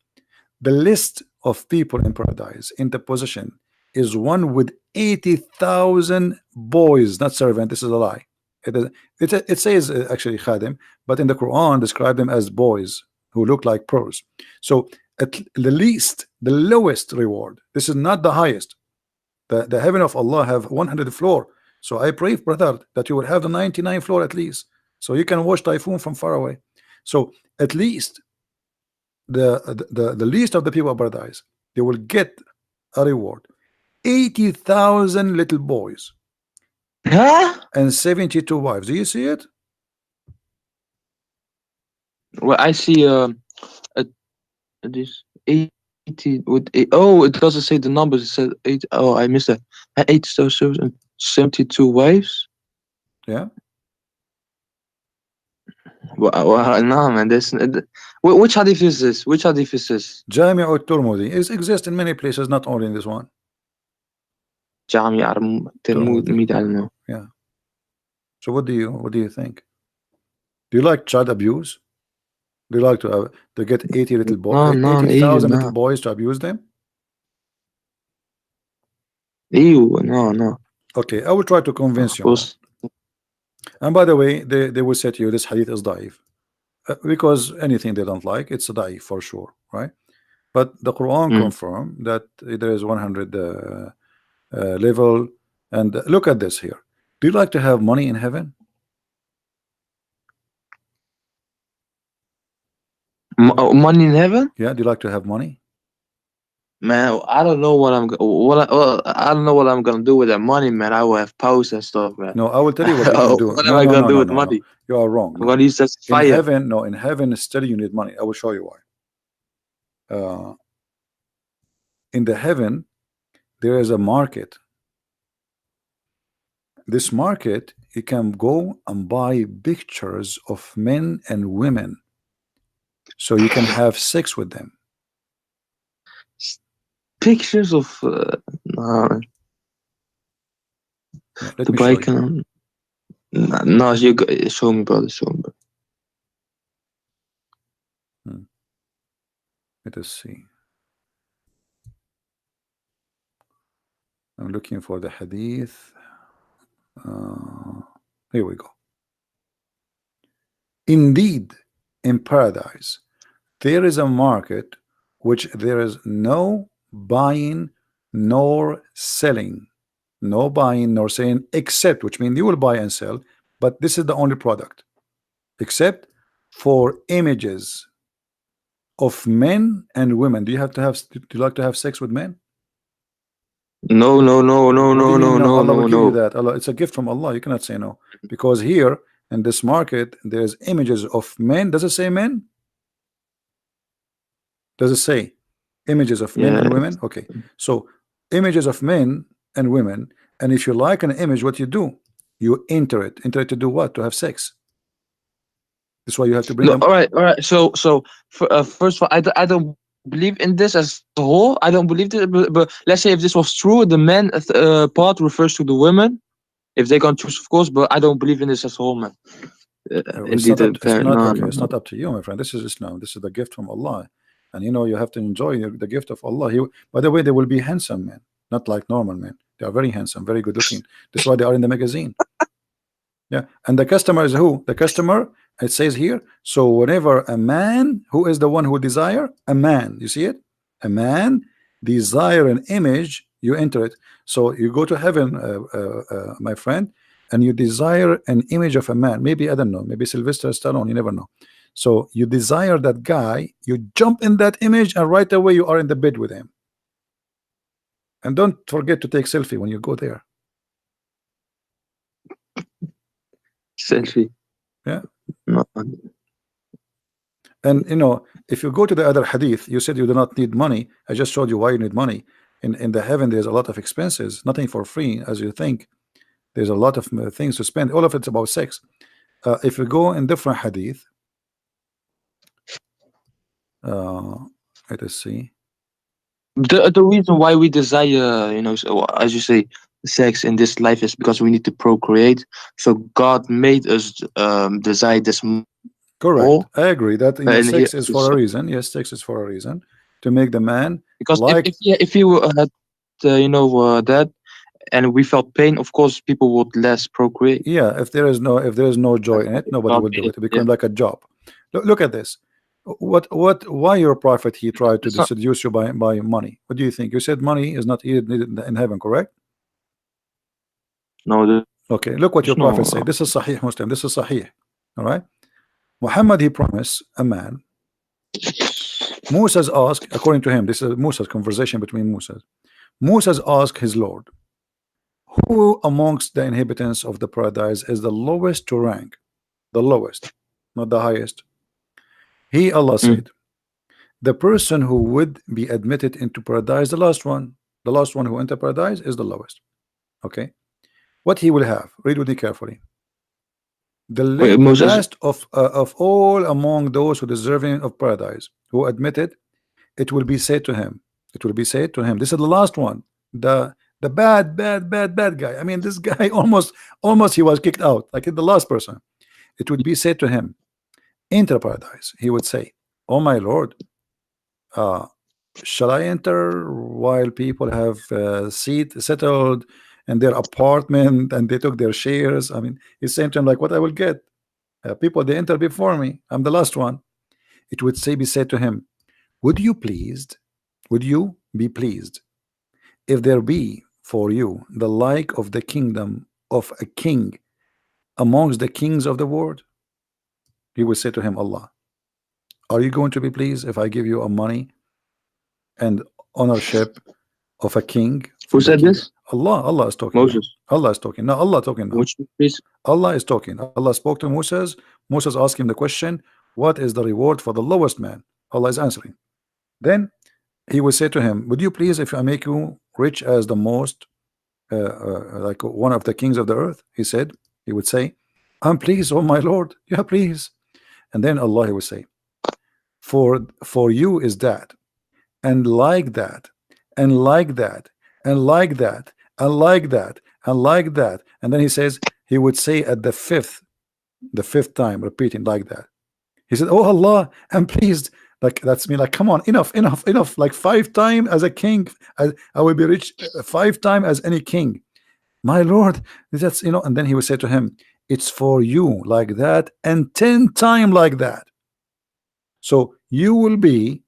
The list of people in paradise in the position is one with 80,000 boys, not servant. This is a lie. It says actually khadim, but in the Quran describe them as boys who look like pearls. So at the least, the lowest reward. This is not the highest. The heaven of Allah have 100 floor. So I pray, brother, that you will have the 99 floor at least, so you can watch typhoon from far away. So at least the least of the people of paradise, they will get a reward. 80,000 little boys Huh? and 72 wives. Do you see it? Well, I see a, this 80 with oh, it doesn't say the numbers. It said 8. Oh, I missed that. 8 stars and 72 wives. Yeah. Well, no, man. Which hadith is this? Which hadith is this? Jami' al-Turmudi is exist in many places, not only in this one. Jami Turmudi. Talmud, I don't know. Yeah. So what do you think? Do you like child abuse? Do you like to get No, ew, 80,000 little no. boys to abuse them? Ew, no, no. Okay, I will try to No, convince of you now. course. And by the way, they will say to you this hadith is daif, because anything they don't like, it's a daif for sure, right? But the Quran Mm. confirm that there is 100 level. And look at this here. Do you like to have money in heaven? Money in heaven? Yeah, do you like to have money? Man, I don't know what I don't know what I'm gonna do with that money, man. I will have posts and stuff, man. No, I will tell you what you can do. What am No, I no, gonna no, do no, with no, no. money? You are wrong. I'm No. gonna use that In fire. heaven, no, in heaven still you need money. I will show you why. Uh, in the heaven, there is a market. This market, you can go and buy pictures of men and women so you can have sex with them. Pictures of Yeah, let the me show bike you. and no, you show me, brother. Show me, brother. Hmm. Let us see. I'm looking for the hadith. Uh, Here we go. Indeed, in paradise, there is a market which there is no buying nor selling. No buying nor selling, except, which means you will buy and sell, but this is the only product, except for images of men and women. Do you have to have, do you like to have sex with men? No, no, no, no, What do you no, mean no, no? no, Allah will no, give you no. that. Allah, it's a gift from Allah. You cannot say no. Because here in this market, there's images of men. Does it say men? Does it say images of men Yeah, and women? Okay. So images of men and women. And if you like an image, what you do? You enter it. Enter it to do what? To have sex. That's why you have to bring no. them. All right, all right. So first of all, I don't believe in this as a whole. I don't believe this. But let's say if this was true, the men part refers to the women. If they're gonna choose, of course. But I don't believe in this as a whole, man. It's Indeed, not up. It's not no, okay. no, It's no. not up to you, my friend. This is Islam. This is the gift from Allah, and you know you have to enjoy the gift of Allah. He, by the way, they will be handsome men, not like normal men. They are very handsome, very good looking. That's why they are in the magazine. Yeah, and the customer is who? The customer, it says here. So whenever a man, who is the one who desire? A man. You see it? A man desire an image, you enter it. So you go to heaven, my friend, and you desire an image of a man. Maybe, I don't know, maybe Sylvester Stallone, you never know. So you desire that guy, you jump in that image, and right away you are in the bed with him. And don't forget to take selfie when you go there. Selfie. Yeah. No. And you know, if you go to the other hadith, you said you do not need money. I just showed you why you need money. In the heaven, there's a lot of expenses, nothing for free as you think. There's a lot of things to spend. All of it's about sex. If you go in different hadith, uh, let us see. The reason why we desire, so, as you say, sex in this life is because we need to procreate. So God made us desire this more. Correct. I agree that And he, sex is so, for a reason. Yes, sex is for a reason to make the man because like. if he had that and we felt pain, of course people would less procreate. Yeah, if there is no joy That's in why it, nobody God will made do it. it. It Yeah, becomes like a job. Look at this. Why your prophet he tried it's to not. seduce you by money? What do you think? You said money is not needed in heaven, correct? No, Okay, look what there's your no. prophet said. This is Sahih Muslim. This is Sahih. All right. Muhammad he promised a man. Moses asked, according to him, this is Moses' conversation between Moses. Moses asked his Lord, who amongst the inhabitants of the paradise is the lowest to rank? The lowest, not the highest. He, Allah Mm. said, the person who would be admitted into paradise, the last one who enter paradise is the lowest. Okay. What he will have, read with me carefully. Wait, The Moses. last of all among those who deserving of paradise, who admitted, it will be said to him. It will be said to him. This is the last one. The bad guy. I mean, this guy almost he was kicked out. Like the last person. It would be said to him, enter paradise. He would say, oh my Lord, uh, shall I enter while people have seat settled in their apartment and they took their shares? I mean, he's saying to him like, what I will get? People they enter before me. I'm the last one. It would say be said to him, would you pleased? Would you be pleased if there be for you the like of the kingdom of a king amongst the kings of the world? He would say to him, Allah, Are you going to be pleased if I give you a money and ownership of a king Who from the said king? this? Allah is talking now. Moses. Allah is talking. No, Allah talking now. Would you please? Allah is talking. Allah spoke to Moses. Moses asked him the question, what is the reward for the lowest man? Allah is answering. Then he will say to him, would you please if I make you rich as the most like one of the kings of the earth? He said, he would say, I'm pleased, oh my Lord, yeah, please. And then Allah he will say, for you is that, and like that, and like that, and like that, and like that, and like that. And then he says, he would say at the fifth time, repeating like that. He said, oh Allah, I'm pleased. Like that's me, like, come on, enough, enough, enough. Like 5 times as a king, I will be rich 5 times as any king. My Lord, that's and then he would say to him, it's for you like that, and 10 times like that. So you will be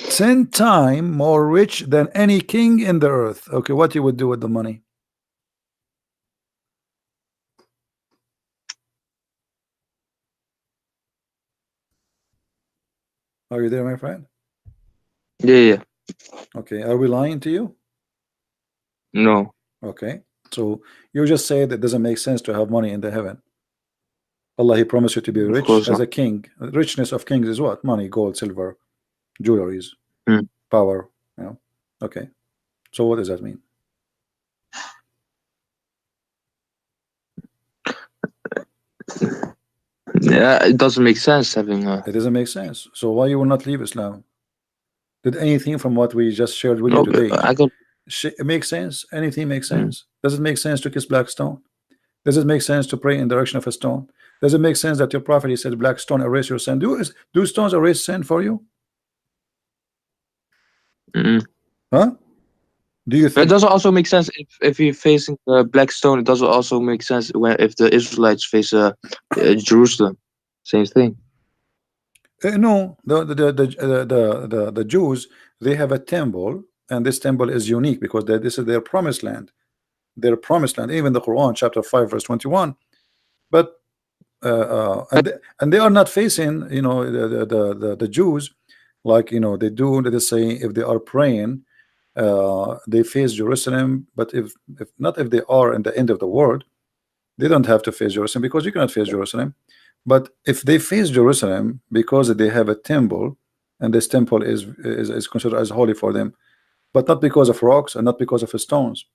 10 times more rich than any king in the earth. Okay, what you would do with the money? Are you there, my friend? Yeah, yeah. Okay, are we lying to you? No, Okay, so you just say that it doesn't make sense to have money in the heaven. Allah, He promised you to be of rich course as not. a king. Richness of kings is what? Money, gold, silver, jewelries, Mm. power. Okay, so what does that mean? Yeah, it doesn't make sense having a. It doesn't make sense. So why you will not leave Islam? Did anything from what we just shared with you No, today I got. make sense? Anything makes Mm, sense? Does it make sense to kiss black stone? Does it make sense to pray in the direction of a stone? Does it make sense that your prophet he said black stone erase your sin? Do stones erase sin for you? mm. Huh? Do you But it think doesn't also make sense if you're facing Black Stone. It doesn't also make sense when if the Israelites face Jerusalem. Same thing. no, the Jews they have a temple, and this temple is unique because this is their promised land. Their promised land, even the Quran, chapter 5, verse 21. But and they are not facing, the Jews like they do. Let us say if they are praying, they face Jerusalem. But if not, if they are in the end of the world, they don't have to face Jerusalem because you cannot face Jerusalem. But if they face Jerusalem because they have a temple, and this temple is considered as holy for them, but not because of rocks and not because of stones.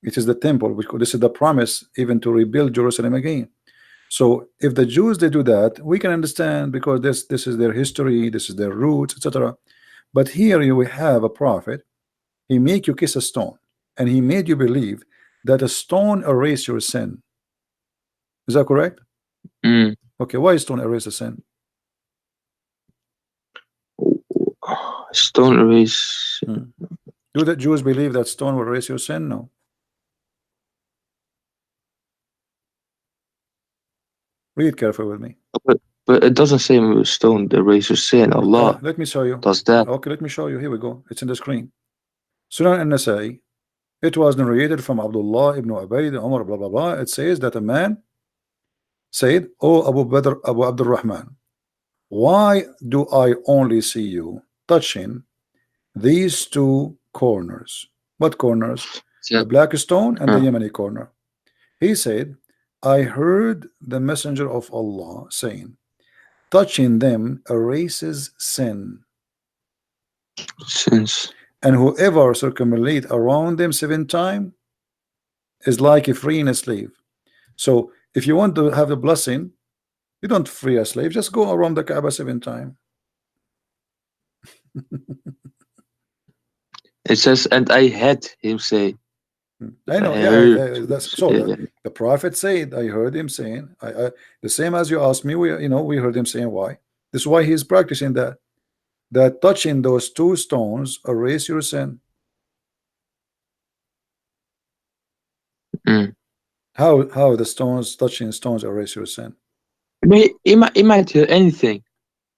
It is the temple, because this is the promise even to rebuild Jerusalem again. So if the Jews they do that, we can understand because this is their history, this is their roots, etc. But here you will have a prophet. He make you kiss a stone, and he made you believe that a stone erase your sin. Is that correct? Mm. Okay, why stone erase a sin? Stone erase. Hmm. Do the Jews believe that stone will erase your sin? No. Read carefully with me. But, but it doesn't say stone erase your sin. Allah Let me show you. does that. Okay, let me show you. Here we go. It's in the screen. Sunan al-Nasai. It was narrated from Abdullah ibn Ubayd, Umar, blah blah blah. It says that a man said, "Oh Abu Badr, Abu Abdul Rahman, why do I only see you touching these two corners?" What corners? Yeah. The black stone and the Uh, Yemeni corner. He said, I heard the messenger of Allah saying, touching them erases sin, since. and whoever circumambulate around them 7 times is like freeing a slave. So if you want to have the blessing, you don't free a slave, just go around the Kaaba 7 times. It says, and I had him say. I I know, yeah, heard. that's so Yeah. the prophet said, I heard him saying, the same as you asked me, we heard him saying why. This is why he's practicing that touching those two stones erase your sin. Mm. How the stones touching stones erase your sin? But he might hear anything.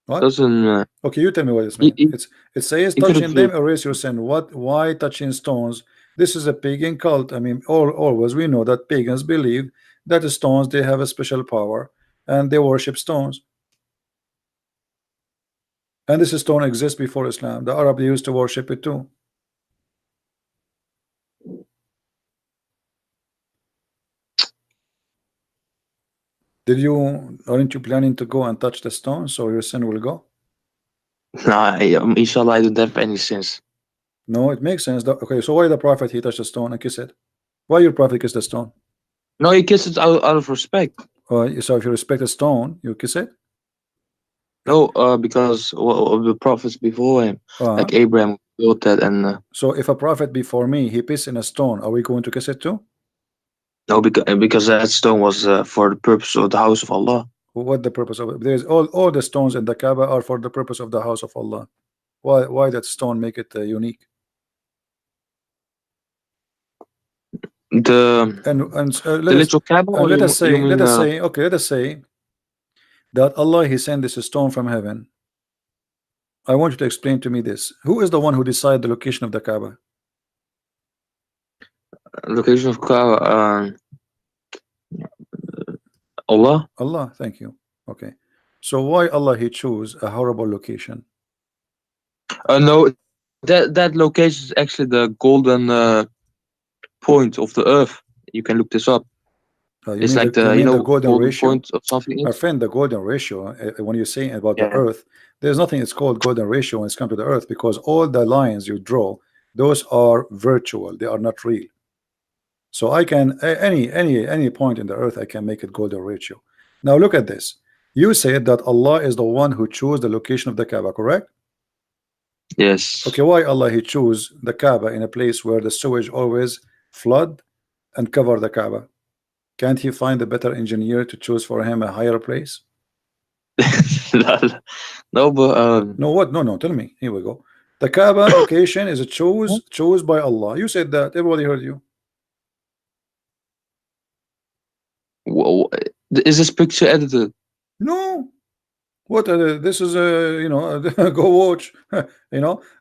What? Doesn't. Okay, you tell me what this He, means. he, It says he could have touching heard. them erase your sin. What? Why touching stones? This is a pagan cult. I mean, always we know that pagans believe that the stones they have a special power and they worship stones. And this stone exists before Islam. The Arab used to worship it too. Did you aren't you planning to go and touch the stone so your sin will go? Nah, inshallah, I don't have any sense. No, it makes sense. Okay, so why the Prophet he touched the stone and kissed it? Why your Prophet kissed the stone? No, he kissed it out of respect. So if you respect a stone, you kiss it. No, because of the prophets before him, Uh, like Abraham built that, and so if a prophet before me he pissed in a stone, are we going to kiss it too? no, because that stone was for the purpose of the house of Allah. What the purpose of it? There's all the stones in the Kaaba are for the purpose of the house of Allah. Why that stone make it unique? The And the little Kaaba, or you let mean us say okay, let us say that Allah he sent this stone from heaven. I want you to explain to me this. Who is the one who decide the location of the Kaaba? location of Kaaba? Allah. Allah, thank you. Okay. So why Allah he choose a horrible location? No, that location is actually the golden point of the earth. You can look this up. It's like You the mean the golden golden ratio? point of something My is. friend, the golden ratio, when you say about the Yeah. earth, there's nothing it's called golden ratio when it's come to the earth, because all the lines you draw, those are virtual, they are not real. So I can any point in the earth I can make it golden ratio. Now look at this. You said that Allah is the one who chose the location of the Kaaba, correct? Yes. Okay, why Allah he choose the Kaaba in a place where the sewage always flood and cover the Kaaba? Can't he find a better engineer to choose for him a higher place? No, but No, what? No, no, tell me. Here we go. The Kaaba location is a chose by Allah. You said that. Everybody heard you. wh- is this picture edited? No. What? This is go watch.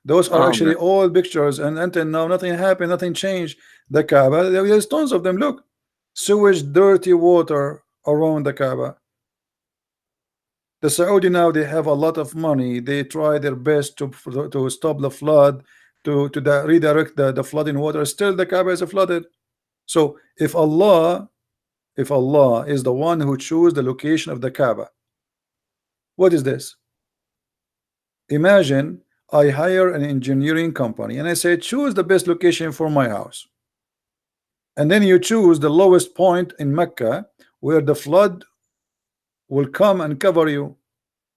Those are Oh actually man. all pictures, and until now, nothing happened, nothing changed. The Kaaba, there's tons of them. Look, sewage, dirty water around the Kaaba. The Saudi now they have a lot of money. They try their best to stop the flood, to redirect the flooding water. Still, the Kaaba is flooded. So if Allah is the one who chose the location of the Kaaba, what is this? Imagine I hire an engineering company and I say choose the best location for my house, and then you choose the lowest point in Mecca where the flood will come and cover you.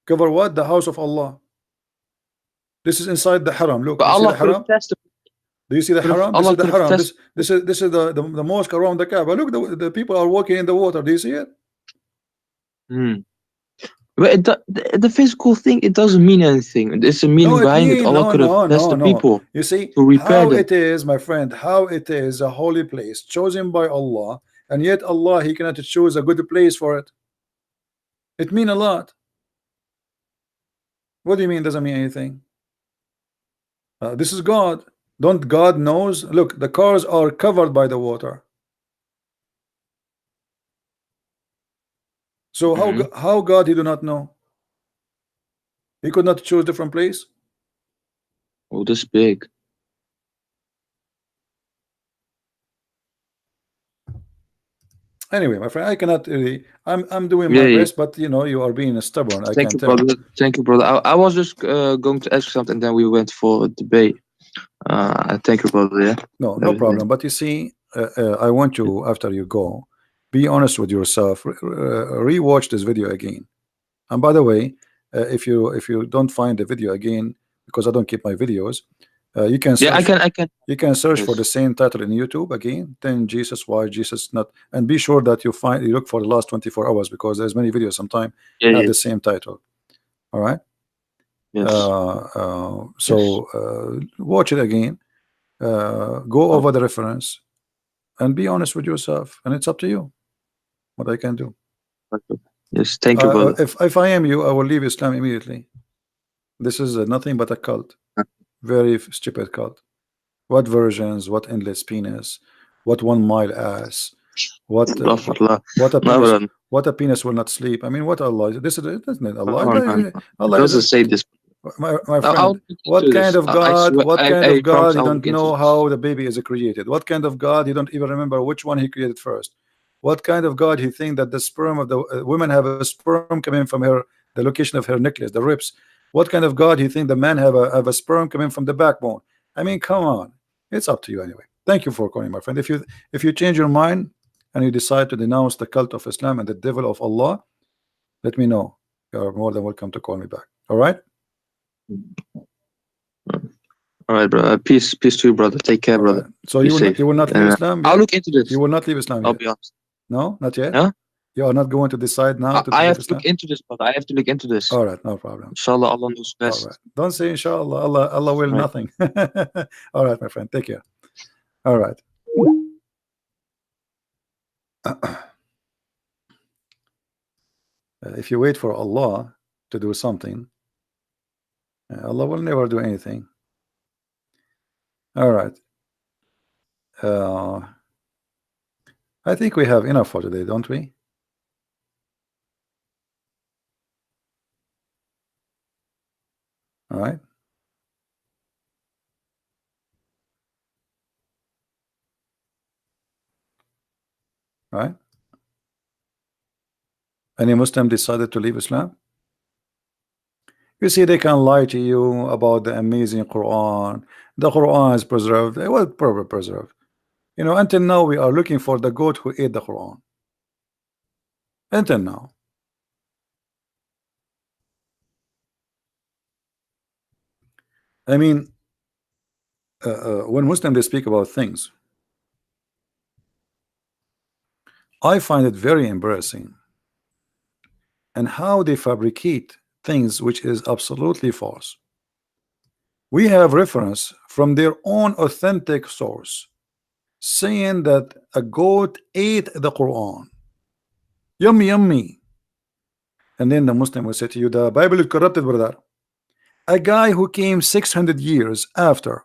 Cover what? The house of Allah. This is inside the haram. Look, But you see Allah the could have haram? tested. Do you see the haram? This Allah is the could have haram. tested. This is the mosque around the Kaaba. Look, the people are walking in the water. Do you see it? Hmm. But the physical thing, it doesn't mean anything. There's a No, meaning it behind it. mean Allah no, could have no, no, tested no. people You see to repair how them. it is, my friend, how it is a holy place chosen by Allah, and yet Allah he cannot choose a good place for it. It mean a lot. What do you mean doesn't mean anything? This is God. Don't God knows? Look, the cars are covered by the water. So Hmm. how God he do not know? He could not choose different place. Oh, this big. Anyway, my friend, I cannot really. I'm doing Yeah, my yeah. best, but you are being stubborn. I Thank can you, tell. brother. Thank you, brother. I was just going to ask something, then we went for a debate. Thank you, brother. Yeah, No, no everything. problem. But you see, I want you after you go, be honest with yourself. Rewatch this video again. And by the way, if you don't find the video again, because I don't keep my videos, you can Yeah, I search. can. I can. You can search for the Yes. same title in YouTube again. Then Jesus, why Jesus not? And be sure that you look for the last 24 hours, because there's many videos sometimes Yeah. have the Yes. same title. All right. Yes. Yes. Watch it again. Go Oh, over the reference and be honest with yourself. And it's up to you what I can do. okay. Yes. Thank you, brother. If I am you, I will leave Islam immediately. This is nothing but a cult. Very stupid cult. What versions? What endless penis? What 1 mile ass? What Astaghfirullah. what a No, penis? brother. What a penis will not sleep. I mean, what Allah? This is isn't it Allah? Oh, no, no. It Allah is doesn't a, say this. My I'll friend, look into what this. kind of I God? swear, What kind I of promise God? I'll You look don't into know this. how the baby is created. What kind of God? You don't even remember which one he created first. What kind of God he think that the sperm of the women have a sperm coming from her, the location of her necklace, the ribs? What kind of God he think the man have a sperm coming from the backbone? I mean, come on. It's up to you anyway. Thank you for calling, my friend. If you change your mind and you decide to denounce the cult of Islam and the devil of Allah, let me know. You are more than welcome to call me back. All right? All right, bro. Peace to you, brother. Take care, All brother. right. So Be you safe. will not leave And Islam I'll yet? look into You this. will not leave Islam I'll yet? be honest. No, not yet. Huh? You are not going to decide now to I leave have to look Islam. into this, brother. I have to look into this. All right, no problem. Inshallah, Allah knows All right. best. Don't say inshallah. Allah will Right. nothing. All right, my friend. Take care. All right. If you wait for Allah to do something, Allah will never do anything. All right. Uh, I think we have enough for today, don't we? All right. All right. Any Muslim decided to leave Islam? You see, they can lie to you about the amazing Quran. The Quran is preserved. It was probably preserved. You know, until now we are looking for the goat who ate the Quran. Until now. I mean, when Muslims they speak about things, I find it very embarrassing and how they fabricate things which is absolutely false. We have reference from their own authentic source saying that a goat ate the Quran. Yummy, yummy. And then the Muslim will say to you, the Bible is corrupted, brother. A guy who came 600 years after,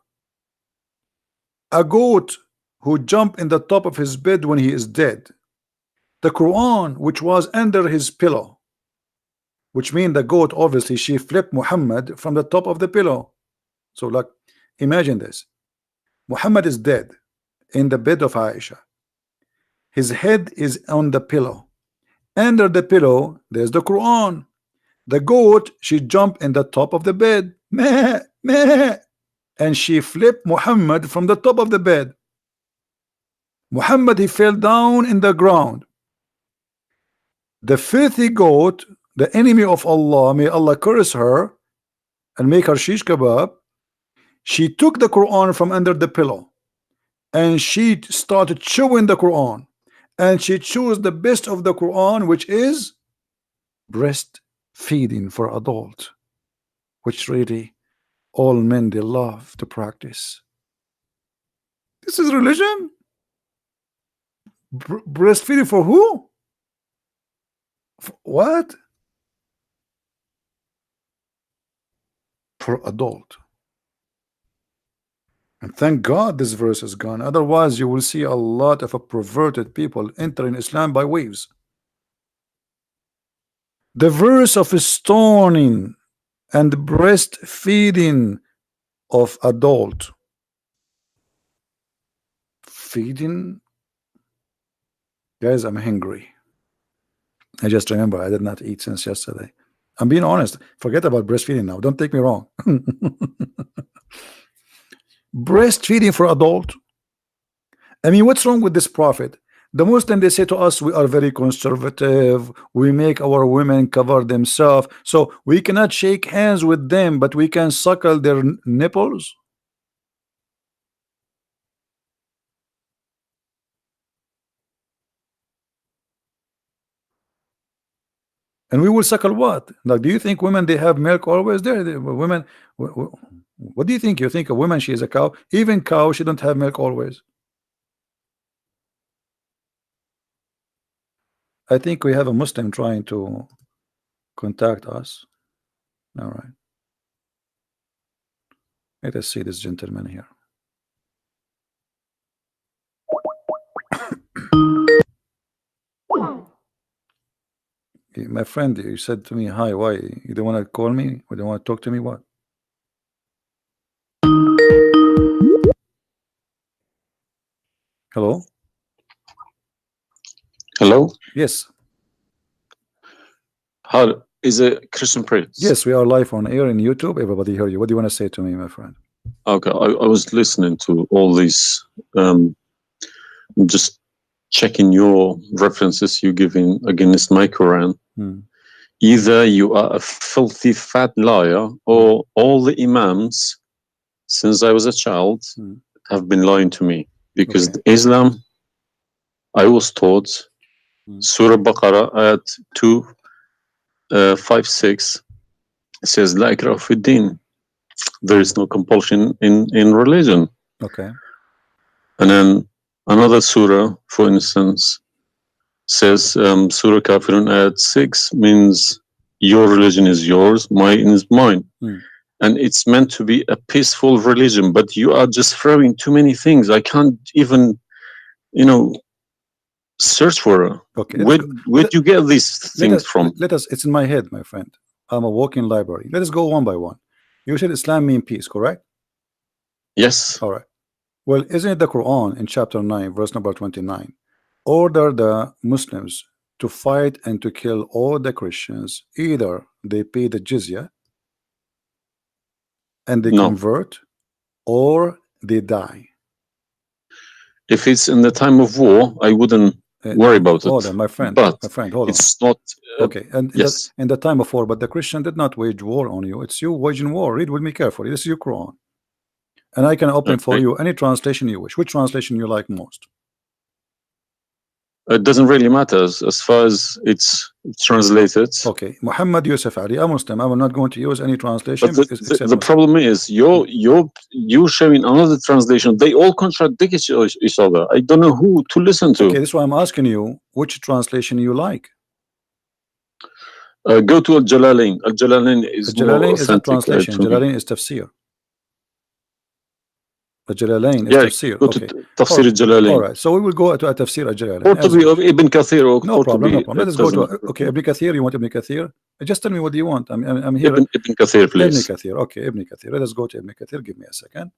a goat who jumped in the top of his bed when he is dead, the Quran which was under his pillow, which means the goat obviously she flipped Muhammad from the top of the pillow. So like imagine this. Muhammad is dead in the bed of Aisha. His head is on the pillow. Under the pillow there's the Quran. The goat she jumped in the top of the bed. Meh, meh, and she flipped Muhammad from the top of the bed. Muhammad he fell down in the ground. The filthy goat, the enemy of Allah, may Allah curse her and make her shish kebab, she took the Quran from under the pillow and she started chewing the Quran, and she chose the best of the Quran, which is breastfeeding for adult, which really all men they love to practice. This is religion. Breastfeeding for who? What? For adult. And thank God this verse is gone. Otherwise, you will see a lot of perverted people entering Islam by waves. The verse of stoning and breastfeeding of adult. Feeding? Guys, I'm hungry. I just remember I did not eat since yesterday. I'm being honest. Forget about breastfeeding now. Don't take me wrong. Breastfeeding for adult. I mean, what's wrong with this prophet? The Muslim they say to us, we are very conservative. We make our women cover themselves, so we cannot shake hands with them, but we can suckle their nipples. And we will suckle what? Like, do you think women they have milk always? There, women. What do you think? You think a woman she is a cow? Even cow she don't have milk always. I think we have a Muslim trying to contact us. All right, let us see this gentleman here. My friend, you said to me, hi, why? You don't want to call me? Or don't want to talk to me? What? Hello. Hello? Yes. How is a Christian Prince? Yes, we are live on air in YouTube. Everybody hear you. What do you want to say to me, my friend? Okay, I was listening to all these, um, just checking your references you giving against my Quran. Hmm. Either you are a filthy fat liar, or all the Imams since I was a child Hmm. have been lying to me. Because Okay. Islam, I was taught Hmm. Surah Baqarah at 256 says, La ikraha fi din. There is no compulsion in religion. Okay. And then another surah, for instance, says Surah Kafirun ayat 6 means your religion is yours, mine is mine. Hmm. And it's meant to be a peaceful religion, but you are just throwing too many things. I can't even, you know, search for it. Okay. Let us Where, go. where do you get these Let us things from? let us. It's in my head, my friend. I'm a walking library. Let us go one by one. You said Islam mean peace, correct? Yes. All right. Well, isn't it the Quran in chapter 9, verse number 29, order the Muslims to fight and to kill all the Christians, either they pay the jizya and they No. convert, or they die. If it's in the time of war, I wouldn't worry about it. Hold on, my friend, But hold on. it's not. Okay, and Yes. in the time of war, but the Christian did not wage war on you. It's you waging war. Read with me carefully. This is your Quran, and I can open for Okay. you any translation you wish. Which translation you like most? It doesn't really matter as far as it's translated. Okay, Muhammad Yusuf Ali, a Muslim. I'm not going to use any But translation the, because the, except the Muslim. problem is you showing another translation. They all contradict each other. I don't know who to listen Okay, to. this is why I'm asking you which translation you like. Go to Al Jalalain. Al Jalalain is more Jalalain is not authentic translation. to me. Jalalain is tafsir. Jalalain is Yeah, tafsir. go to Okay. Tafsir Al All Jalalain. right. So we will go to a tafsir al Jalalain as Qurtubi you of wish. Ibn Kathir or No problem. No Qurtubi. problem. Let It us go to doesn't. okay. Ibn Kathir. You want Ibn Kathir? Just tell me what do you want. I'm here. Ibn Kathir, Ibn please. Kathir. Okay, Ibn Kathir. Let us go to Ibn Kathir. Give me a second.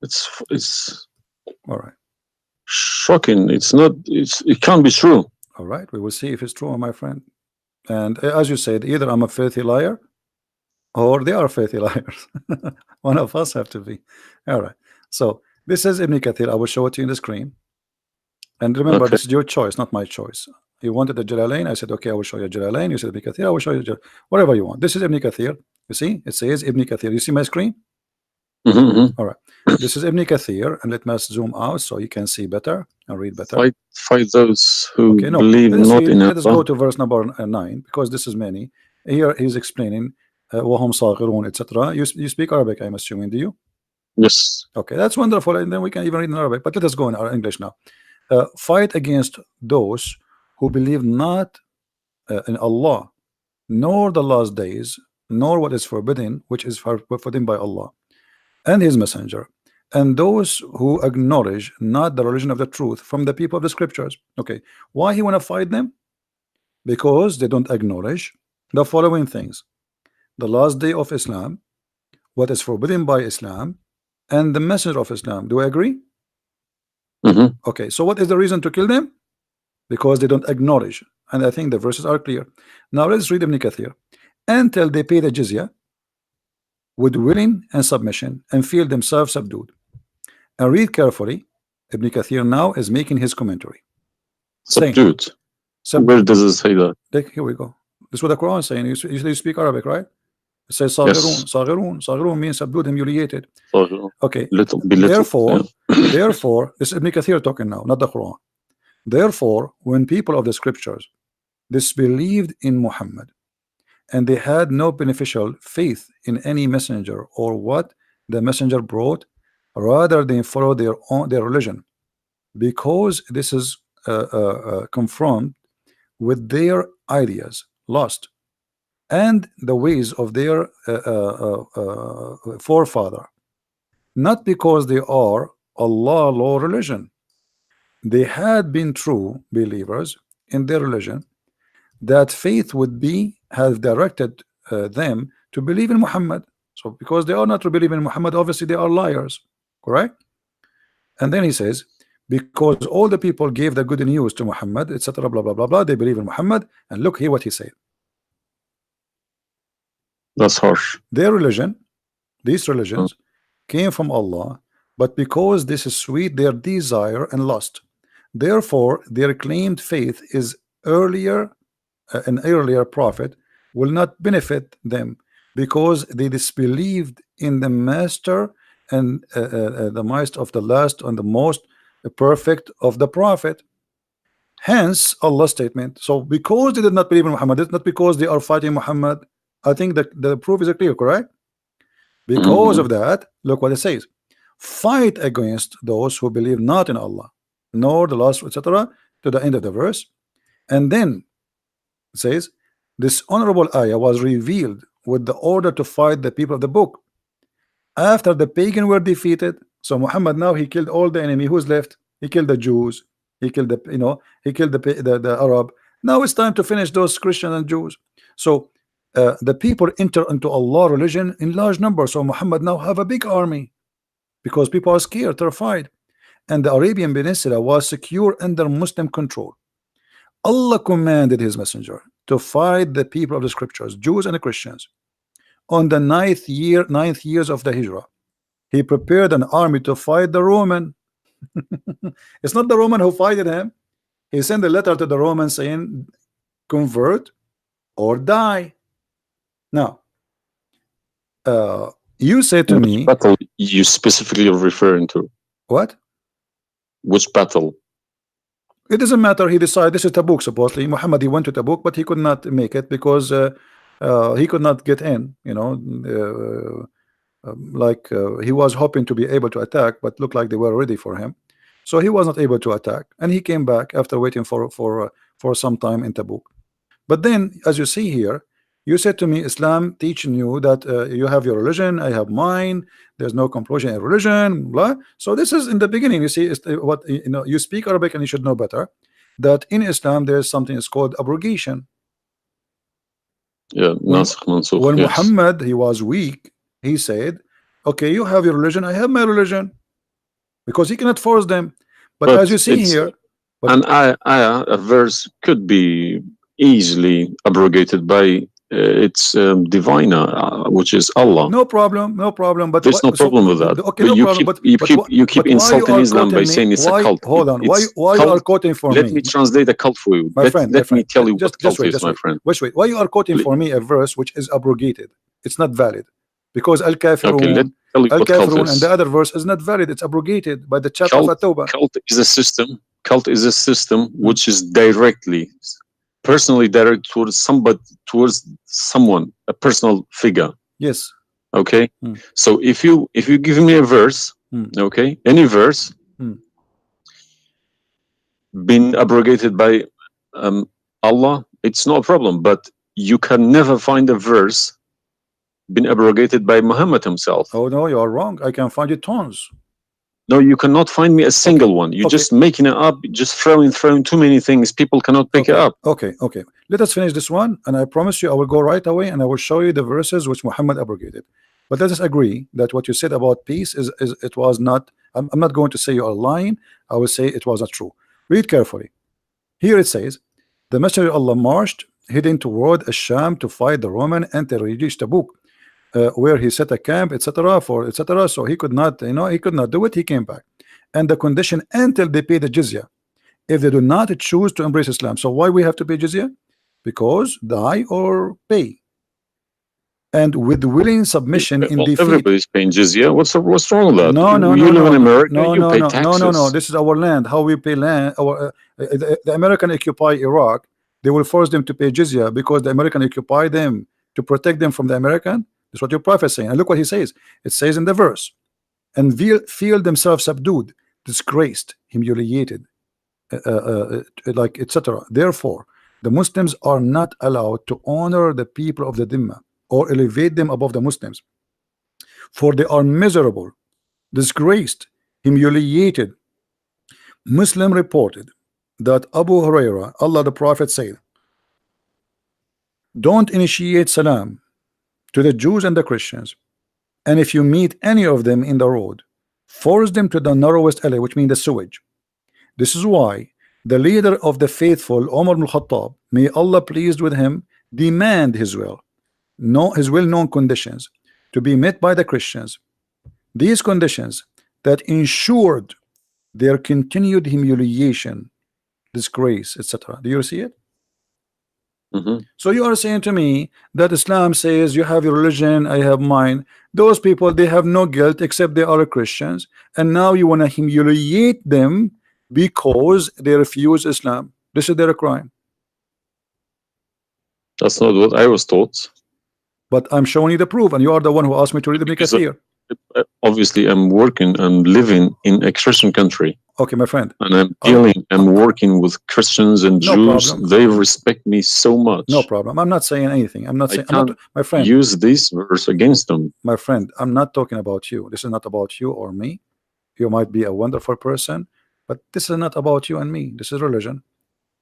It's All right. shocking. It's not. It can't be true. All right. We will see if it's true, my friend. And as you said, either I'm a filthy liar or they are filthy liars. One of us have to be. All right. So this is Ibn Kathir. I will show it to you in the screen. And remember, Okay. this is your choice, not my choice. You wanted the Jalalain. I said, okay, I will show you Jalalain. You said Ibn Kathir. I will show you whatever you want. This is Ibn Kathir. You see, it says Ibn Kathir. You see my screen? Mm-hmm. All right. This is Ibn Kathir, and let me zoom out so you can see better and read better. Fight those who Okay, no, believe let us not read. in Let us go Allah. to verse number 9 because this is many. Here he's explaining وهم صاغرون, etc. You speak Arabic, I'm assuming, do you? Yes. Okay, that's wonderful, and then we can even read in Arabic. But let us go in our English now. Fight against those who believe not in Allah, nor the last days, nor what is forbidden, which is forbidden by Allah and His Messenger, and those who acknowledge not the religion of the truth from the people of the scriptures. Okay, why he want to fight them? Because they don't acknowledge the following things: the last day of Islam, what is forbidden by Islam, and the messenger of Islam. Do I agree? Mm-hmm. Okay, so what is the reason to kill them? Because they don't acknowledge, and I think the verses are clear. Now let's read Ibn Kathir. Until they pay the jizya with willing and submission and feel themselves subdued. And read carefully. Ibn Kathir now is making his commentary, saying Subdued. Where subdued. does it say that? Here we go. This is what the Quran is saying. You speak Arabic, right? It says Yes. صاغرون. صاغرون means subdued, humiliated. So, Okay. little belittled. Yeah. Therefore, this is Ibn Kathir talking now, not the Quran. Therefore, when people of the scriptures disbelieved in Muhammad and they had no beneficial faith in any messenger or what the messenger brought, rather than follow their religion, because this is confront with their ideas, lost, and the ways of their forefather, not because they are Allah law religion. They had been true believers in their religion, that faith would be have directed them to believe in Muhammad. So because they are not to believe in Muhammad, obviously they are liars, correct? And then he says, because all the people gave the good news to Muhammad, etc., blah blah blah blah, they believe in Muhammad. And look here what he said: That's harsh. their religion, these Mm. religions, came from Allah, but because this is sweet, their desire and lust. Therefore, their claimed faith is earlier, an earlier prophet will not benefit them because they disbelieved in the master and the might of the last and the most perfect of the prophet. Hence Allah's statement. So because they did not believe in Muhammad, it's not because they are fighting Muhammad. I think that the proof is clear, correct? Because Mhm. of that, look what it says: fight against those who believe not in Allah, nor the last, etc., to the end of the verse. And then it says, this honorable ayah was revealed with the order to fight the people of the book after the pagan were defeated. So Muhammad now he killed all the enemy. Who's left? He killed the Jews. He killed the, he killed the Arab. Now it's time to finish those Christians and Jews. So the people enter into Allah religion in large numbers. So Muhammad now have a big army because people are scared, terrified, and the Arabian Peninsula was secure under Muslim control. Allah commanded his messenger to fight the people of the scriptures, Jews and Christians. On the ninth years of the Hijrah, he prepared an army to fight the Roman. It's not the Roman who fighted him. He sent a letter to the Romans saying, convert or die. Now, you say to Which me, battle you specifically are referring to? what? Which battle? It doesn't matter. He decided this is Tabuk. Supposedly, Muhammad he went to Tabuk, but he could not make it because he could not get in. He was hoping to be able to attack, but looked like they were ready for him, so he was not able to attack, and he came back after waiting for some time in Tabuk. But then, as you see here, you said to me, Islam teaching you that you have your religion, I have mine. There's no compulsion in religion, blah. So this is in the beginning. You see, what you speak Arabic and you should know better that in Islam there is something is called abrogation. Yeah, When Nasikh Mansukh, when yes. Muhammad he was weak, he said, "Okay, you have your religion, I have my religion," because he cannot force them. But as But you see it's here, but an ayah, a verse could be easily abrogated by its diviner, which is Allah. no problem, no problem. But There's no what? So problem with that. okay, But no problem. But what? you keep But why you insulting are Islam by quoting me? saying it's a Why? cult. Hold on. It's Why you are cult. quoting for Let me? me translate the cult for you. My friend, my Let me friend. tell you what Just cult wait, is, just my wait, friend. wait. Why you are quoting Pl- for me a verse which is abrogated? It's not valid because Okay, let me tell you Al what cult Kafirun, and the is. other verse is not valid. It's abrogated by the chapter of Cult At-Tawbah. cult is a system. Cult is a system Hmm. which is personally directed towards somebody, towards someone, a personal figure. Yes. Okay, Hmm. so if you give me a verse, Hmm. okay, any verse Hmm. been abrogated by Allah, it's no problem. But you can never find a verse been abrogated by Muhammad himself. Oh no, you are wrong. I can find it tons. No, you cannot find me a Okay. single one. You're Okay. just making it up, just throwing too many things. People cannot pick it Okay. up. Okay. Okay. Let us finish this one, and I promise you, I will go right away, and I will show you the verses which Muhammad abrogated. But let us agree that what you said about peace is it was not. I'm not going to say you are lying. I will say it was not true. Read carefully. Here it says, the Messenger of Allah marched, heading toward Asham to fight the Roman until he reached Tabuk, where he set a camp, etc. for etc. So he could not, he could not do it. He came back, and the condition until they pay the jizya. If they do not choose to embrace Islam, so why we have to pay jizya? Because die or pay, and with willing submission in Well, defeat. everybody's paying jizya. What's wrong with that? No, no, You no, live no, in no, America. no, You no, pay no, no, no, no. taxes. This is our land. How we pay land? The American occupy Iraq. They will force them to pay jizya because the American occupy them to protect them from the American. That's what your prophet is saying. And look what he says. It says in the verse, and feel themselves subdued, disgraced, humiliated, like etc. Therefore, the Muslims are not allowed to honor the people of the Dhimma or elevate them above the Muslims, for they are miserable, disgraced, humiliated. Muslim reported that Abu Huraira, Allah the Prophet said, don't initiate salam to the Jews and the Christians, and if you meet any of them in the road, force them to the narrowest alley, which means the sewage. This is why the leader of the faithful, Umar ibn Khattab, may Allah pleased with him, demand his well-known conditions to be met by the Christians. These conditions that ensured their continued humiliation, disgrace, etc. Do you see it? So you are saying to me that Islam says you have your religion, I have mine. Those people, they have no guilt except they are Christians, and now you want to humiliate them because they refuse Islam. This is their crime. That's not what I was taught. But I'm showing you the proof, and you are the one who asked me to read Ibn Because Kathir. obviously, I'm working and living in a Christian country. Okay, my friend. And I'm working with Christians and No Jews. problem. They respect me so much. No problem. I'm not saying anything. I'm not saying. I can't my friend. use this verse against them. My friend, I'm not talking about you. This is not about you or me. You might be a wonderful person, but this is not about you and me. This is religion.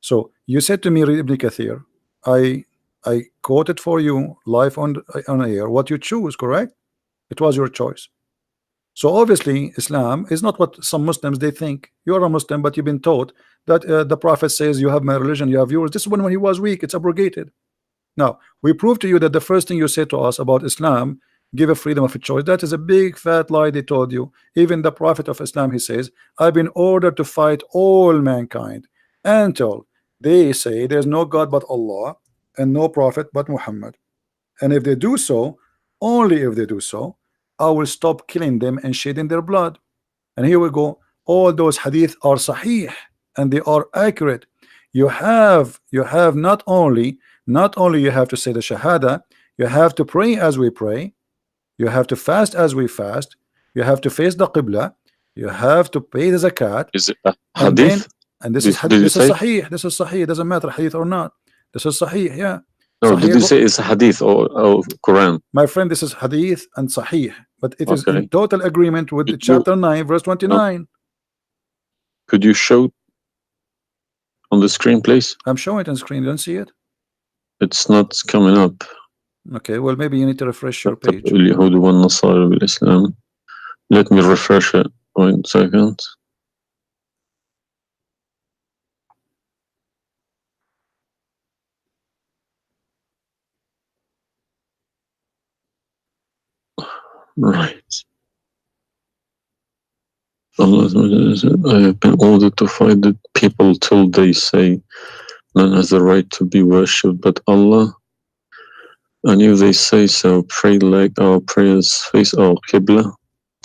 So you said to me, read Ibn Kathir. I quoted for you live on air what you choose, correct? It was your choice. So obviously Islam is not what some Muslims they think. You're a Muslim, but you've been taught that the Prophet says you have my religion, you have yours. This is when he was weak, it's abrogated. Now we prove to you that the first thing you say to us about Islam, give a freedom of a choice, that is a big fat lie they told you. Even the Prophet of Islam, he says, I've been ordered to fight all mankind until they say there's no God but Allah and no prophet but Muhammad. And if they do so, only if they do so, I will stop killing them and shedding their blood. And here we go. All those hadith are sahih and they are accurate. You have not only you have to say the shahada, you have to pray as we pray, you have to fast as we fast, you have to face the qibla, you have to pay the zakat. Is it a hadith? And this is sahih. This is sahih. It doesn't matter hadith or not. This is sahih. Yeah. No, Sahih did you say it's a hadith or Quran? My friend, this is hadith and sahih, but it is Okay. in total agreement with chapter 9 verse 29. Could you show on the screen, please? I'm showing it on screen. You don't see it? It's not coming up. Okay, well maybe you need to refresh your page. اليهود والنصارى بالإسلام. Let me refresh it. 1 second. Right. Allah said, I have been ordered to fight the people till they say none has the right to be worshipped but Allah. And if they say so, pray like our prayers, face our Qibla,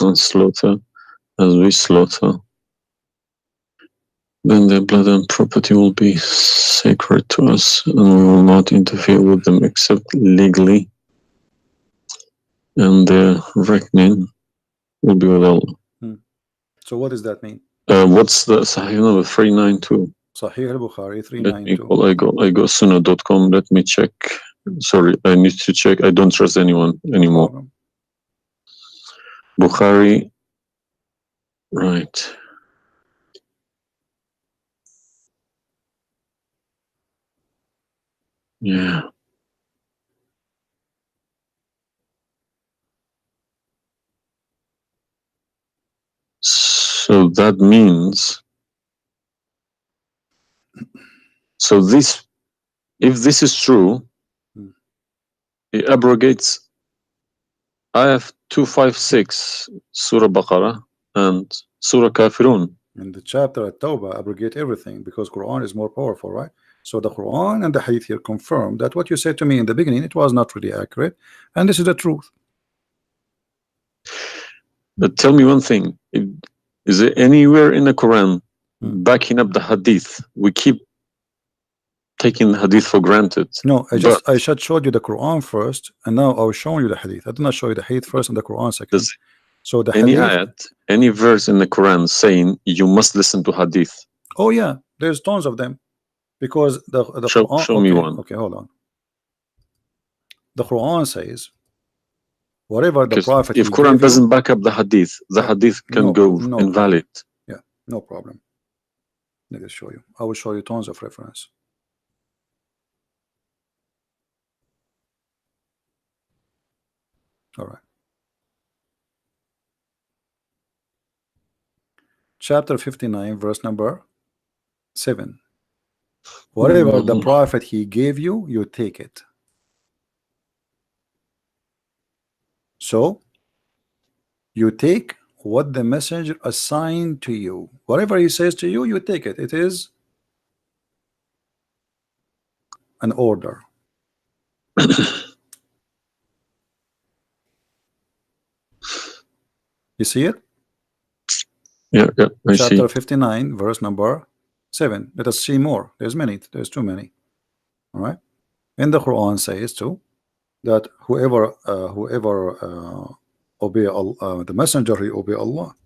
and slaughter as we slaughter. Then their blood and property will be sacred to us, and we will not interfere with them except legally, and their reckoning will be with Allah. So what does that mean? What's the Sahih number? 392. Sahih al-Bukhari 392. Let me call. I go sunnah.com. Let me check. Sorry, I need to check. I don't trust anyone anymore. No Bukhari. Right. Yeah. So that means, so this, if this is true, it abrogates ayah 256, Surah Baqarah, and Surah Kafirun. In the chapter at Tawbah abrogate everything because Quran is more powerful, right? So the Quran and the Hadith here confirm that what you said to me in the beginning, it was not really accurate, and this is the truth. But tell me one thing: is there anywhere in the Quran backing up the Hadith? We keep taking the Hadith for granted. No, I just showed you the Quran first, and now I was showing you the Hadith. I did not show you the Hadith first and the Quran second. So the any Hadith, ayat, any verse in the Quran saying you must listen to Hadith? Oh yeah, there's tons of them, because the Quran. Show me one. Okay, hold on. The Quran says, whatever the Prophet. If Quran doesn't back up the Hadith, the Hadith can go invalid. Yeah, no problem. Let me show you. I will show you tons of reference. All right. Chapter 59, verse number 7. Whatever the prophet he gave you, you take it. So you take what the messenger assigned to you. Whatever he says to you, you take it. It is an order. You see it? Yeah, I see. Chapter 59, verse number 7. Let us see more. There's many. There's too many. All right. In the Quran says too that whoever obey Allah, the messenger, he obey Allah.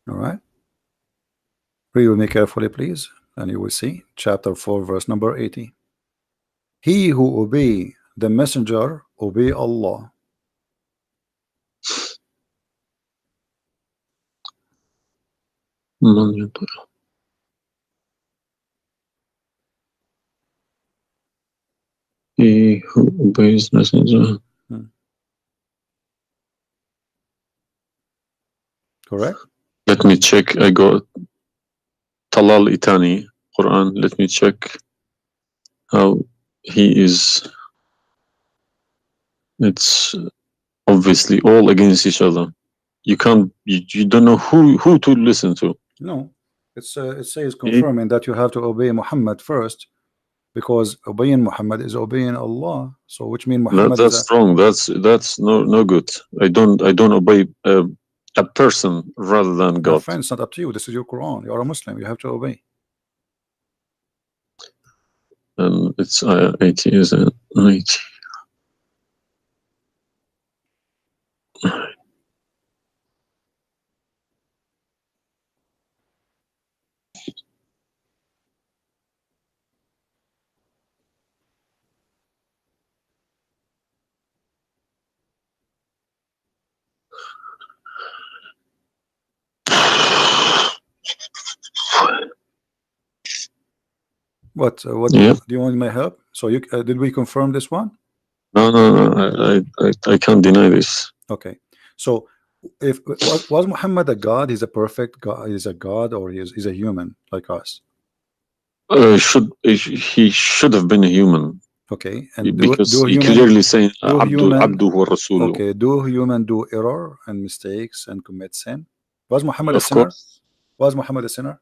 All right. Read with me carefully, please, and you will see chapter 4, verse number 80. He who obey the messenger obey Allah. He who obeys messenger. Correct? Let me check. I got Talal Itani Quran. Let me check how he is. It's obviously all against each other. You can't. You don't know who to listen to. No. It says confirming that you have to obey Muhammad first, because obeying Muhammad is obeying Allah. So which means Muhammad That's wrong. That's no good. I don't obey a person rather than my God. friend, it's not up to you. This is your Quran. You are a Muslim. You have to obey. And it's 80, isn't it? 80. What Yeah. do you want my help? So you did we confirm this one? No. I can't deny this. Okay. So if was Muhammad a god? He's a perfect god. He's a god, or he's a human like us. He should have been a human. Okay. And Because do he human clearly saying do human Abdu wa Rasulu. okay, do human do error and mistakes and commit sin? Was Muhammad a Of sinner? course. Was Muhammad a sinner?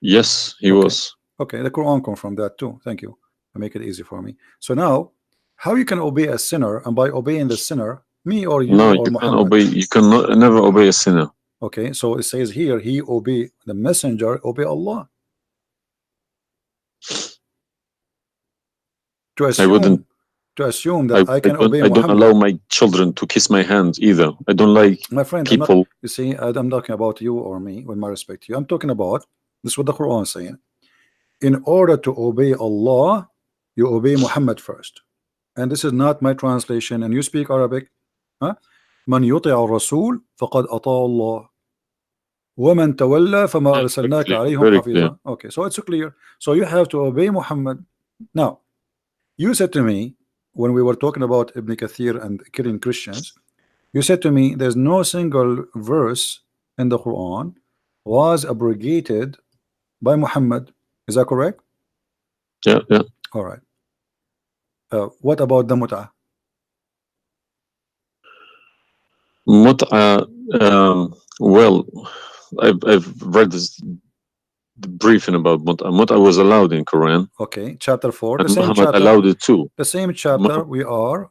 Yes, he Okay. was. Okay, the Quran confirmed that too. Thank you. To make it easy for me. So now, how you can obey a sinner, and by obeying the sinner, me or you No, or you can't Muhammad? obey. You cannot never obey a sinner. Okay, so it says here, he obey the messenger, obey Allah. To assume that I can obey I don't Muhammad. allow my children to kiss my hand either. I don't like My friend, people. you see, I'm not talking about you or me, with my respect to you. I'm talking about this is what the Quran is saying. In order to obey Allah, you obey Muhammad first. And this is not my translation, and you speak Arabic. Huh? من يطع الرسول فقد أطاع الله ومن تولى فما أرسلناك عليهم Very clear. حفيظا. Okay, so it's clear. So you have to obey Muhammad. Now, you said to me when we were talking about Ibn Kathir and killing Christians, you said to me there's no single verse in the Quran was abrogated by Muhammad. Is that correct? Yeah. All right. What about the mut'ah? Mut'a, well, I've read this briefing about Mut'a. Mut'a was allowed in Quran. Okay, chapter 4. The And same Muhammad chapter. allowed it too. The same chapter we are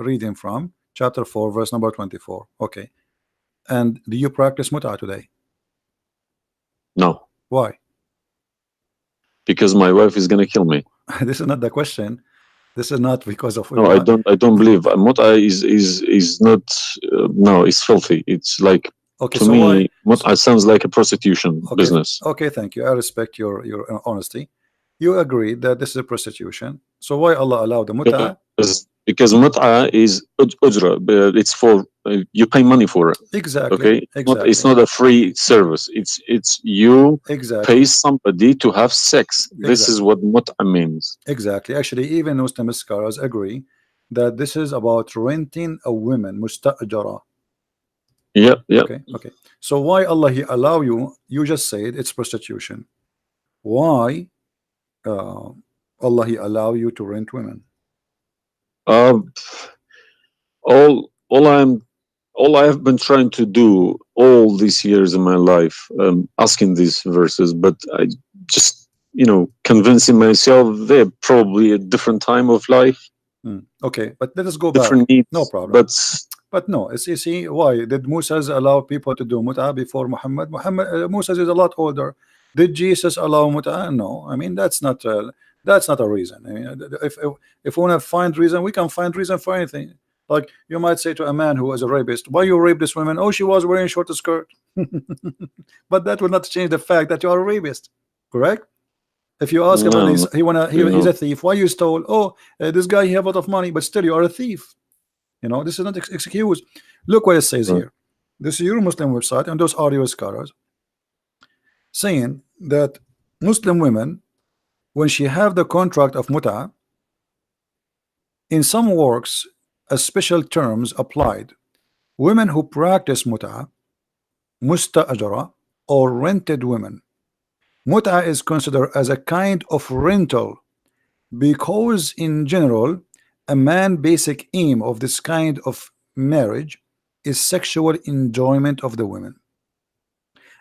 reading from, chapter 4, verse number 24. Okay. And do you practice mut'ah today? No. Why? Because my wife is gonna kill me. This is not the question. This is not because of. No, I don't believe Mut'a is not. No, it's filthy. It's like, Okay, to so me, why? Mut'a sounds like a prostitution business. Okay, thank you. I respect your honesty. You agree that this is a prostitution. So why Allah allowed the mut'ah? Because Mut'a is ujra. It's for you pay money for it. Exactly, Okay, it's exactly, not a free service. It's you pay exactly, somebody to have sex. This is exactly, what mut'a means. exactly. Actually, even Muslim scholars agree that this is about renting a woman, musta'jara. Yeah, yeah. Okay, okay. So why Allah He allow you? You just said it's prostitution. Why uh, Allah He allow you to rent women? Um, all all I have been trying to do all these years in my life, asking these verses, but I just, convincing myself they're probably a different time of life, Okay, but let us go back. different No needs, problem. but But no, it's see why did Moses allow people to do mut'ah before Muhammad? Moses is a lot older. Did Jesus allow mut'ah? No, I mean that's not a reason. I mean, if we want to find reason, we can find reason for anything. Like you might say to a man who was a rapist, "Why you rape this woman?" Oh, she was wearing short skirt. But that will not change the fact that you are a rapist, correct? If you ask about no, this, no, he's a thief. Why you stole? Oh, this guy he have a lot of money, but still you are a thief. This is not excuse. Look what it says right. here. This is your Muslim website, and those are your scholars saying that Muslim women, when she have the contract of mut'ah, in some works, a special terms applied. Women who practice mut'ah, musta'ajara, or rented women. Mut'ah is considered as a kind of rental because, in general, a man's basic aim of this kind of marriage is sexual enjoyment of the women.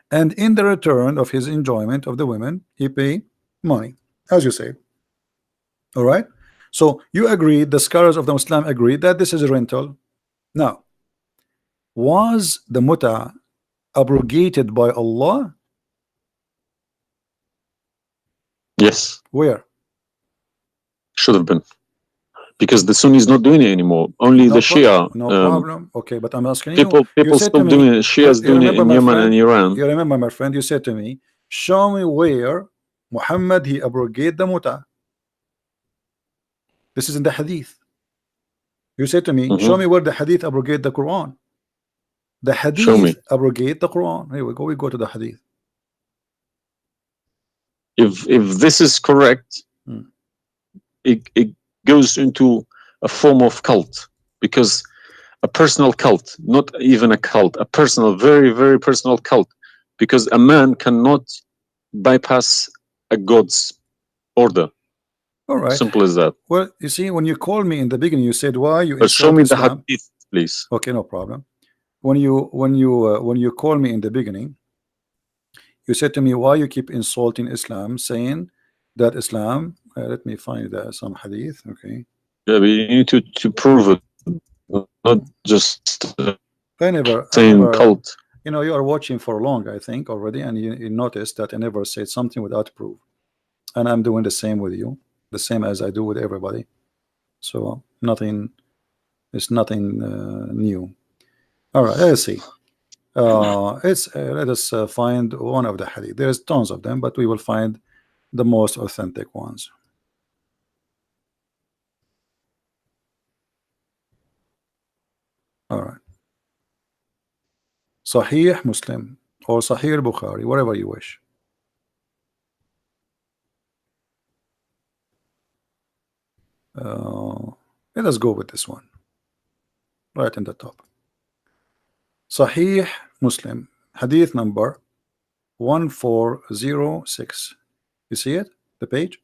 And in the return of his enjoyment of the women, he pay money, as you say. All right. So you agree, the scholars of the Muslim agree that this is a rental. Now, was the muta abrogated by Allah? Yes, Where? should have been, because the Sunni is not doing it anymore. Only the Shia, No problem. Okay, but I'm asking you. You people said to stop me, doing it. Shia's you doing it remember, in my Yemen and friend. Iran. You remember, my friend. You said to me, show me where Muhammad he abrogated the muta. This is in the hadith. You said to me, show Hmm. me where the hadith abrogate the Quran. The Show hadith me. abrogate the Quran. Here we go. We go to the hadith. If this is correct, Hmm. it goes into a form of cult, because a personal cult, not even a cult, a personal, very, very personal cult, because a man cannot bypass a god's order. All right. Simple as that. Well, you see, when you called me in the beginning, you said why you But show insult me the Islam. hadith, please. Okay, no problem. When you called me in the beginning, you said to me why you keep insulting Islam, saying that Islam. Let me find some hadith. Okay. Yeah, but you need to prove it, not just I saying never. cult. You are watching for long, I think, already, and you noticed that I never said something without proof, and I'm doing the same with you, the same as I do with everybody. So nothing. It's nothing new. All right. Let's see. It's let us find one of the hadith. There's tons of them, but we will find the most authentic ones. All right. Sahih Muslim or Sahih Bukhari, whatever you wish. Uh, Let us go with this one right in the top. Sahih Muslim, hadith number 1406. You see it? The page?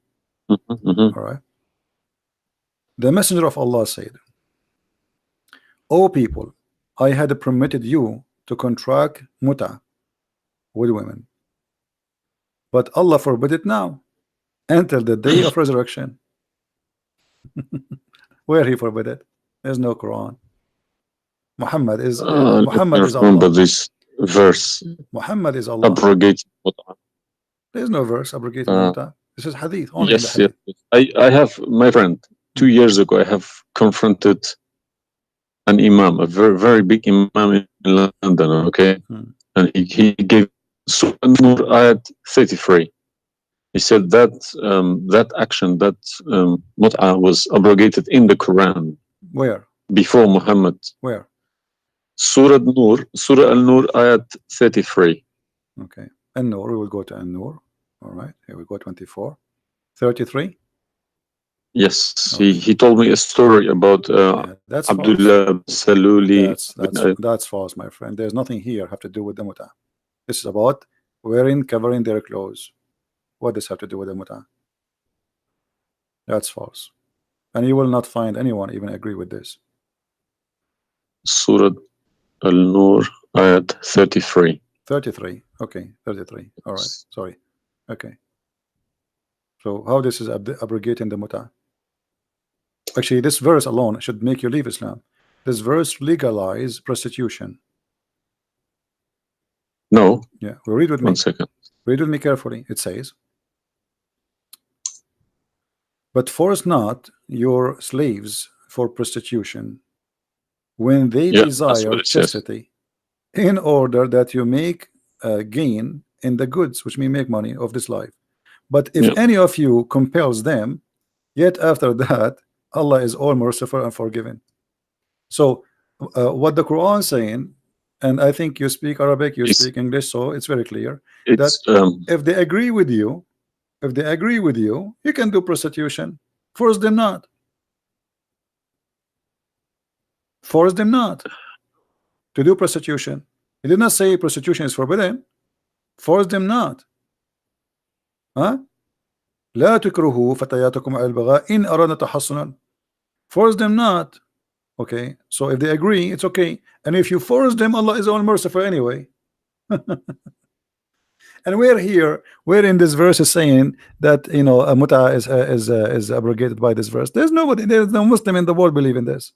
Mm-hmm. All right. The Messenger of Allah said, O people, I had permitted you to contract muta with women, but Allah forbid it now until the day of resurrection. Where he forbid it? There's no Quran. Let Muhammad me is remember Allah. this verse. Muhammad is Allah. Abrogated. There's no verse abrogating the Uh, muta. This is hadith, only in the yes, yes. hadith. I have, my friend, 2 years ago, I have confronted an imam, a very, very big imam in London, okay? And he gave Surah Nur ayat 33. He said that that action, that mut'ah was abrogated in the Quran Where? before Muhammad. Where? Surah Al-Nur, ayat 33. Okay. An-Nur, we will go to An-Nur. All right. Here we go, 24. 33. Yes, Okay. he told me a story about Yeah, that's false. Abdullah Saluli. That's false, my friend. There's nothing here have to do with the muta. This is about covering their clothes. What does have to do with the muta? That's false. And you will not find anyone even agree with this. Surah Al-Nur, ayat 33. 33. Okay, 33. All right. Sorry. Okay. So how this is abrogating the muta? Actually, this verse alone should make you leave Islam. This verse legalize prostitution. No. Yeah. Well, read with me. 1 second. Read with me carefully. It says, "But force not your slaves for prostitution when they desire chastity, in order that you make gain in the goods," which mean make money, "of this life. But if any of you compels them, yet after that, Allah is all merciful and forgiving." So what the Quran is saying, and I think you speak Arabic, you speak English, so it's very clear that if they agree with you, you can do prostitution. Force them not. Force them not to do prostitution. He did not say prostitution is forbidden. Force them not. Huh? لا تكرهوا فتياتكم على البغاء إن أردنا تحصنا. Force them not. Okay, so if they agree, it's okay. And if you force them, Allah is all merciful anyway. And we're in this verse is saying that, you know, a muta is abrogated by this verse. There's no Muslim in the world believe in this.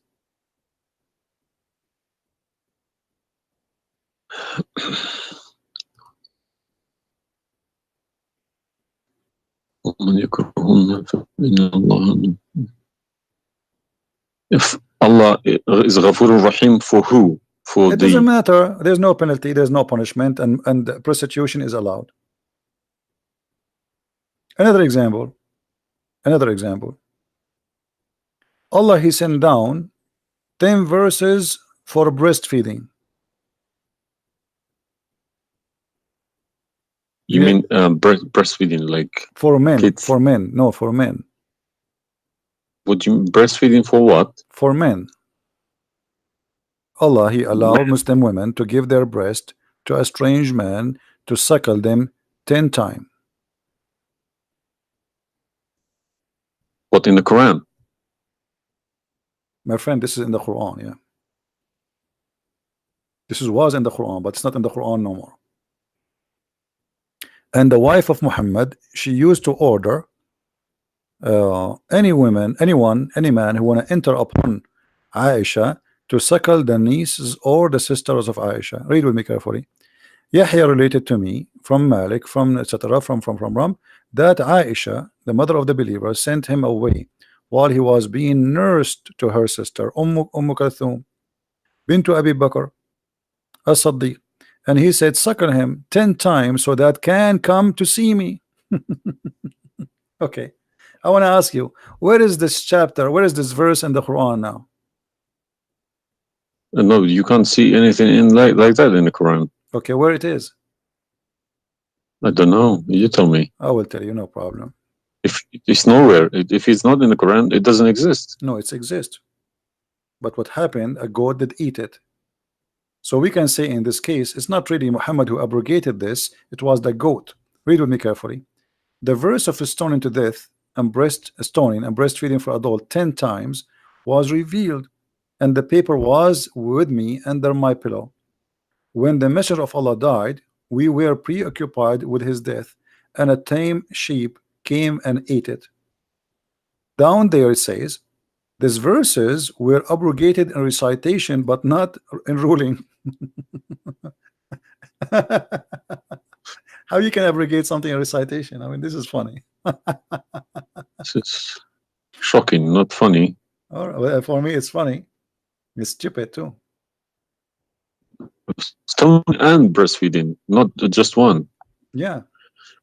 If Allah is Ghafur Rahim, for who? For it doesn't matter. There's no penalty, there's no punishment, and prostitution is allowed. Another example. Allah, he sent down 10 verses for breastfeeding. You mean breastfeeding, like for men? Kids. For men, no, for men. Would you breastfeeding for what? For men. Allah, he allowed Muslim women to give their breast to a strange man to suckle them 10 times. What, in the Quran? My friend, this is in the Quran, yeah. This was in the Quran, but it's not in the Quran no more. And the wife of Muhammad, she used to order any man who want to enter upon Aisha to suckle the nieces or the sisters of Aisha. Read with me carefully. Yahya related to me from Malik, from etc. from that Aisha, the mother of the believer, sent him away while he was being nursed to her sister Kalthum bintu Abi Bakr as-Siddiq, and he said, suckle him 10 times so that can come to see me. Okay, I want to ask you, where is this chapter, where is this verse in the Quran now? No, you can't see anything in like that in the Quran. Okay, where it is? I don't know. You tell me. I will tell you, no problem. If it's nowhere, if it's not in the Quran, it doesn't exist. No, it exists. But what happened? A goat did eat it. So we can say in this case, it's not really Muhammad who abrogated this, it was the goat. Read with me carefully. The verse of stoning to death and stoning and breastfeeding for adult 10 times was revealed, and the paper was with me under my pillow. When the messenger of Allah died, we were preoccupied with his death, and a tame sheep came and ate it. Down there it says, these verses were abrogated in recitation, but not in ruling. How you can abrogate something in recitation? I mean, this is funny. This is shocking, not funny. All right, well, for me, it's funny. It's stupid too. Stoning and breastfeeding, not just one. Yeah.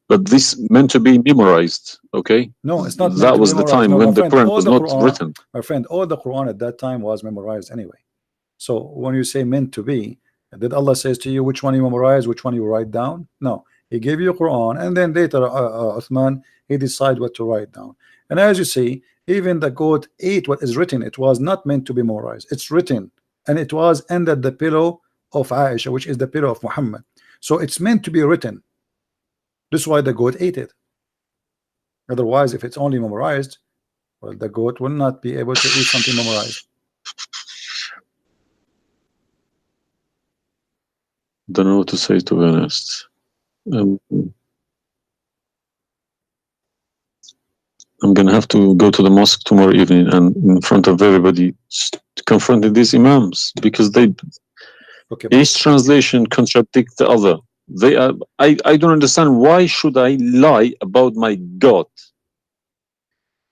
But this meant to be memorized, okay? No, it's not. That was the time when the Quran was not written. My friend, all the Quran at that time was memorized anyway. So when you say meant to be, did Allah says to you which one you memorize, which one you write down? No, He gave you Quran, and then later Uthman, he decide what to write down. And as you see, even the goat ate what is written. It was not meant to be memorized. It's written, and it was under the pillow of Aisha, which is the pillow of Muhammad. So it's meant to be written. This is why the goat ate it. Otherwise, if it's only memorized, well, the goat will not be able to eat something memorized. Don't know what to say, to be honest. I'm gonna have to go to the mosque tomorrow evening and in front of everybody confront these imams, because they Okay, each translation contradicts the other. They are. I don't understand, why should I lie about my God?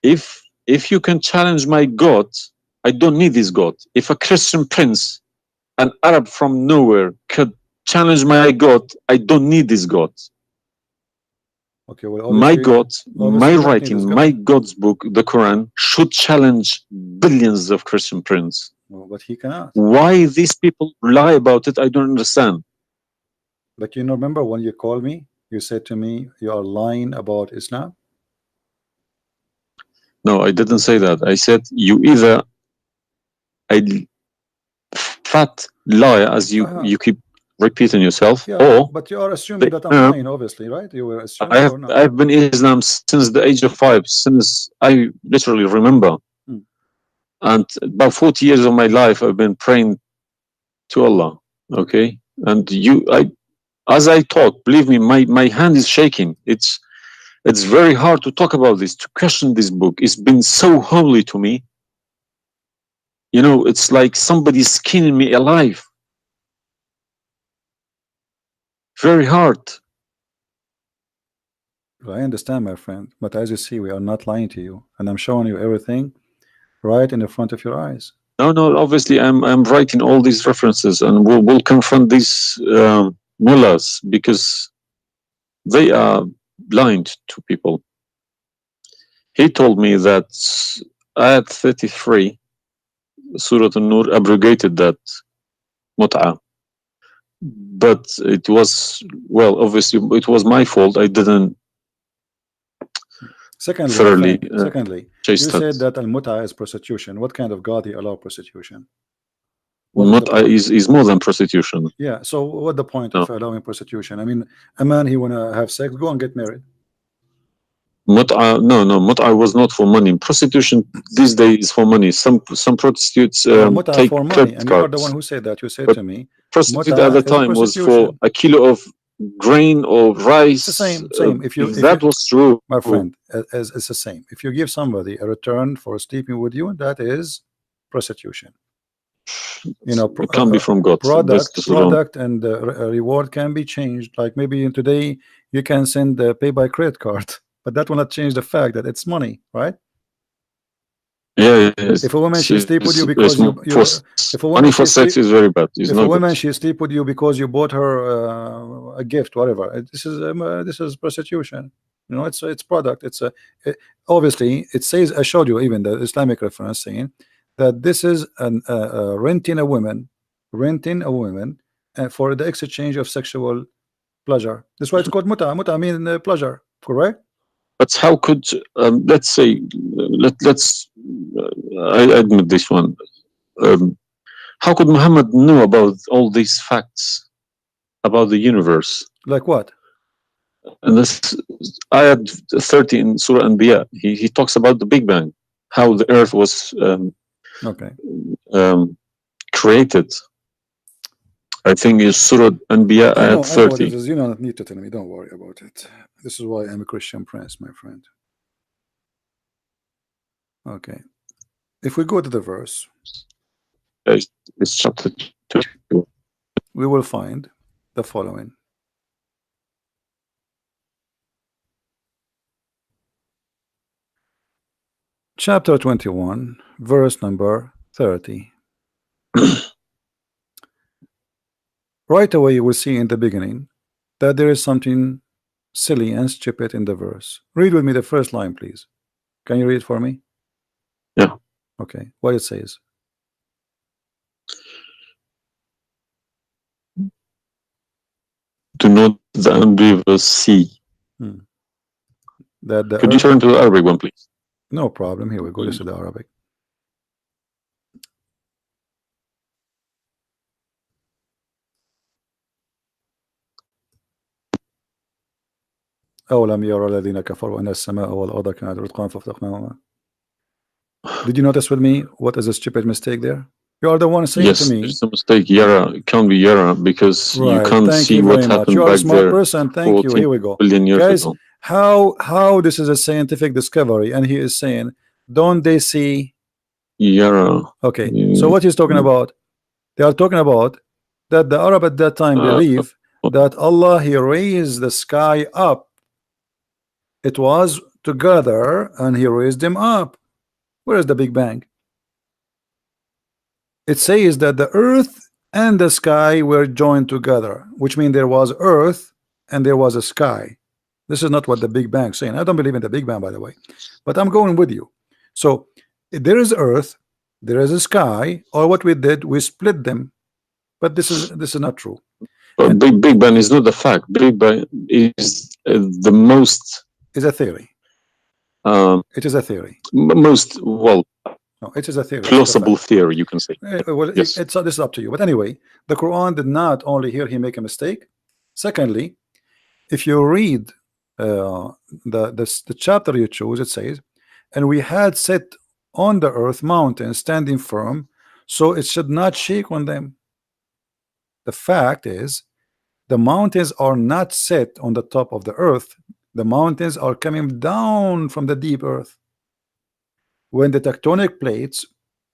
If you can challenge my God, I don't need this God. If a Christian prince, an Arab from nowhere, could challenge my God, I don't need this God. okay. Well, My God, my you don't need writing, this my God. God's book, the Quran, should challenge billions of Christian princes. Well, but he cannot. Why these people lie about it, I don't understand. But you know, remember when you called me, you said to me, you are lying about Islam. No, I didn't say that. I said you either a fat liar, as you keep repeating yourself, Yeah, or but you are assuming that I'm lying, obviously, right? You were assuming or not? I've been Islam since the age of 5, since I literally remember. And about 40 years of my life, I've been praying to Allah. Okay, and as I talk, believe me, my hand is shaking. It's very hard to talk about this, to question this book. It's been so holy to me. You know, it's like somebody's skinning me alive. Very hard. I understand, my friend, but as you see, we are not lying to you, and I'm showing you everything right in the front of your eyes. No, obviously I'm writing all these references, and we'll confront these mullahs, because they are blind to people. He told me that Ayat 33, Surah An-Nur, abrogated that mut'ah. But it was, well, obviously it was my fault. I didn't Secondly, thoroughly you chase said that. that al-mut'a is prostitution. What kind of God he allow prostitution? What is the Mut'ah point? is more than prostitution. Yeah, so what the point No. of allowing prostitution? I mean, a man, he wanna have sex, go and get married. Mut'ah, no, mut'ah was not for money. Prostitution these days is for money. Some prostitutes Mut'a take for money, credit and you are the one cards. who said that. You said But to me, prostitute at mut'a the is time was for prostitution. a kilo of grain or rice. It's the same. If That was true, my friend, as it's the same. If you give somebody a return for sleeping with you, that is prostitution. You know, it can't be from God. This is wrong. product and reward can be changed. Like maybe today you can send pay by credit card, but that will not change the fact that it's money, right? Yeah, If a woman she sleep with you it's because if a woman money for she sex sleep is very bad. It's if a not good. woman she sleep with you because you bought her a gift, whatever, this is prostitution. You know, it's product. Obviously it says, I showed you even the Islamic reference saying that this is renting a woman for the exchange of sexual pleasure. That's why it's called muta mean pleasure, correct? But how could let's say let's I admit this one. How could Muhammad know about all these facts about the universe? Like what? And this ayat 30 in Surah Anbiya, he talks about the Big Bang, how the earth was Okay. Created. I think it's Surah Anbiya I know ayat what 30. it is. You don't need to tell me. Don't worry about it. This is why I'm a Christian prince, my friend. Okay. If we go to the verse, It's chapter 2. we will find the following. Chapter 21, verse number 30. Right away you will see in the beginning that there is something silly and stupid in the verse. Read with me the first line, please. Can you read it for me? Yeah. Okay. What it says? know the unbelievers see. Hmm. That the Could you earth. turn to the Arabic one, please? No problem. Here we go. This is the Arabic. أولم يرى الذين كفروا أن السماء والأرض كانت رتقا ففتقناهما. Did you notice with me what is a stupid mistake there? You are the one saying to Yes, me, there's a mistake. Yara, it can't be Yara because you right, can't thank see you what very much. happened You are a back smart there person. Thank you. 14 Here we go. billion years Guys, ago. how this is a scientific discovery, and he is saying, don't they see? Yara. Okay, so what he's talking about? They are talking about that the Arab at that time believe that Allah, he raised the sky up. It was together and he raised them up. Where is the Big Bang? It says that the earth and the sky were joined together, which means there was earth and there was a sky. This is not what the Big Bang is saying. I don't believe in the Big Bang, by the way, but I'm going with you. So there is earth, there is a sky, or what we did, we split them. But this is not true. But Big Bang is not the fact. Big Bang is the most. It's a theory. It is a theory. Most, well, no, it is a theory. plausible theory, you can say. Well, yes. This is up to you. But anyway, the Quran did not only here he make a mistake. Secondly, if you read the chapter you choose, it says, and we had set on the earth mountains standing firm, so it should not shake on them. The fact is, the mountains are not set on the top of the earth. The mountains are coming down from the deep earth. When the tectonic plates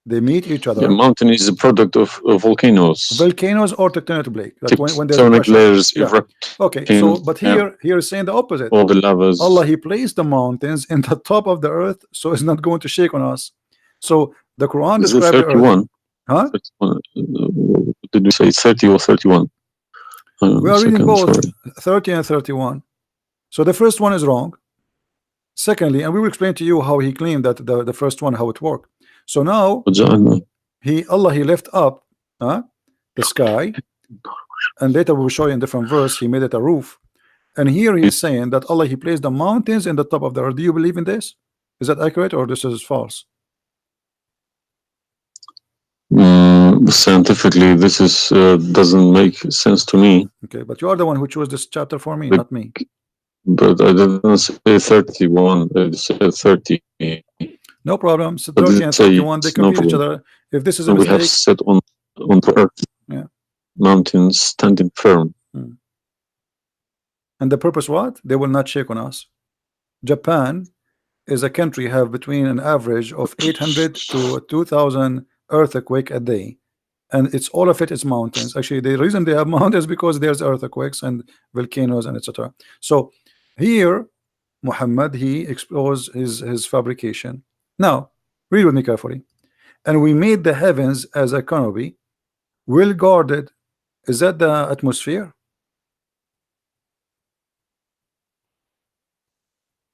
they meet each other. The mountain is a product of volcanoes. Volcanoes or tectonic plate. Like when there's tectonic layers erupt. Okay, so but here is saying the opposite. All the lavas. Allah, he placed the mountains in the top of the earth, so it's not going to shake on us. So the Quran describes the earth. Huh? 31. Did we say 30 or 31? We are reading both 30 and 31. So the first one is wrong. Secondly, and we will explain to you how he claimed that the first one, how it worked. So now Allah he left up the sky, and later we will show you in different verse he made it a roof. And here he is saying that Allah he placed the mountains in the top of the earth. Do you believe in this? Is that accurate or this is false? Scientifically, this is doesn't make sense to me. Okay, but you are the one who chose this chapter for me, not me. But I didn't say 31. I said 30. No problem. So 30 and 31 they complete each other. If this is a mistake, we have set on the earth. Yeah. Mountains standing firm. And the purpose what? They will not shake on us. Japan is a country have between an average of 800 to 2,000 earthquake a day, and it's all of it is mountains. Actually, the reason they have mountains because there's earthquakes and volcanoes and etc. So here Muhammad he exposed his fabrication. Now read with me carefully. And we made the heavens as a canopy, well guarded. Is that the atmosphere?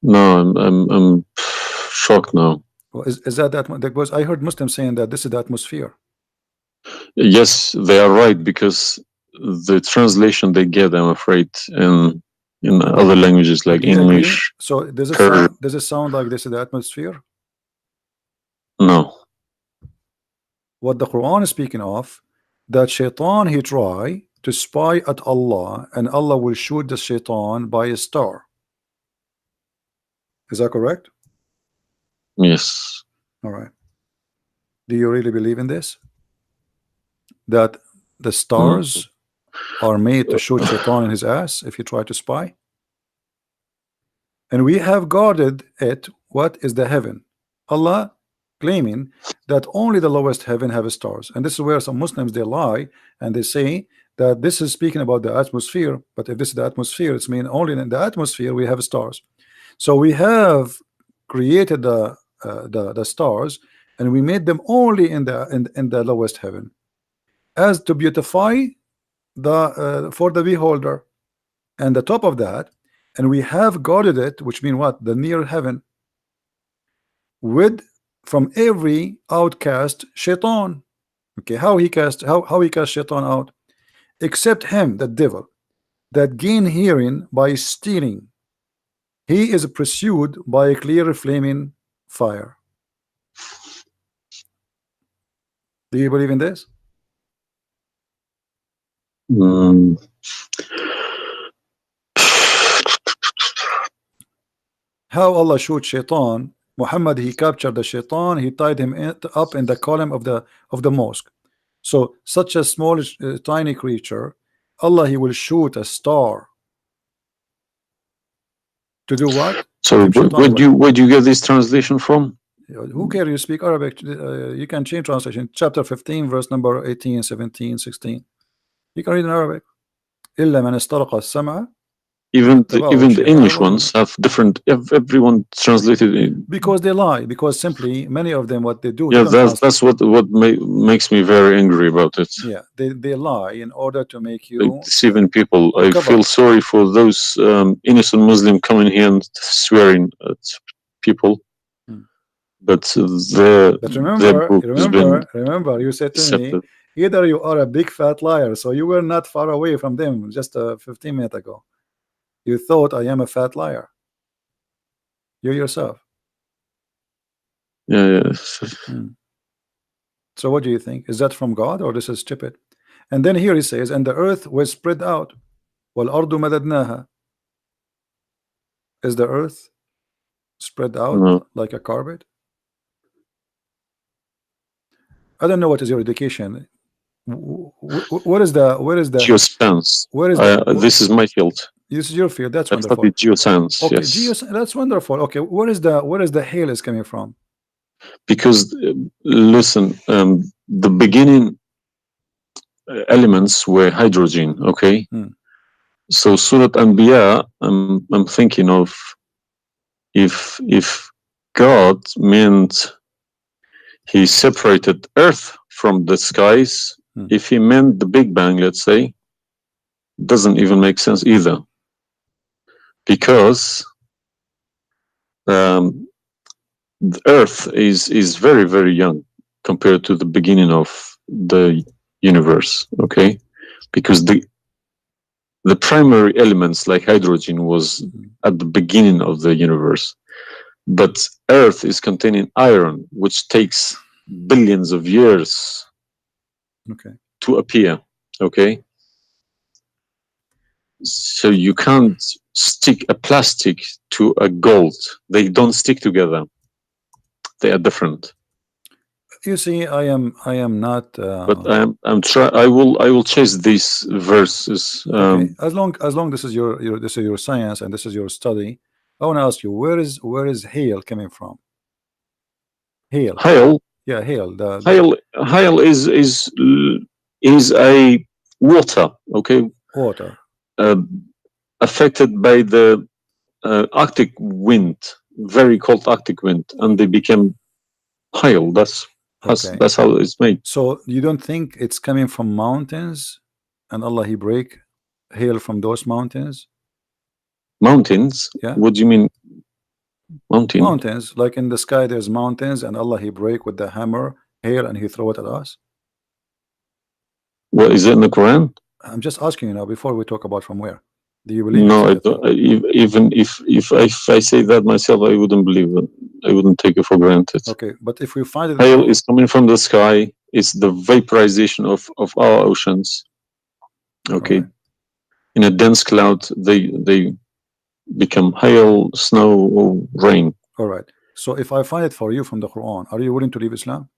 No, I'm shocked now. Well, is that because I heard Muslims saying that this is the atmosphere. Yes, they are right, because the translation they get, I'm afraid, in other languages like English. So does it sound like this is the atmosphere? No. What the Quran is speaking of, that shaitan he try to spy at Allah, and Allah will shoot the shaitan by a star. Is that correct? Yes. All right. Do you really believe in this? That the stars are made to shoot shaitan in his ass if you try to spy? And we have guarded it. What is the heaven? Allah claiming that only the lowest heaven have stars, and this is where some Muslims they lie and they say that this is speaking about the atmosphere. But if this is the atmosphere, it's mean only in the atmosphere we have stars. So we have created the stars, and we made them only in the lowest heaven, as to beautify the for the beholder, and the top of that, and we have guarded it, which mean what? The near heaven, with from every outcast shaitan. Okay, how he cast shaitan out? Except him, the devil. that gain hearing by stealing. He is pursued by a clear flaming fire. Do you believe in this? Mm. How Allah shoot shaitan? Muhammad, he captured the shaitan, he tied him up in the column of the mosque. So such a small tiny creature, Allah, he will shoot a star to do what? To So keep shaitan away. where do you get this translation from? Who cares? You speak Arabic. You can change translation. Chapter 15, verse number 18, 17, 16. You can read in Arabic. إلا من استرق السمع فاتبعه Even the الشهوات English ones have different. Everyone translated it. because they lie. Because simply many of them, what they do, they Yeah, don't translate. that's what makes me very angry about it. Yeah, they lie in order to make Like you deceiving people. to I cover. feel sorry for those innocent Muslim coming here and swearing at people, Hmm. but But their book has been remember, you said to me, accepted. either you are a big fat liar, so you were not far away from them just 15 minutes ago. You thought I am a fat liar. You yourself. Yeah, yeah. Hmm. So what do you think? Is that from God or this is stupid? And then here he says, and the earth was spread out. وَالْأَرْضُ مَدَدْنَاهَا. Is the earth spread out No. like a carpet? I don't know what is your education. What is the Geoscience. This is my field. this is your field? That's I wonderful. studied geoscience. Okay, Yes, that's wonderful. Okay, where is the hail is coming from? because listen, the beginning elements were hydrogen. Okay, Hmm. so Surat Anbiya. I'm thinking of if God meant he separated Earth from the skies. Hmm. If he meant the Big Bang, let's say, doesn't even make sense either, because the Earth is very young compared to the beginning of the universe. Okay, because the primary elements like hydrogen was at the beginning of the universe, but Earth is containing iron, which takes billions of years Okay. to appear. Okay, so you can't stick a plastic to a gold. They don't stick together. They are different. You see, I am not. But I'm try. I will chase these verses. Okay, as long this is your science and this is your study, I want to ask you, where is hail coming from? Hail. Hail. Yeah, hail. Hail is a water. Okay, Water. uh, affected by the Arctic wind, very cold Arctic wind, and they became hail. Okay. That's how it's made. So you don't think it's coming from mountains, and Allah he break hail from those mountains? Mountains. Yeah. What do you mean? Mountain. Mountains, like in the sky, there's mountains, and Allah he break with the hammer hail, and he throw it at us. What is it in the Quran? I'm just asking you now before we talk about from where. Do you believe No, in I such a don't. thing? Even if I say that myself, I wouldn't believe it. I wouldn't take it for granted. Okay, but if we find it, Hail is coming from the sky. It's the vaporization of our oceans. Okay, right. in a dense cloud, they become hail, snow, or rain. All right. So if I find it for you from the Quran, are you willing to leave Islam?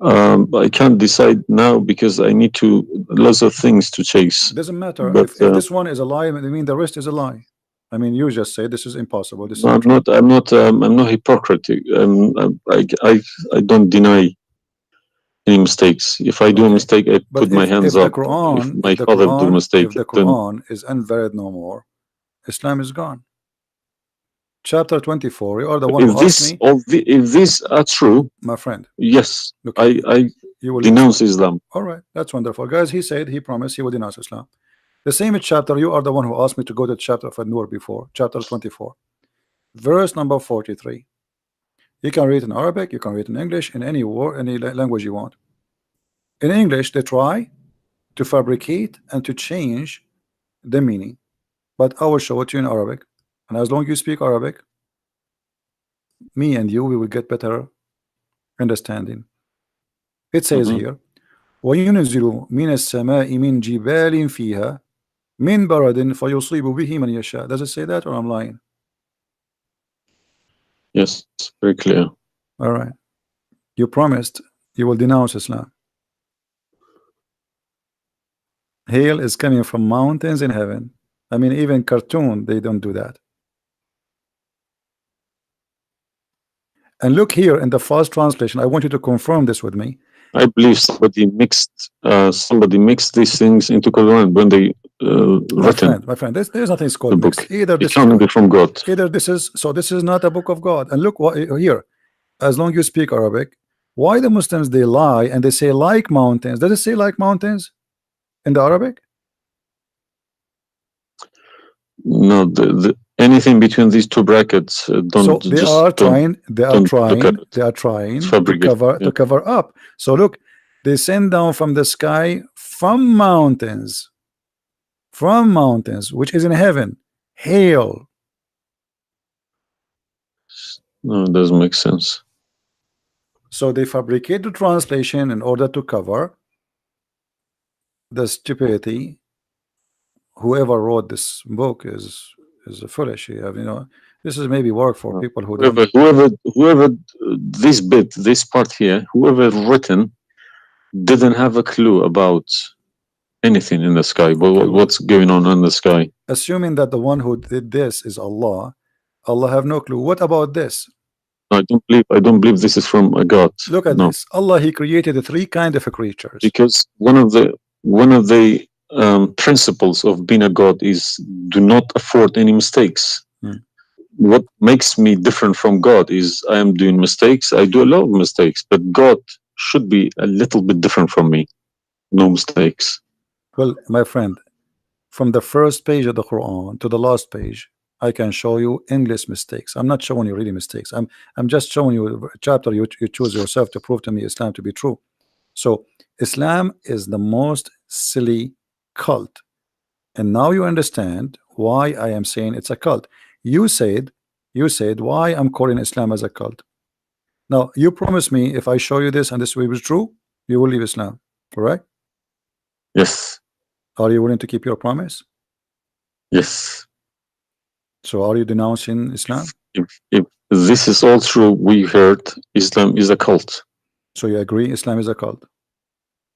I can't decide now because I need lots of things to chase. Doesn't matter. But If this one is a lie, I mean the rest is a lie. I mean, you just say this is impossible. This is I'm untrue. I'm not hypocritic. I don't deny any mistakes. If I do a Okay. mistake, I But put my hands if the up. If Quran, my father do a mistake, if the then Quran is unvalid no more, Islam is gone. Chapter 24. You are the one who asked me, if these are true, my friend. yes, Okay. I You will leave denounce Islam. Islam. All right, that's wonderful, guys. He said he promised he would denounce Islam. The same chapter. You are the one who asked me to go to the chapter of An-Nur before, chapter 24, verse number 43. You can read in Arabic, you can read in English, in any word, any language you want. In English, they try to fabricate and to change the meaning. But I will show it to you in Arabic, and as long as you speak Arabic, me and you, we will get better understanding. It says Mm-hmm. here, وينزل من السماء من جبال فيها من برد فيصيب به من يشاء. Does it say that, or I'm lying? Yes, very clear. All right. You promised you will denounce Islam. Hail is coming from mountains in heaven. I mean, even cartoon, they don't do that. And look here in the first translation. I want you to confirm this with me. I believe somebody mixed these things into Quran when they written My friend, there's nothing the called book. mix. Either It this can't be from God. either this is not a book of God. And look what here, as long as you speak Arabic, why the Muslims they lie and they say like mountains. Does it say like mountains in the Arabic? No, anything between these two brackets don't So they just are don't trying to fabricate. cover up. So look, they send down from the sky from mountains, which is in heaven, hail. No, it doesn't make sense. So they fabricate the translation in order to cover the stupidity. Whoever wrote this book is foolish. You know, this is maybe work for people who don't. Whoever this part here, whoever written didn't have a clue about anything in the sky. What's going on in the sky? Assuming that the one who did this is Allah, Allah have no clue. What about this? I don't believe this is from a God. Look at this. Allah, He created the three kind of creatures. Because one of the principles of being a God is do not afford any mistakes. What makes me different from God is I am doing mistakes. I do a lot of mistakes, but God should be a little bit different from me. No mistakes. Well, my friend, from the first page of the Quran to the last page, I can show you endless mistakes. I'm not showing you really mistakes. I'm just showing you a chapter you choose yourself to prove to me Islam to be true. So Islam is the most silly cult, and now you understand why I am saying it's a cult. You said why I'm calling Islam as a cult. Now you promise me if I show you this and this will be true, you will leave Islam, correct? Yes. Are you willing to keep your promise? Yes. So are you denouncing Islam? If this is all true, we heard Islam is a cult. So you agree Islam is a cult?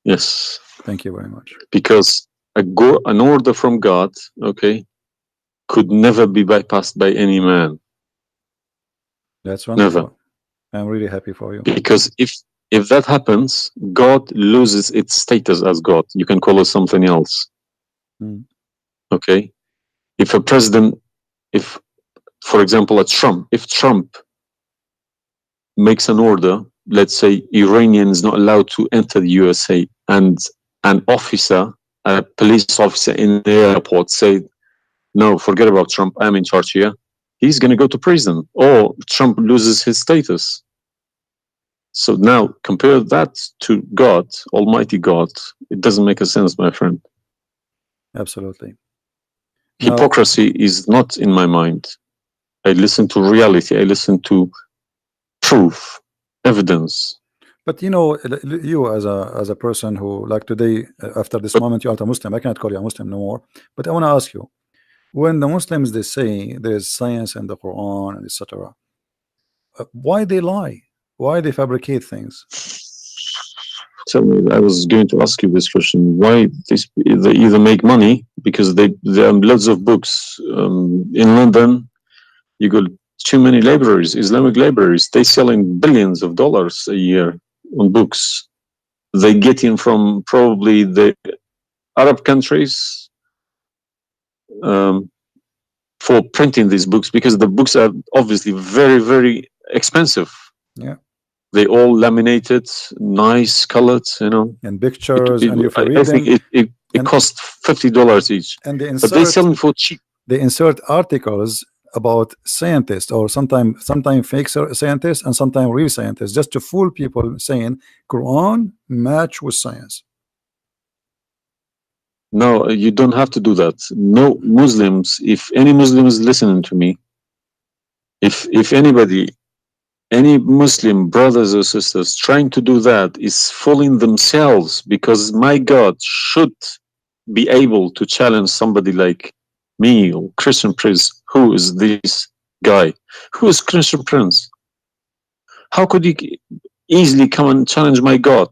Yes. Thank you very much. Because an order from God, okay, could never be bypassed by any man. That's wonderful. Never. I'm really happy for you. Because if that happens, God loses its status as God. You can call it something else. Okay? If a president, for example, if Trump makes an order, let's say Iranian is not allowed to enter the USA, and an officer, a police officer in the airport said, no, forget about Trump, I'm in charge here, he's going to go to prison, or Trump loses his status. So now compare that to God, Almighty God. It doesn't make a sense, my friend. Absolutely. Hypocrisy is not in my mind. I listen to reality. I listen to proof, evidence. But you know, you as a person who, like today, after this moment, you are a Muslim. I cannot call you a Muslim no more. But I want to ask you, when the Muslims they say there is science in the Quran and etc., why they lie? Why they fabricate things? Tell me, I was going to ask you this question. Why they either make money because there are loads of books in London. You got too many libraries, Islamic libraries. They selling billions of dollars a year on books. They get in from probably the Arab countries for printing these books because the books are obviously very, very expensive. Yeah. They all laminated, nice colored, you know. And pictures, and if you read I think it costs $50 each. And but they sell them for cheap. They insert articles about scientists, or sometimes fake scientists and sometimes real scientists, just to fool people, saying Quran match with science. No, you don't have to do that. No Muslims, if any Muslim is listening to me, if anybody, any Muslim brothers or sisters trying to do that is fooling themselves, because my God should be able to challenge somebody like me or Christian Prince. Who is this guy? Who is Christian Prince? How could he easily come and challenge my God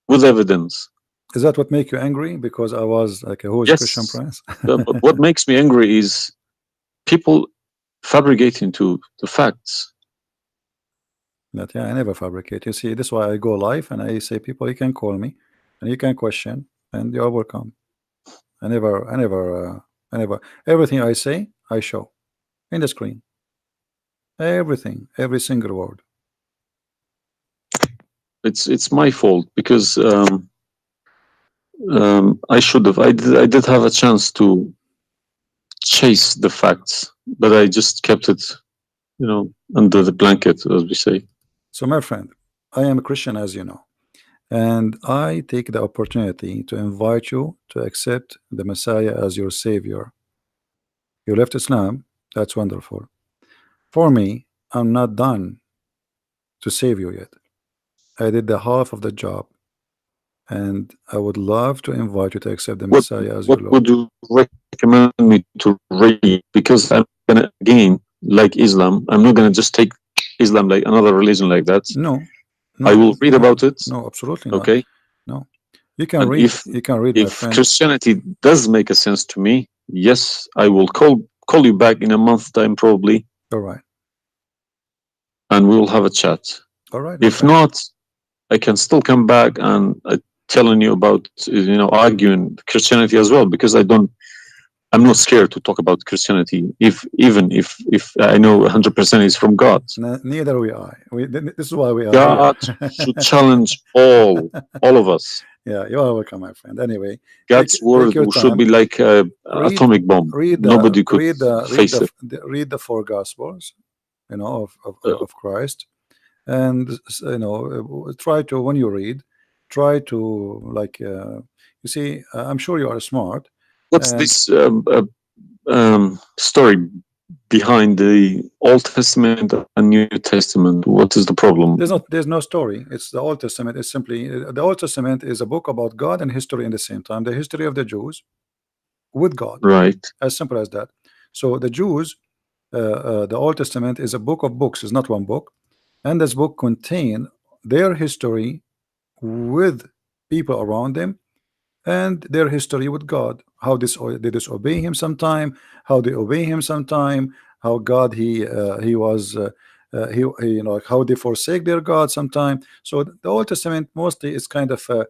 with evidence? Is that what make you angry? Because I was like, who is Christian Yes. Prince? But what makes me angry is people fabricating to the facts. But yeah, I never fabricate. You see, this is why I go live and I say, people, you can call me and you can question, and you are welcome. I never. Everything I say, I show in the screen. Everything, every single word. It's my fault because I should have. I did have a chance to chase the facts, but I just kept it, under the blanket, as we say. So, my friend, I am a Christian, as you know, and I take the opportunity to invite you to accept the Messiah as your Savior. You left Islam, that's wonderful. For me, I'm not done to save you yet. I did the half of the job, and I would love to invite you to accept the What Messiah as your what Lord. would you recommend me to read? Because I'm gonna, again, like Islam, I'm not gonna just take Islam like another religion like that. No, I no, will read no, about it. no, absolutely not. Okay. No, you can And read. You can read, my if friend. Christianity does make a sense to me, yes, I will call you back in a month's time probably, All right, and we will have a chat. all right, my If friend. not, I can still come back and telling you about, arguing Christianity as well, because I'm not scared to talk about Christianity, even if I know 100% is from God. Neither we are. This is why we are here. God should challenge all of us. Yeah, you are welcome, my friend. Anyway, God's take word your should be time. like a Read, atomic bomb. read the, Nobody could read the, read face the, it. read the four Gospels, Uh, of Christ, and try to, when you read, try to, like, you see, I'm sure you are smart, what's and this story behind the Old Testament and New Testament? What is the problem? there's no story. It's the Old Testament. It's simply the Old Testament is a book about God and history in the same time. The history of the Jews with God, Right. as simple as that. So the Jews, the Old Testament is a book of books. It's not one book, and this book contain their history with people around them and their history with God. How they disobey Him sometime, how they obey Him sometime, how God He was how they forsake their God sometime. So the Old Testament mostly is kind of a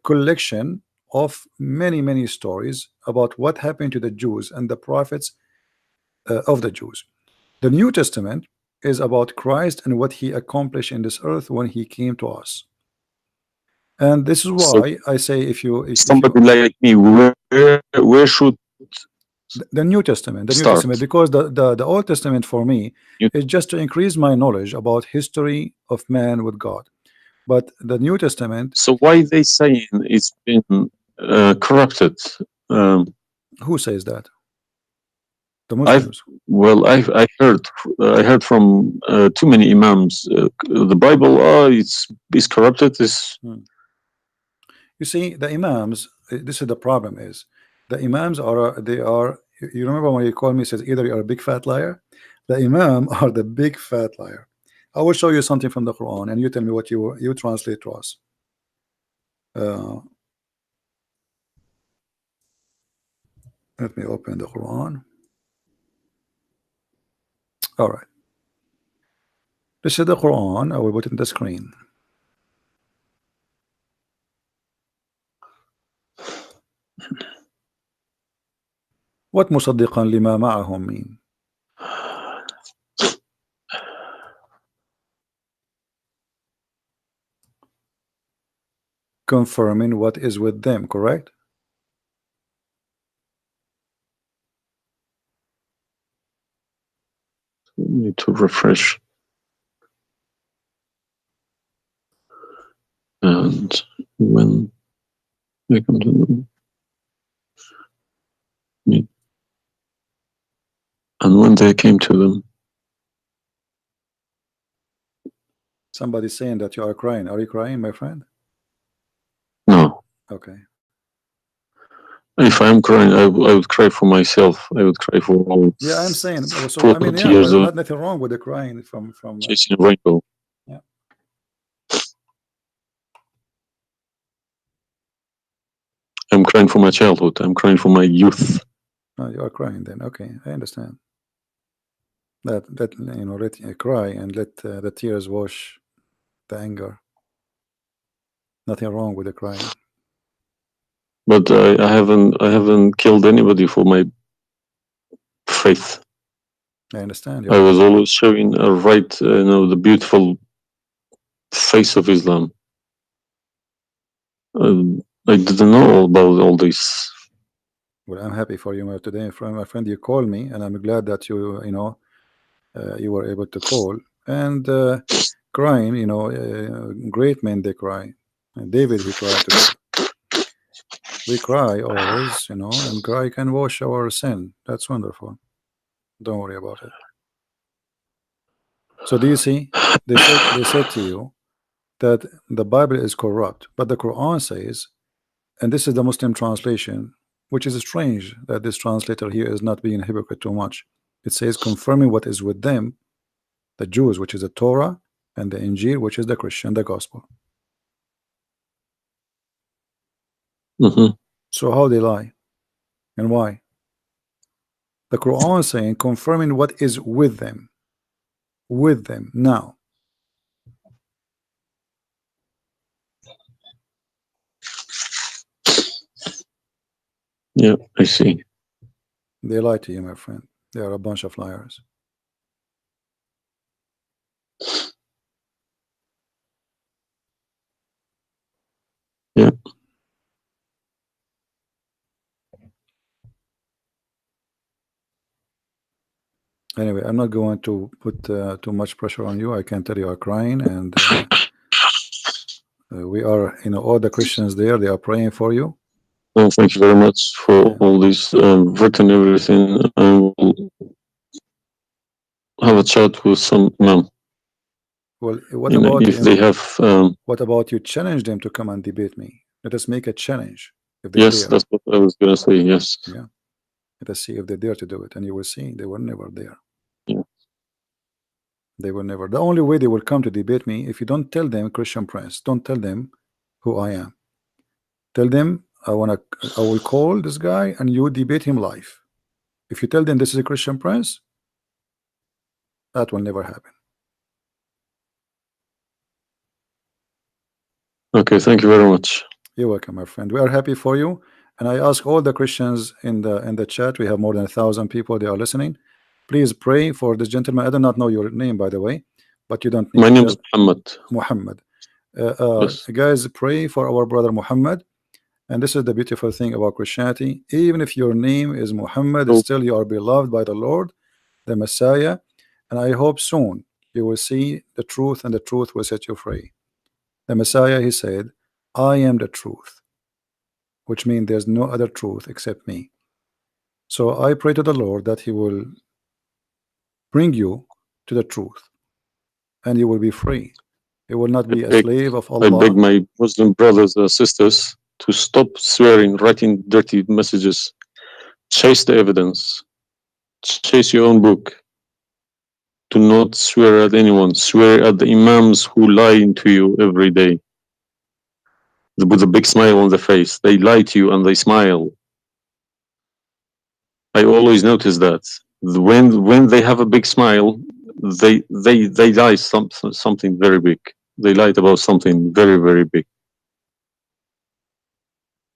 collection of many stories about what happened to the Jews and the prophets of the Jews. The New Testament is about Christ and what He accomplished in this earth when He came to us. And this is So why I say, if somebody you like me, where should the New Testament, start? because the Old Testament for me You, is just to increase my knowledge about history of man with God. But the New Testament, so why they saying it's been corrupted? Um, who says that? The I've Muslims. well, I heard from too many imams. The Bible, it's corrupted. Is Hmm. You see, the Imams, this is the problem is the Imams are they are you remember when you call me, says either you're a big fat liar, the Imam are the big fat liar. I will show you something from the Quran and you tell me what you translate to us. uh, Let me open the Quran. All right, this is the Quran. I will put it in the screen. What مصدقا لما معهم mean? Confirming what is with them, correct? need to refresh. And when they come to And when they came to them, Somebody's saying that you are crying. Are you crying, my friend? no. Okay. If I'm crying, I would cry for myself. I would cry for all Yeah, I'm saying. So I mean, 40 yeah, years of not nothing wrong with the crying from. chasing a rainbow. Yeah. I'm crying for my childhood. I'm crying for my youth. No, you are crying then. Okay, I understand. Let let cry and let the tears wash the anger. Nothing wrong with the crying. But I haven't killed anybody for my faith. I understand. I was always showing a right, the beautiful face of Islam. I didn't know about all this. Well, I'm happy for you today, my friend. You called me, and I'm glad that you were able to call and crying. Great men they cry. And David he cried to God. We cry always, and cry can wash our sin. That's wonderful. Don't worry about it. So do you see? They said to you that the Bible is corrupt, but the Quran says, and this is the Muslim translation, which is strange that this translator here is not being hypocrite too much. It says confirming what is with them, the Jews, which is the Torah, and the Injil, which is the Christian, the gospel. So how they lie and why? The Quran is saying confirming what is with them now. Yeah, I see. They lie to you, my friend. They are a bunch of liars. Yeah. Anyway, I'm not going to put too much pressure on you. I can tell you are crying, and we are, all the Christians there, they are praying for you. Well, thank you very much for all this written everything. I will have a chat with some imam. Well, what about if they have? What about you challenge them to come and debate me? Let us make a challenge if they Yes, dare. that's what I was gonna say. Yes. Yeah. Let us see if they dare to do it, and you will see they were never there. Yeah. They were never. The only way they will come to debate me if you don't tell them Christian Prince. Don't tell them who I am. Tell them I will call this guy and you debate him live. If you tell them this is a Christian Prince, that will never happen. Okay, thank you very much. You're welcome, my friend. We are happy for you, and I ask all the Christians in the chat. We have more than 1,000 people. They are listening. Please pray for this gentleman. I do not know your name, by the way, but you don't need My to name is Muhammad. Muhammad. Yes. Guys, pray for our brother Muhammad. And this is the beautiful thing about Christianity. Even if your name is Muhammad, still you are beloved by the Lord, the Messiah. And I hope soon you will see the truth, and the truth will set you free. The Messiah, he said, I am the truth, which means there's no other truth except me. So I pray to the Lord that he will bring you to the truth, and you will be free. You will not be a slave of I beg Allah. my Muslim brothers and sisters to stop swearing, writing dirty messages. Chase the evidence. Chase your own book. Do not swear at anyone. Swear at the imams who lie to you every day with a big smile on their face. They lie to you and they smile. I always notice that when they have a big smile, they lie something very big. They lied about something very, very big.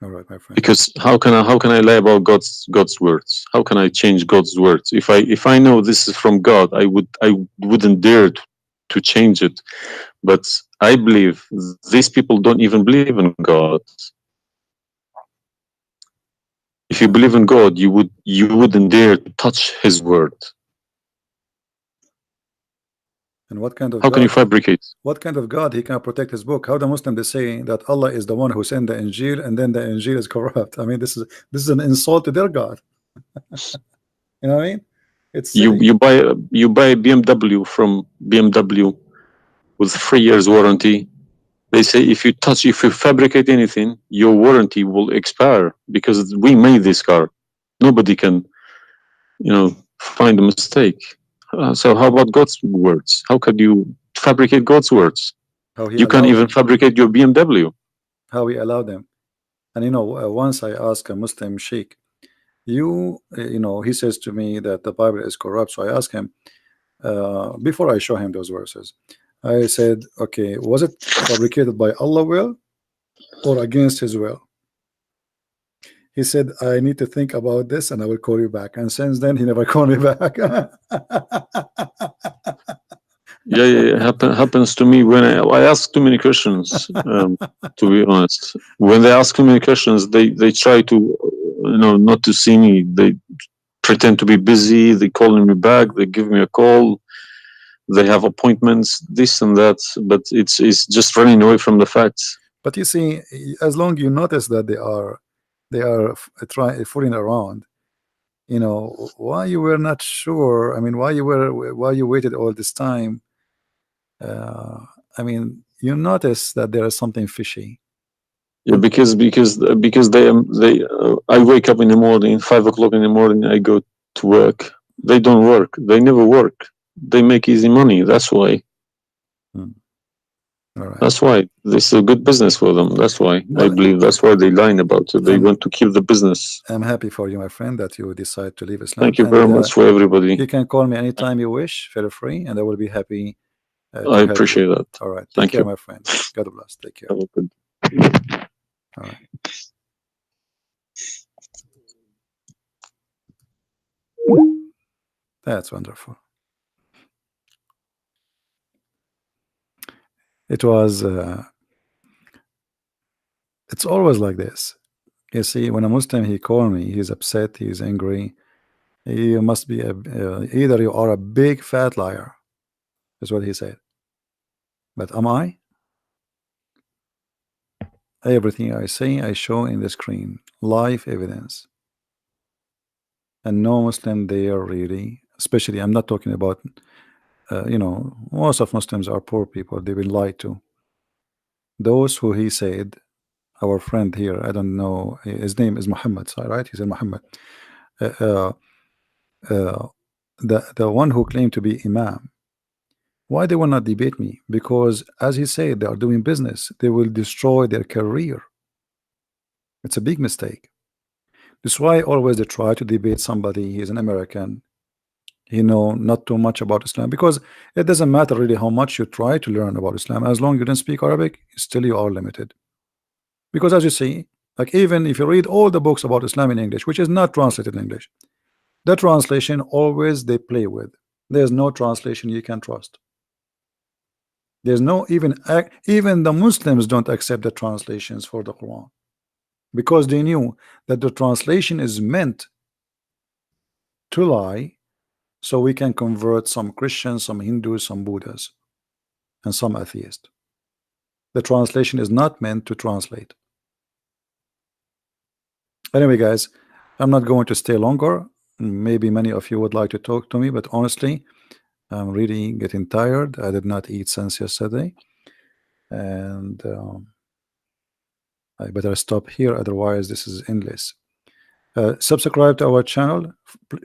All right, my friend. Because how can I lie about God's words? How can I change God's words? If I know this is from God, I wouldn't dare to change it. But I believe these people don't even believe in God. If you believe in God, you wouldn't dare to touch His word. And what kind of How God? can you fabricate? What kind of God he can protect his book? How the Muslim they say that Allah is the one who sent the Injil, and then the Injil is corrupt. I mean, this is an insult to their God. You know what I mean? It's You silly. you buy a BMW from BMW with 3 years warranty. They say if you fabricate anything, your warranty will expire because we made this car. Nobody can, find a mistake. So how about God's words? How could you fabricate God's words? How he You can't allowed even them. fabricate your BMW. How he allowed them. And once I asked a Muslim sheikh, he says to me that the Bible is corrupt. So I asked him, before I show him those verses, I said, okay, was it fabricated by Allah will or against his will? He said, I need to think about this and I will call you back. And since then, he never called me back. Yeah, yeah, yeah. Happens to me when I ask too many questions. To be honest, when they ask too many questions, they try to, not to see me. They pretend to be busy. They calling me back. They give me a call. They have appointments, this and that. But it's just running away from the facts. But you see, as long you notice that they are trying fooling around, why you were not sure. I mean, why you waited all this time. uh, I mean, you notice that there is something fishy. Yeah, because they. I wake up in the morning, 5 o'clock in the morning. I go to work. They don't work. They never work. They make easy money. That's why. Hmm. All right. That's why this is a good business for them. That's why I Well, believe that's why they lying about it. They I'm want to keep the business. I'm happy for you, my friend, that you decide to leave Islam, Thank you and very much for everybody. you can call me anytime you wish. Feel free, and I will be happy I to help you. appreciate that. All right. Take Thank care, you. my friend. God bless. Take care. Have a good. All right. That's wonderful. It was. It's always like this. You see, when a Muslim he call me, he's upset, he's angry. You must be either you are a big fat liar. Is what he said. But am I? Everything I say, I show in the screen, live evidence. And no Muslim there really, especially I'm not talking about, most of Muslims are poor people. They've been lied to. Those who he said, our friend here, I don't know, his name is Muhammad, right? He said Muhammad. Uh, uh, uh, the one who claimed to be Imam. Why they will not debate me? Because as he said, they are doing business. They will destroy their career. It's a big mistake. That's why always they try to debate somebody. He's an American. He know not too much about Islam because it doesn't matter really how much you try to learn about Islam. As long as you don't speak Arabic, still you are limited. Because as you see, like even if you read all the books about Islam in English, which is not translated in English, the translation always they play with. There's no translation you can trust. There's no even the Muslims don't accept the translations for the Quran because they knew that the translation is meant to lie so we can convert some Christians, some Hindus, some Buddhas, and some atheists. The translation is not meant to translate. Anyway, guys, I'm not going to stay longer. Maybe many of you would like to talk to me, but honestly, I'm really getting tired. I did not eat since yesterday, and I better stop here, otherwise this is endless. Subscribe to our channel.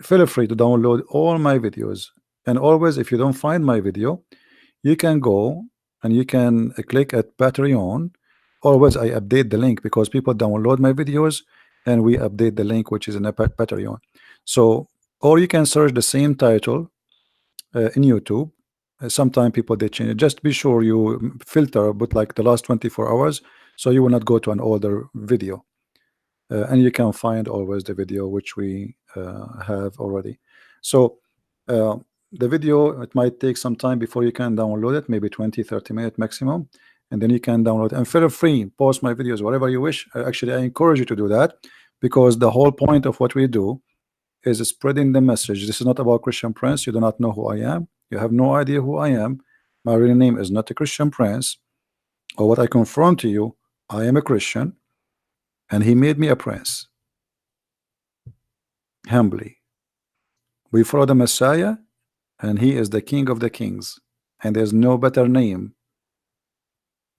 Feel free to download all my videos, and always if you don't find my video, you can go and you can click at Patreon. Always I update the link because people download my videos and we update the link which is in a Patreon. So, or you can search the same title in YouTube. Sometimes people they change it. Just be sure you filter but like the last 24 hours so you will not go to an older video. And you can find always the video which we have already. So uh, the video, it might take some time before you can download it, maybe 20-30 minutes maximum, and then you can download. And feel free, post my videos whatever you wish. Actually, I encourage you to do that because the whole point of what we do is spreading the message. This is not about Christian Prince. You do not know who I am. You have no idea who I am. My real name is not a Christian Prince. Or what I confirm to you, I am a Christian, and he made me a prince humbly. We follow the Messiah, and he is the King of the Kings, and there's no better name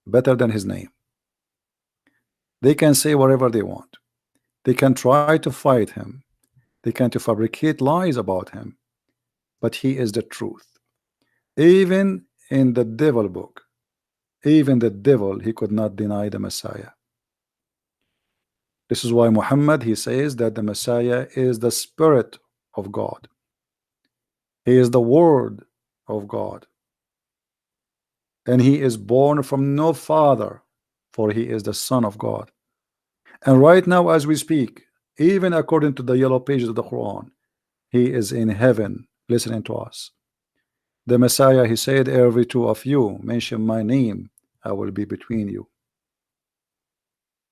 better than his name. They can say whatever they want. They can try to fight him. They can to fabricate lies about him, but he is the truth. Even in the devil book, even the devil, he could not deny the Messiah. This is why Muhammad, he says that the Messiah is the Spirit of God. He is the Word of God. And he is born from no father, for he is the Son of God. And right now, as we speak, even according to the yellow pages of the Quran, he is in heaven listening to us. The Messiah, he said, every two of you mention my name, I will be between you.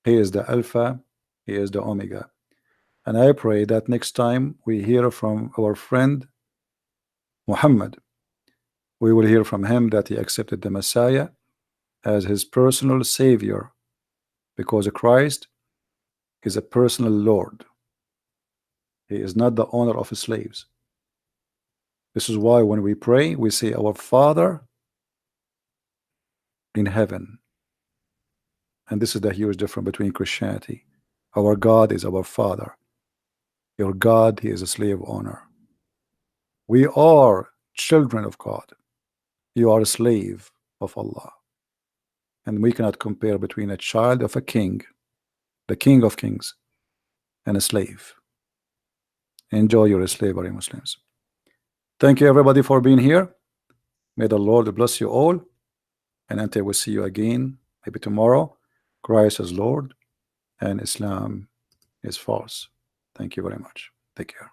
He is the Alpha, he is the Omega. And I pray that next time we hear from our friend Muhammad, we will hear from him that he accepted the Messiah as his personal Savior, because Christ is a personal Lord. He is not the owner of his slaves. This is why when we pray, we say, Our Father in heaven. And this is the huge difference between Christianity. Our God is our Father. Your God, he is a slave owner. We are children of God. You are a slave of Allah. And we cannot compare between a child of a king, the King of Kings, and a slave. Enjoy your slavery, Muslims. Thank you, everybody, for being here. May the Lord bless you all. And until we see you again, maybe tomorrow, Christ is Lord and Islam is false. Thank you very much. Take care.